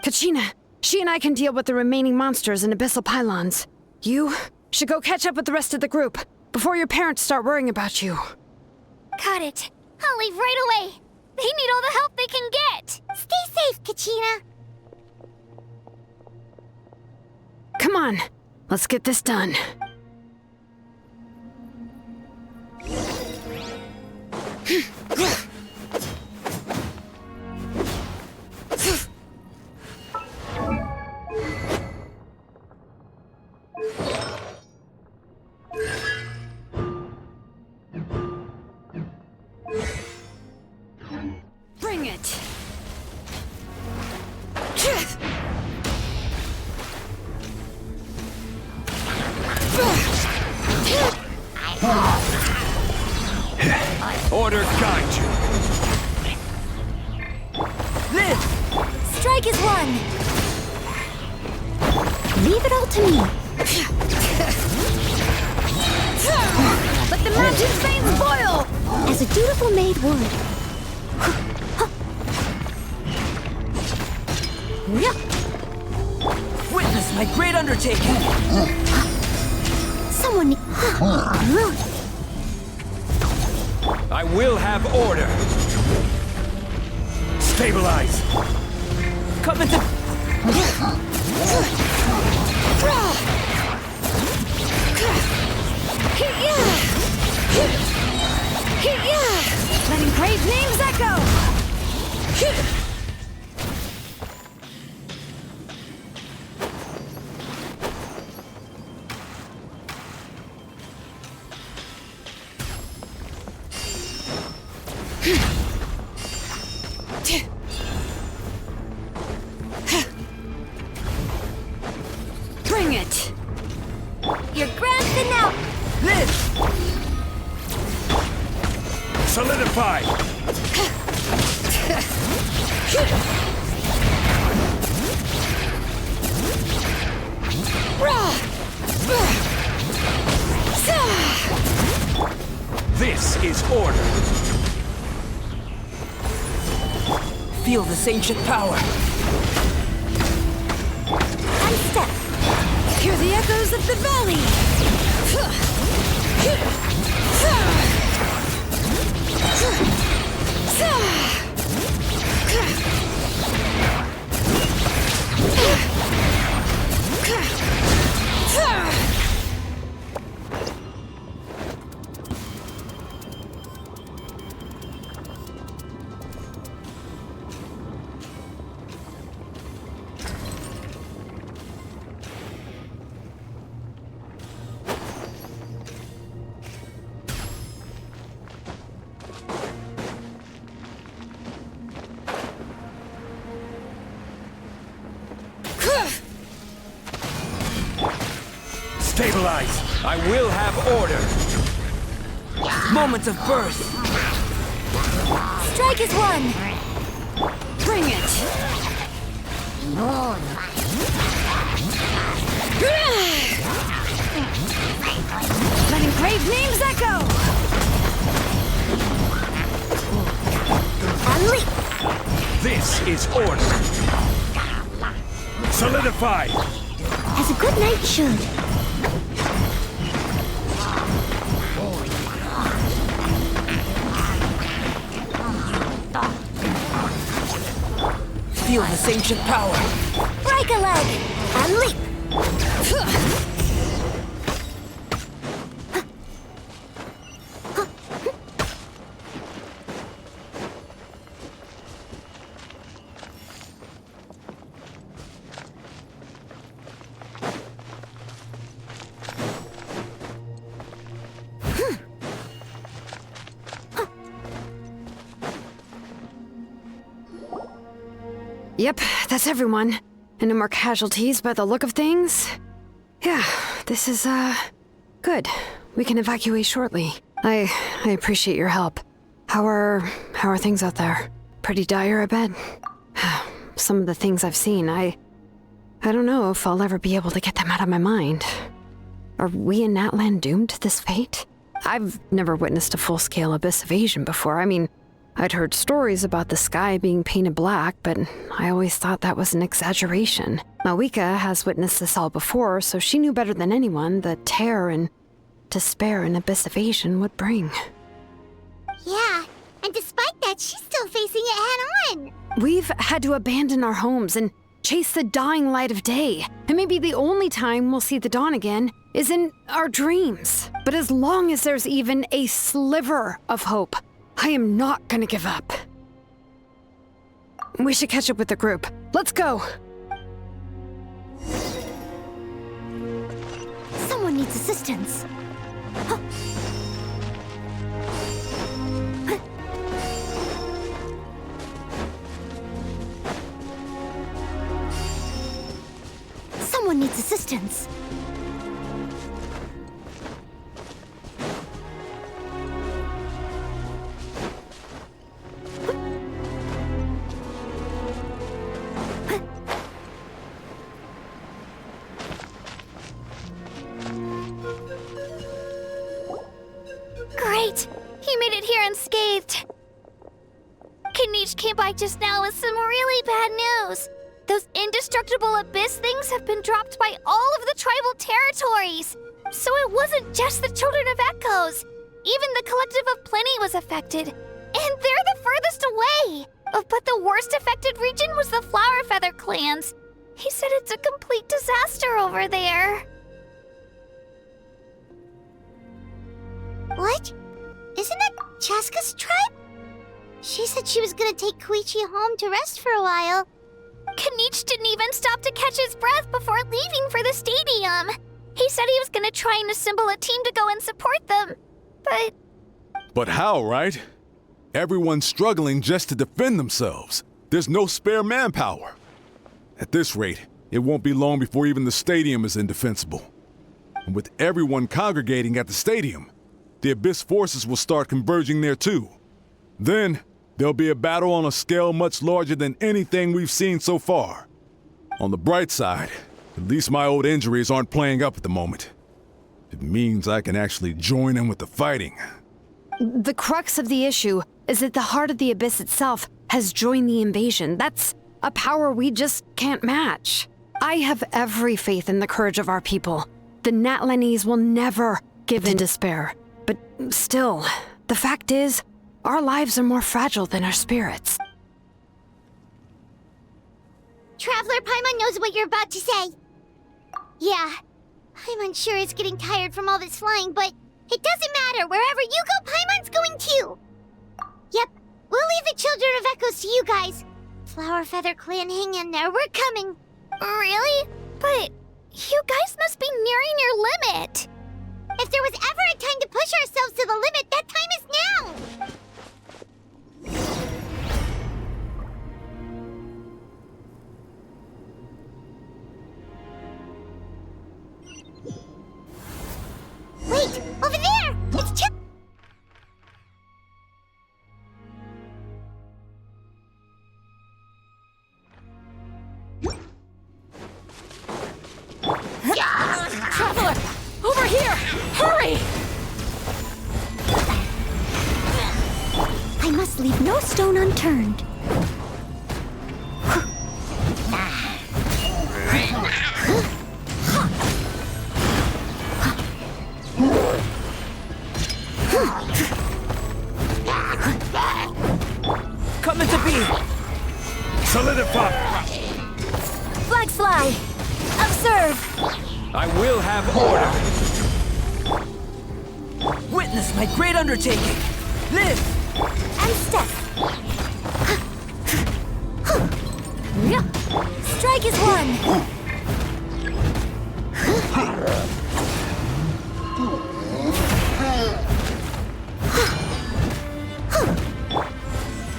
Kachina, she and I can deal with the remaining monsters and abyssal pylons. You should go catch up with the rest of the group before your parents start worrying about you. Got it. I'll leave right away. They need all the help they can get. Stay safe, Kachina. Come on, let's get this done. Bring it! Order guide you. Live! Strike is one! Leave it all to me. Let the magic veins boil! As a dutiful maid would. Witness my great undertaking! Someone... I will have order. Stabilize! Coming to... Letting brave names echo! Bring it! Your grand finale! Live! Solidify! This is order. Feel this ancient power. Unstep! Hear the echoes of the valley! Stabilize! I will have order. Moment of birth. Strike is one! Bring it! Letting brave names echo! This is order. Solidify! As a good knight should. Feel this ancient power. Break a leg! And leap. Yep, that's everyone. And no more casualties by the look of things. Yeah, this is, good. We can evacuate shortly. I appreciate your help. How are things out there? Pretty dire, I bet. Some of the things I've seen, I don't know if I'll ever be able to get them out of my mind. Are we in Natlan doomed to this fate? I've never witnessed a full-scale abyss invasion before. I mean, I'd heard stories about the sky being painted black, but I always thought that was an exaggeration. Mawika has witnessed this all before, so she knew better than anyone the terror and despair an abyss invasion would bring. Yeah, and despite that, she's still facing it head-on. We've had to abandon our homes and chase the dying light of day. And maybe the only time we'll see the dawn again is in our dreams. But as long as there's even a sliver of hope, I am not gonna give up. We should catch up with the group. Let's go! Someone needs assistance. Someone needs assistance. Great! He made it here unscathed. Kanish came by just now with some really bad news. Those indestructible abyss things have been dropped by all of the tribal territories. So it wasn't just the Children of Echoes. Even the Collective of Plenty was affected. And they're the furthest away. But the worst affected region was the Flower Feather clans. He said it's a complete disaster over there. What? Isn't that Chaska's tribe? She said she was gonna take Koichi home to rest for a while. Kanichi didn't even stop to catch his breath before leaving for the stadium. He said he was gonna try and assemble a team to go and support them, but... But how, right? Everyone's struggling just to defend themselves. There's no spare manpower. At this rate, it won't be long before even the stadium is indefensible. And with everyone congregating at the stadium, the Abyss forces will start converging there too. Then, there'll be a battle on a scale much larger than anything we've seen so far. On the bright side, at least my old injuries aren't playing up at the moment. It means I can actually join in with the fighting. The crux of the issue is that the heart of the Abyss itself has joined the invasion. That's a power we just can't match. I have every faith in the courage of our people. The Natlanese will never give in despair. But still, the fact is, our lives are more fragile than our spirits. Traveler Paimon knows what you're about to say. Yeah, Paimon sure is getting tired from all this flying, but it doesn't matter. Wherever you go, Paimon's going too. Yep, we'll leave the Children of Echoes to you guys. Flower Feather Clan, hang in there. We're coming. Really? But you guys must be nearing your limit. If there was ever a time to push ourselves to the limit, that time is now! Wait! Over there! It's Chip! Traveler! Over here! Hurry! I must leave no stone unturned. Coming to be! Solidify! Flag fly! Observe! I will have order! Witness my great undertaking! Live! And step! Strike is one!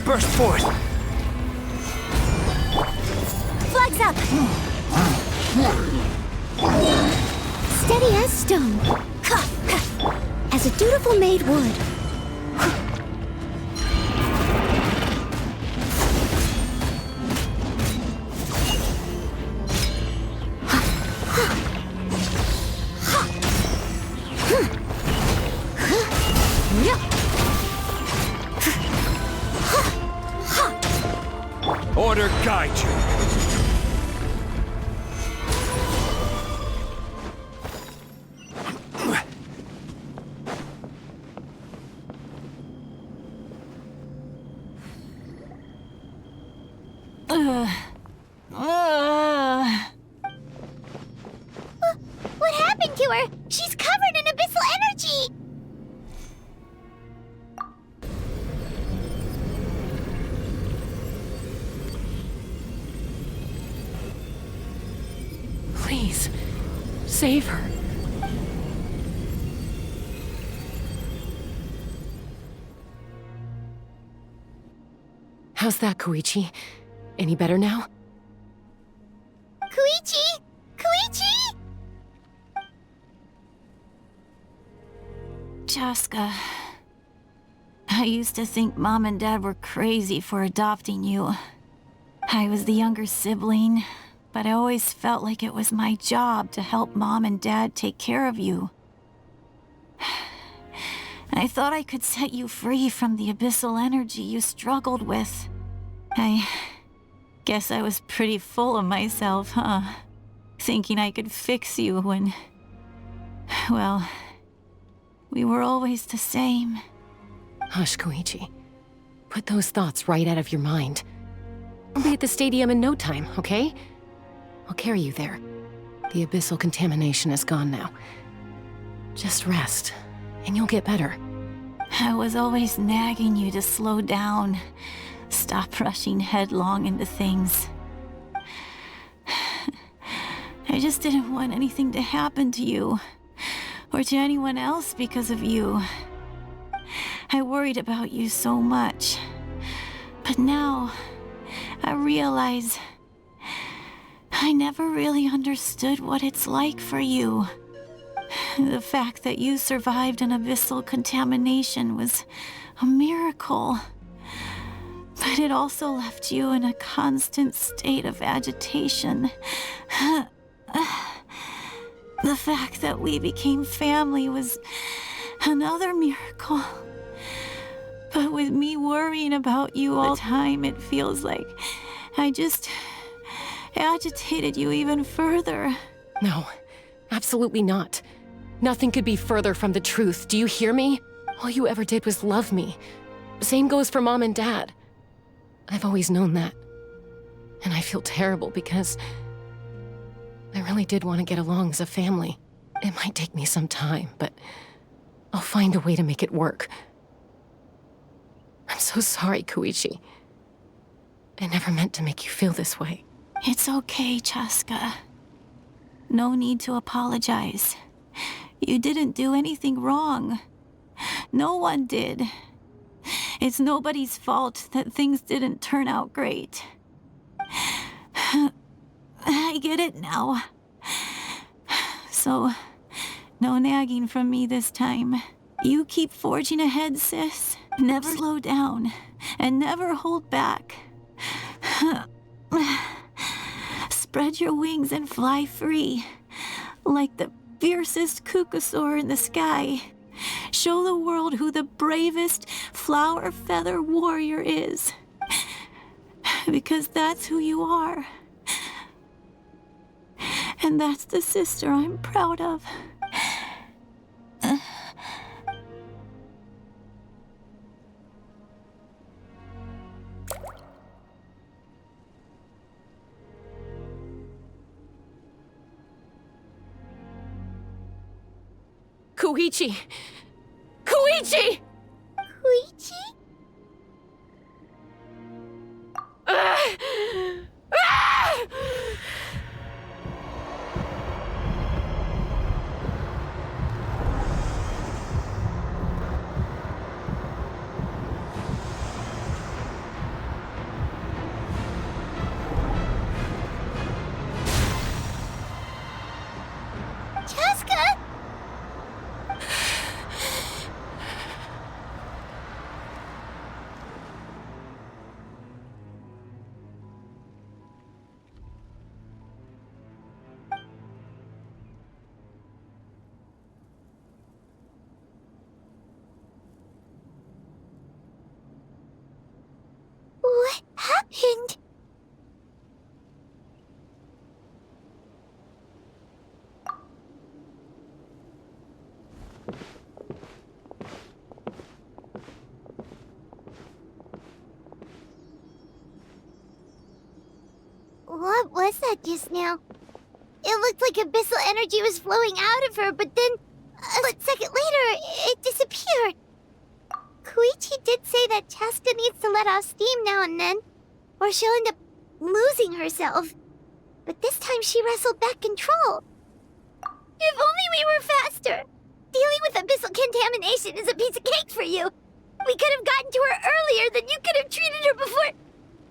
Burst forth! Flags up! Steady as stone. As a dutiful maid would. Order guide you. What happened to her? She's covered in abyssal energy! Please, save her. How's that, Koichi? Any better now? Koichi! Koichi! Chaska, I used to think Mom and Dad were crazy for adopting you. I was the younger sibling, but I always felt like it was my job to help Mom and Dad take care of you. I thought I could set you free from the abyssal energy you struggled with. I guess I was pretty full of myself, huh? Thinking I could fix you when... well, we were always the same. Hush, Koichi. put those thoughts right out of your mind. I'll be at the stadium in no time, okay? I'll carry you there. The abyssal contamination is gone now. Just rest, and you'll get better. I was always nagging you to slow down. Stop rushing headlong into things. I just didn't want anything to happen to you, or to anyone else because of you. I worried about you so much. But now, I realize I never really understood what it's like for you. The fact that you survived an abyssal contamination was a miracle. But it also left you in a constant state of agitation. The fact that we became family was another miracle. But with me worrying about you all the time, it feels like I just agitated you even further. No, absolutely not. Nothing could be further from the truth. Do you hear me? All you ever did was love me. Same goes for Mom and Dad. I've always known that. And I feel terrible because I really did want to get along as a family. It might take me some time, but I'll find a way to make it work. I'm so sorry, Koichi. I never meant to make you feel this way. It's okay, Chaska. No need to apologize. You didn't do anything wrong. No one did. It's nobody's fault that things didn't turn out great. I get it now. So, no nagging from me this time. You keep forging ahead, sis. Never slow down, and never hold back. Spread your wings and fly free, like the fiercest kukusaur in the sky. Show the world who the bravest flower feather warrior is. Because that's who you are. And that's the sister I'm proud of. Koichi! Koichi! Koichi? Chaska! What happened? What was that just now? It looked like abyssal energy was flowing out of her, but then a split second later, it disappeared. Koichi did say that Chaska needs to let off steam now and then, or she'll end up losing herself. But this time she wrestled back control. If only we were faster! Dealing with abyssal contamination is a piece of cake for you. We could have gotten to her earlier, then you could have treated her before it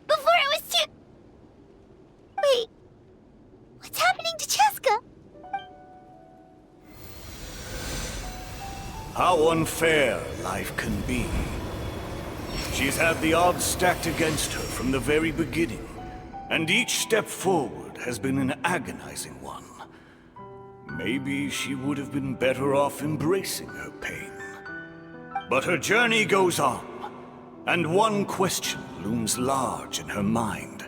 was too... Wait, what's happening to Chaska? How unfair life can be. She's had the odds stacked against her from the very beginning, and each step forward has been an agonizing one. Maybe she would have been better off embracing her pain. But her journey goes on, and one question looms large in her mind.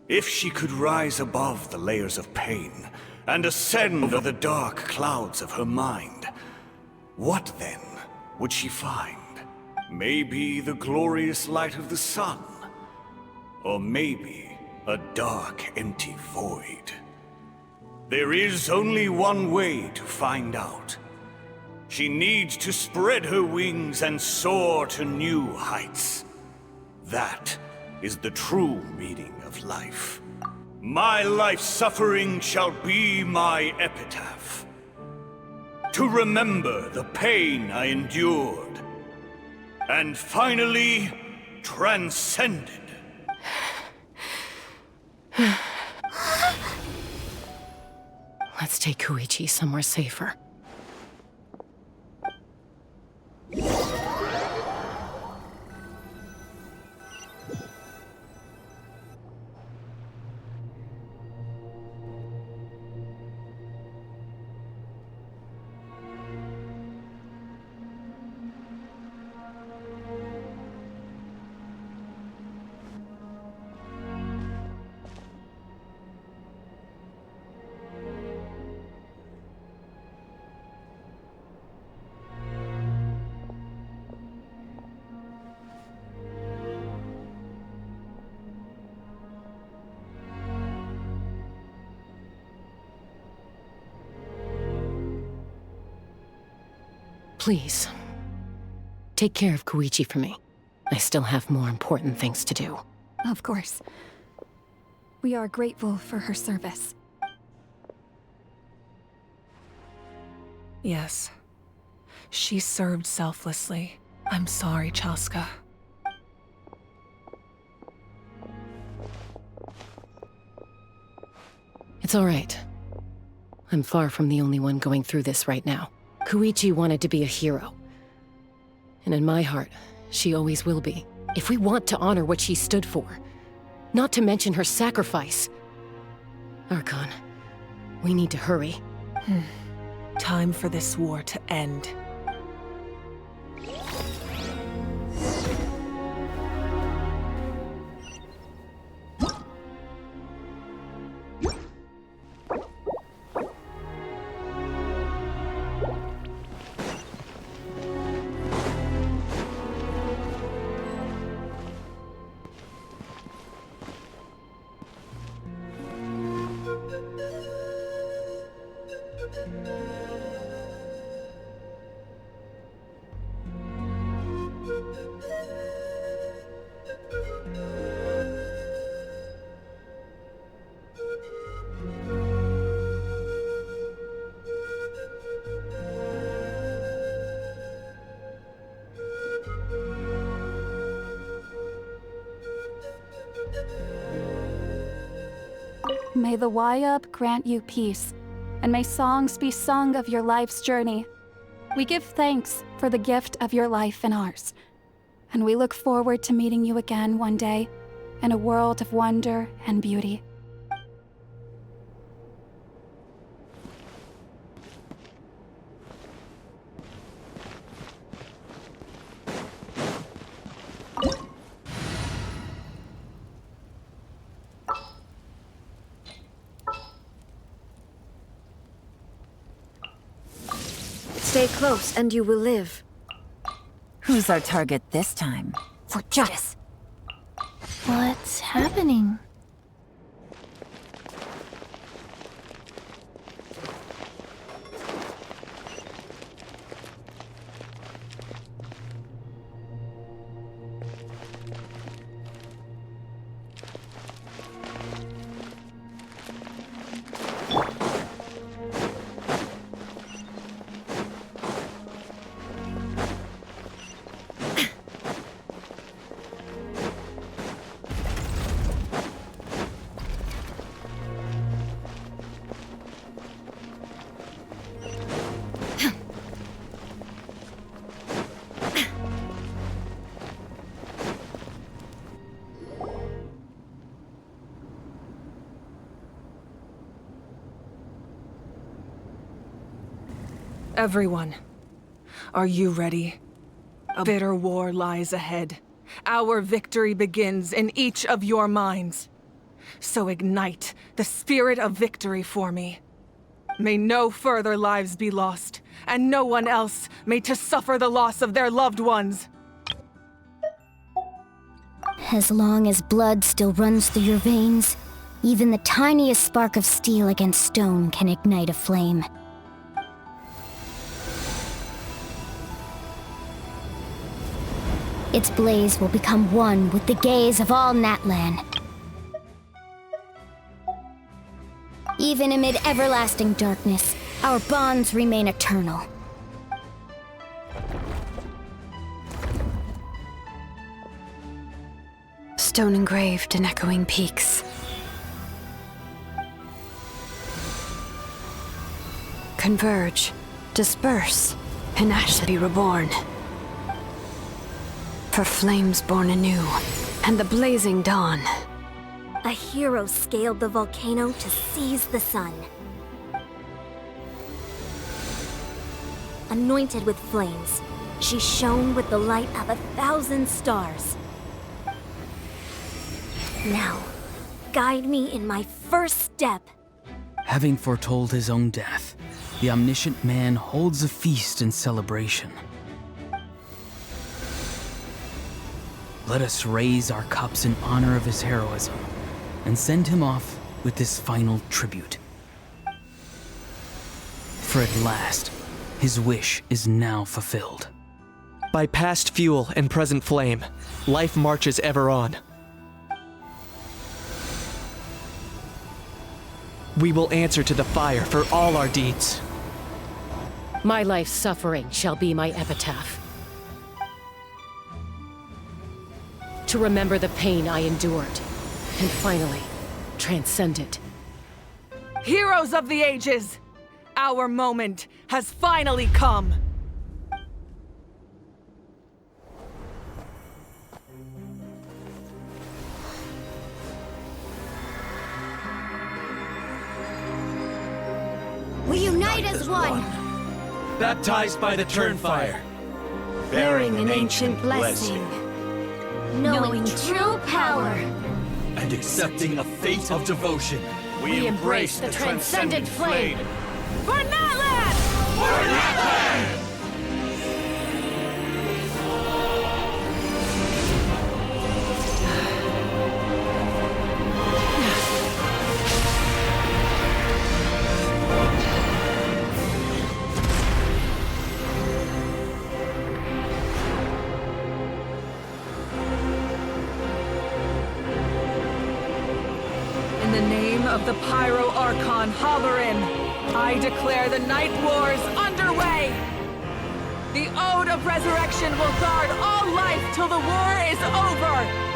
If she could rise above the layers of pain and ascend over the dark clouds of her mind, what then would she find? Maybe the glorious light of the sun. Or maybe a dark, empty void. There is only one way to find out. She needs to spread her wings and soar to new heights. That is the true meaning of life. My life's suffering shall be my epitaph. To remember the pain I endured, and finally transcended. Let's take Koichi somewhere safer. Please, take care of Koichi for me. I still have more important things to do. Of course. We are grateful for her service. Yes. She served selflessly. I'm sorry, Chaska. It's all right. I'm far from the only one going through this right now. Koichi wanted to be a hero. And in my heart, she always will be. If we want to honor what she stood for, not to mention her sacrifice. Archon, we need to hurry. Time for this war to end. May the Wayub grant you peace, and may songs be sung of your life's journey. We give thanks for the gift of your life and ours, and we look forward to meeting you again one day in a world of wonder and beauty. Stay close and you will live. Who's our target this time? For justice. What's happening? Everyone, are you ready? A bitter war lies ahead. Our victory begins in each of your minds. So ignite the spirit of victory for me. May no further lives be lost, and no one else may to suffer the loss of their loved ones. As long as blood still runs through your veins, even the tiniest spark of steel against stone can ignite a flame. Its blaze will become one with the gaze of all Natlan. Even amid everlasting darkness, our bonds remain eternal. Stone engraved in echoing peaks. Converge, disperse, and ash be reborn. For flames born anew, and the blazing dawn. A hero scaled the volcano to seize the sun. Anointed with flames, she shone with the light of 1,000 stars. Now, guide me in my first step. Having foretold his own death, the omniscient man holds a feast in celebration. Let us raise our cups in honor of his heroism and send him off with this final tribute. For at last, his wish is now fulfilled. By past fuel and present flame, life marches ever on. We will answer to the fire for all our deeds. My life's suffering shall be my epitaph. To remember the pain I endured, and finally, transcend it. Heroes of the ages! Our moment has finally come! We unite as one! Baptized by the Turnfire, Bearing an ancient blessing. Knowing true power. and accepting a fate of devotion. We embrace the transcendent flame. For Natlan! For Natlan! In the name of the Pyro Archon Halloran, I declare the Night Wars underway! The Ode of Resurrection will guard all life till the war is over!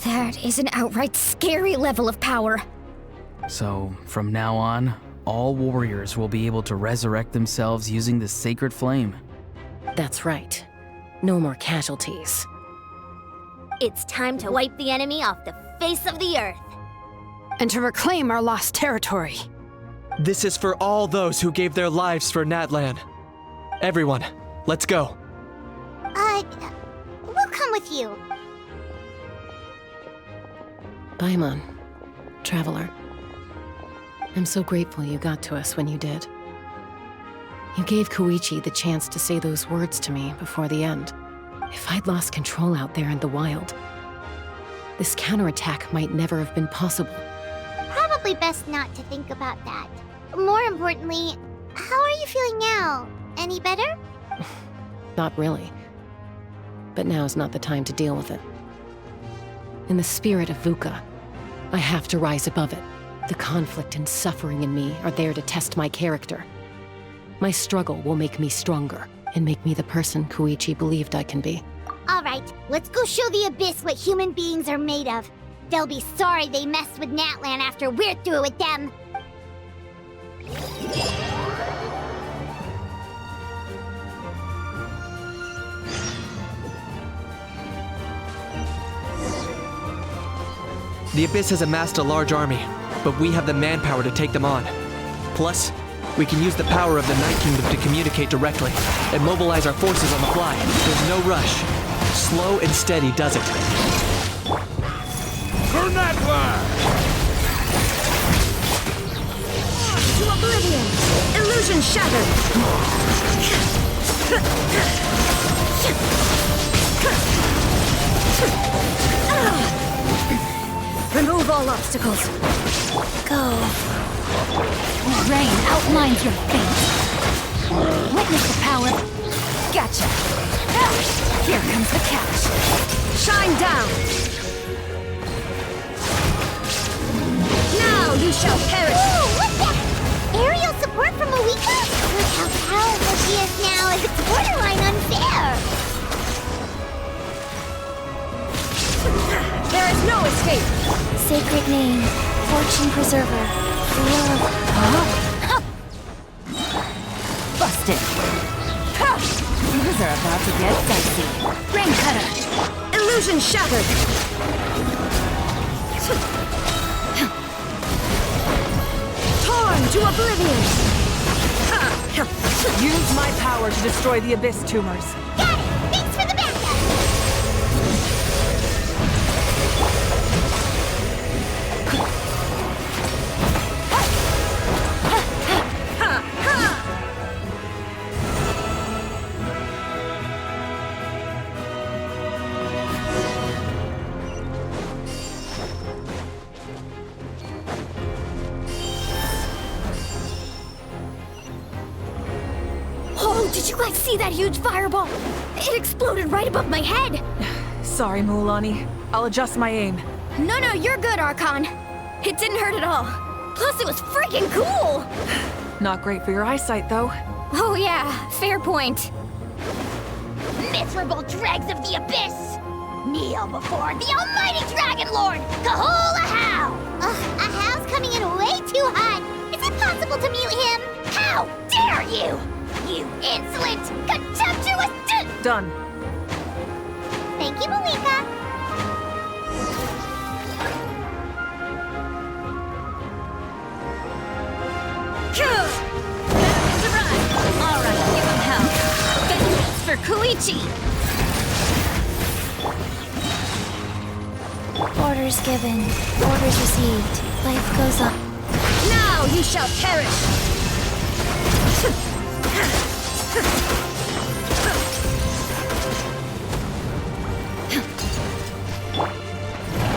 That is an outright scary level of power. So, from now on, all warriors will be able to resurrect themselves using the sacred flame. That's right. No more casualties. It's time to wipe the enemy off the face of the earth. And to reclaim our lost territory. This is for all those who gave their lives for Natlan. Everyone, let's go. We'll come with you. Paimon, Traveler. I'm so grateful you got to us when you did. You gave Koichi the chance to say those words to me before the end. If I'd lost control out there in the wild, this counterattack might never have been possible. Probably best not to think about that. More importantly, how are you feeling now? Any better? Not really. But now's not the time to deal with it. In the spirit of VUCA, I have to rise above it. The conflict and suffering in me are there to test my character. My struggle will make me stronger and make me the person Koichi believed I can be. All right, let's go show the Abyss what human beings are made of. They'll be sorry they messed with Natlan after we're through with them. The Abyss has amassed a large army, but we have the manpower to take them on. Plus, We can use the power of the Night Kingdom to communicate directly and mobilize our forces on the fly. There's no rush. Slow and steady does it. For Natlan! To oblivion! Illusion shattered! Remove all obstacles. Go. Rain outlines your fate. Witness the power. Gotcha. Here comes the catch. Shine down! Now you shall perish! Ooh, what's that? Aerial support from Moika? Look how powerful she is now. It's borderline unfair. There is no escape! Sacred name, fortune preserver, love. Busted. Things are about to get dicey. Rain cutter! Illusion shattered! Torn to oblivion! Use my power to destroy the Abyss tumors. Got it! Thanks for the backup! Oh, did you guys see that huge fireball? It exploded right above my head! Sorry, Mualani. I'll adjust my aim. No, you're good, Archon. It didn't hurt at all. Plus, it was freaking cool! Not great for your eyesight, though. Oh yeah, fair point. Miserable dregs of the Abyss! Kneel before the almighty Dragon Lord, Kahul Ahau! Ahau's coming in way too hot. Is it possible to mute him? How dare you! You insolent, contemptuous Done. Thank you, Moika. Alright, give him hell. Vengeance for Koichi! Orders given, orders received. Life goes on. Now you shall perish!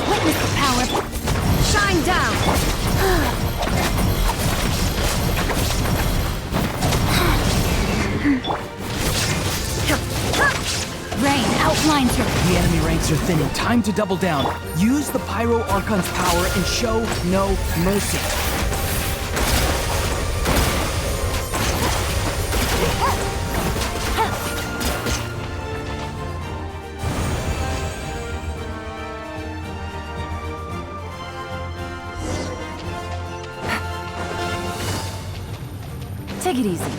Witness the power. Shine down! Rain outlines your... The enemy ranks are thinning. Time to double down. Use the Pyro Archon's power and show no mercy. Take it easy.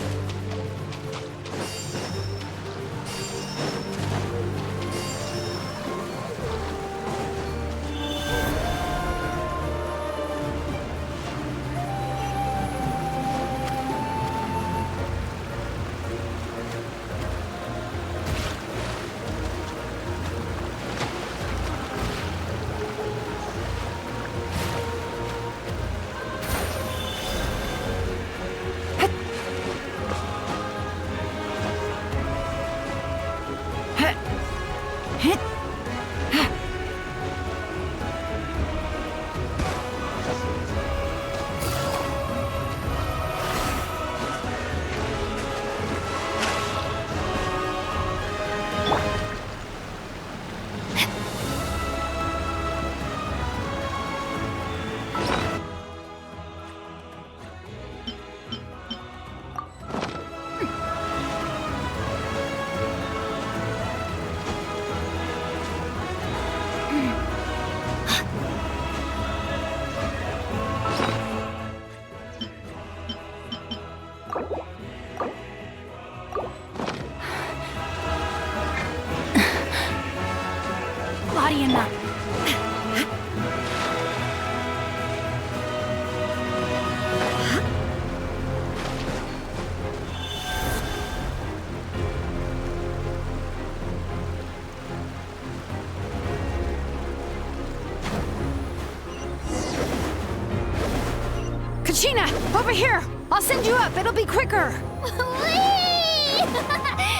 Kachina, over here! I'll send you up, it'll be quicker! Whee!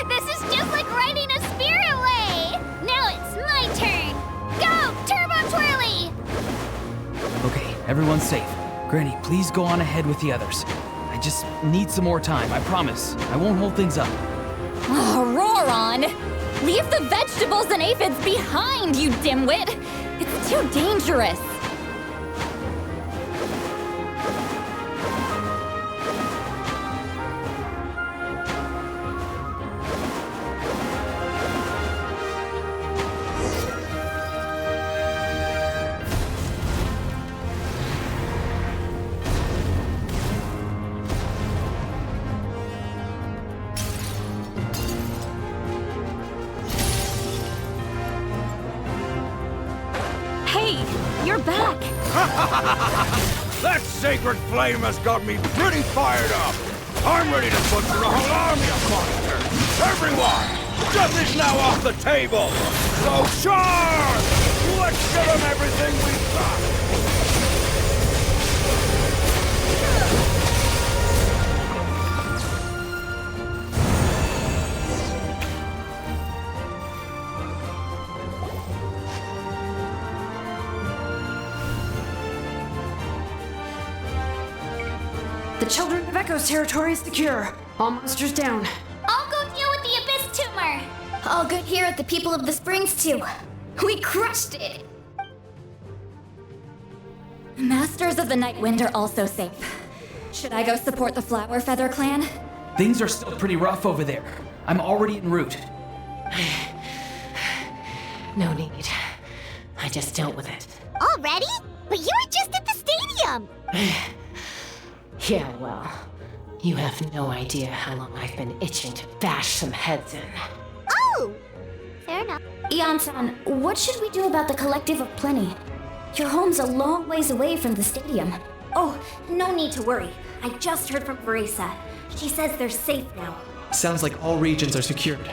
This is just like riding a spirit way! Now it's my turn! Go, Turbo Twirly! Okay, everyone's safe. Granny, please go on ahead with the others. I just need some more time, I promise. I won't hold things up. Oh, Roron! Leave the vegetables and aphids behind, you dimwit! It's too dangerous! You're back! That sacred flame has got me pretty fired up! I'm ready to butcher a whole army of monsters! Everyone! Death is now off the table! So charge! Let's give them everything we've got! The Children of Echo's territory is secure. All monsters down. I'll go deal with the Abyss Tumor! All good here at the People of the Springs, too. We crushed it! Masters of the Night Wind are also safe. Should I go support the Flower Feather clan? Things are still pretty rough over there. I'm already en route. No need. I just dealt with it. Already? But you were just at the stadium! Yeah, well, you have no idea how long I've been itching to bash some heads in. Oh! Fair enough. Ian-san, what should we do about the Collective of Plenty? Your home's a long ways away from the stadium. Oh, no need to worry. I just heard from Veresa. She says they're safe now. Sounds like all regions are secured.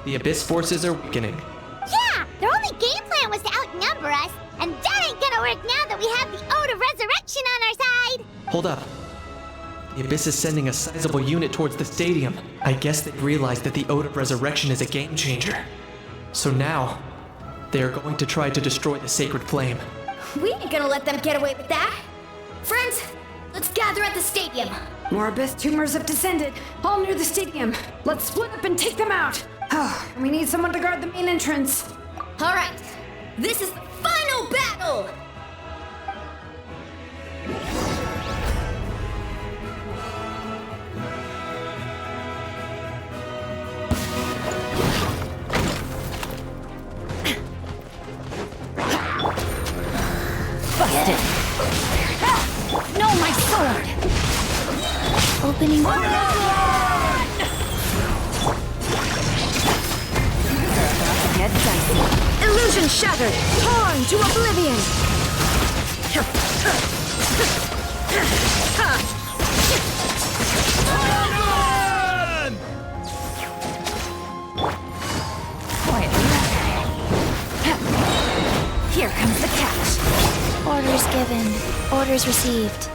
The Abyss forces are weakening. Yeah! Their only game plan was to outnumber us, and that ain't gonna work now that we have the Ode of Resurrection on our side! Hold up. The Abyss is sending a sizable unit towards the stadium. I guess they've realized that the Ode of Resurrection is a game changer. So now, they are going to try to destroy the Sacred Flame. We ain't gonna let them get away with that! Friends, let's gather at the stadium! More Abyss tumors have descended, all near the stadium. Let's split up and take them out! Oh, we need someone to guard the main entrance. Alright, this is the final battle! Busted! No, my sword! Opening Get dicey. Illusion shattered! Torn to oblivion! Here comes the catch. Orders given. Orders received.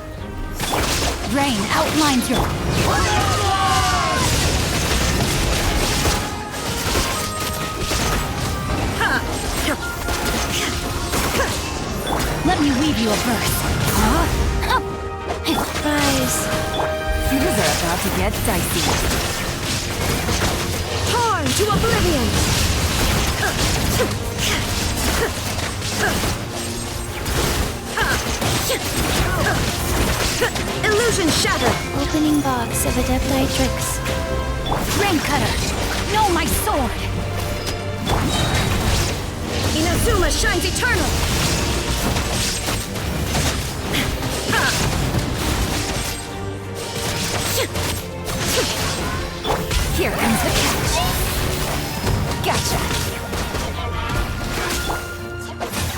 Rain outlines your... Let me weave you a verse. Surprise. Things are about to get dicey. Torn to oblivion! Illusion shattered! Opening box of Adepti-Trix. Rain cutter. No, my sword. Inazuma shines eternal! Here comes the catch. Gotcha.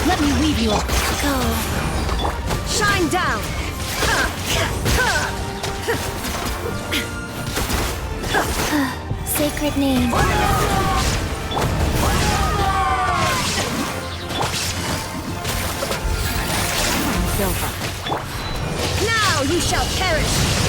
Let me weave you up. Go. Shine down! Sacred name. It's over. Now now you shall perish!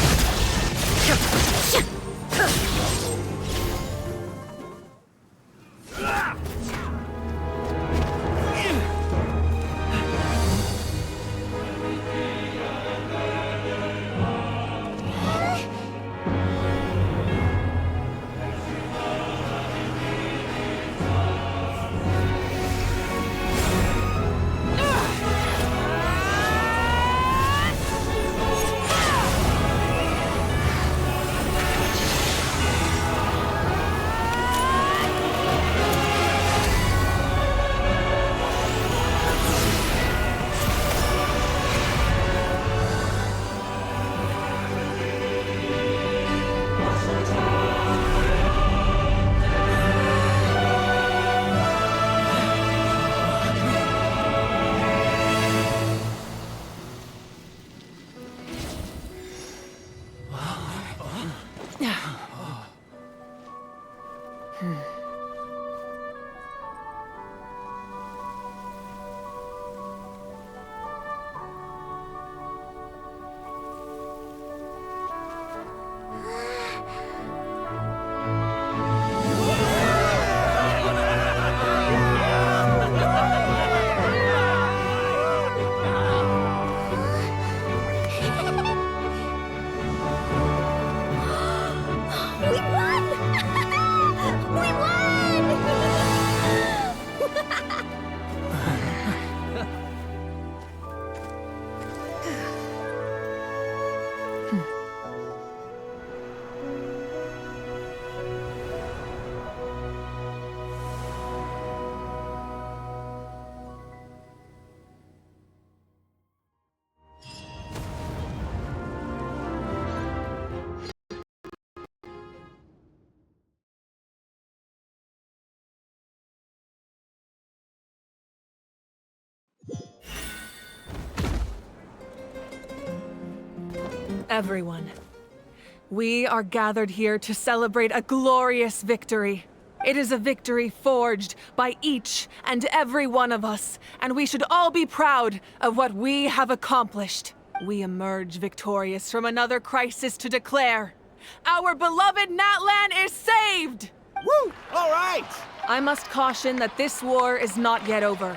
Everyone, we are gathered here to celebrate a glorious victory. It is a victory forged by each and every one of us, and we should all be proud of what we have accomplished. We emerge victorious from another crisis to declare, our beloved Natlan is saved! Woo! All right! I must caution that this war is not yet over.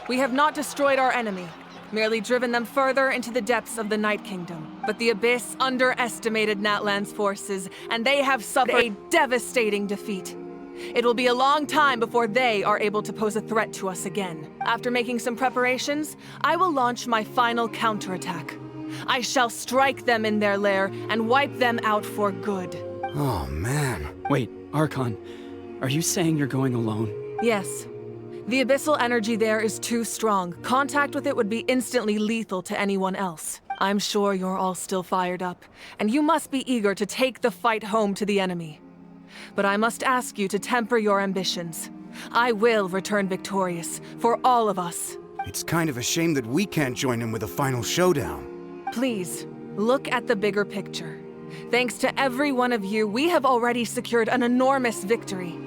We have not destroyed our enemy, merely driven them further into the depths of the Night Kingdom. But the Abyss underestimated Natlan's forces, and they have suffered a devastating defeat. It will be a long time before they are able to pose a threat to us again. After making some preparations, I will launch my final counterattack. I shall strike them in their lair and wipe them out for good. Oh, man. Wait, Archon, are you saying you're going alone? Yes. The abyssal energy there is too strong. Contact with it would be instantly lethal to anyone else. I'm sure you're all still fired up, and you must be eager to take the fight home to the enemy. But I must ask you to temper your ambitions. I will return victorious, for all of us. It's kind of a shame that we can't join in with a final showdown. Please, look at the bigger picture. Thanks to every one of you, we have already secured an enormous victory.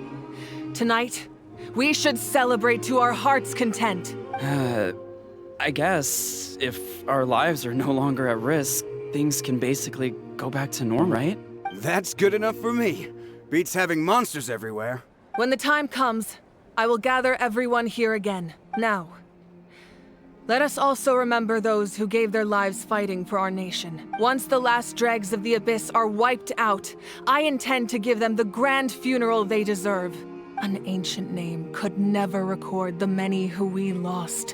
Tonight, we should celebrate to our heart's content. I guess if our lives are no longer at risk, things can basically go back to normal, right? That's good enough for me. Beats having monsters everywhere. When the time comes, I will gather everyone here again. Now, let us also remember those who gave their lives fighting for our nation. Once the last dregs of the Abyss are wiped out, I intend to give them the grand funeral they deserve. An ancient name could never record the many who we lost.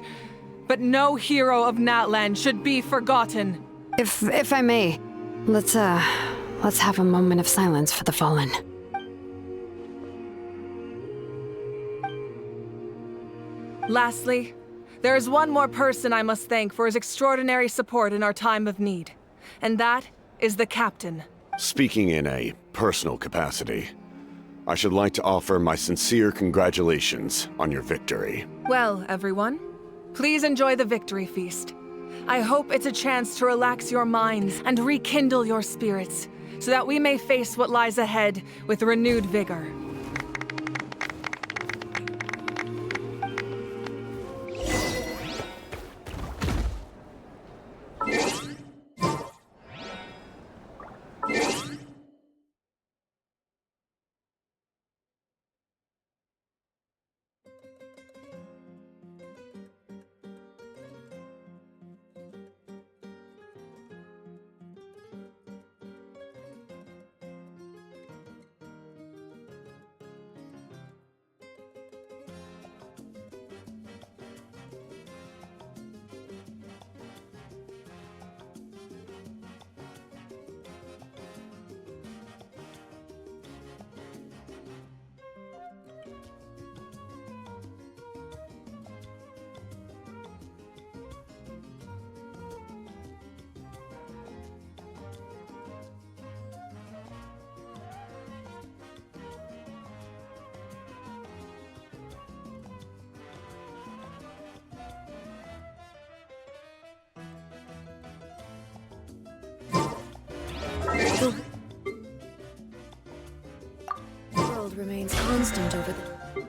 But no hero of Natlan should be forgotten. If I may, let's have a moment of silence for the fallen. Lastly, there is one more person I must thank for his extraordinary support in our time of need. And that is the Captain. Speaking in a personal capacity, I should like to offer my sincere congratulations on your victory. Well, everyone, please enjoy the victory feast. I hope it's a chance to relax your minds and rekindle your spirits, so that we may face what lies ahead with renewed vigor. world remains constant over the...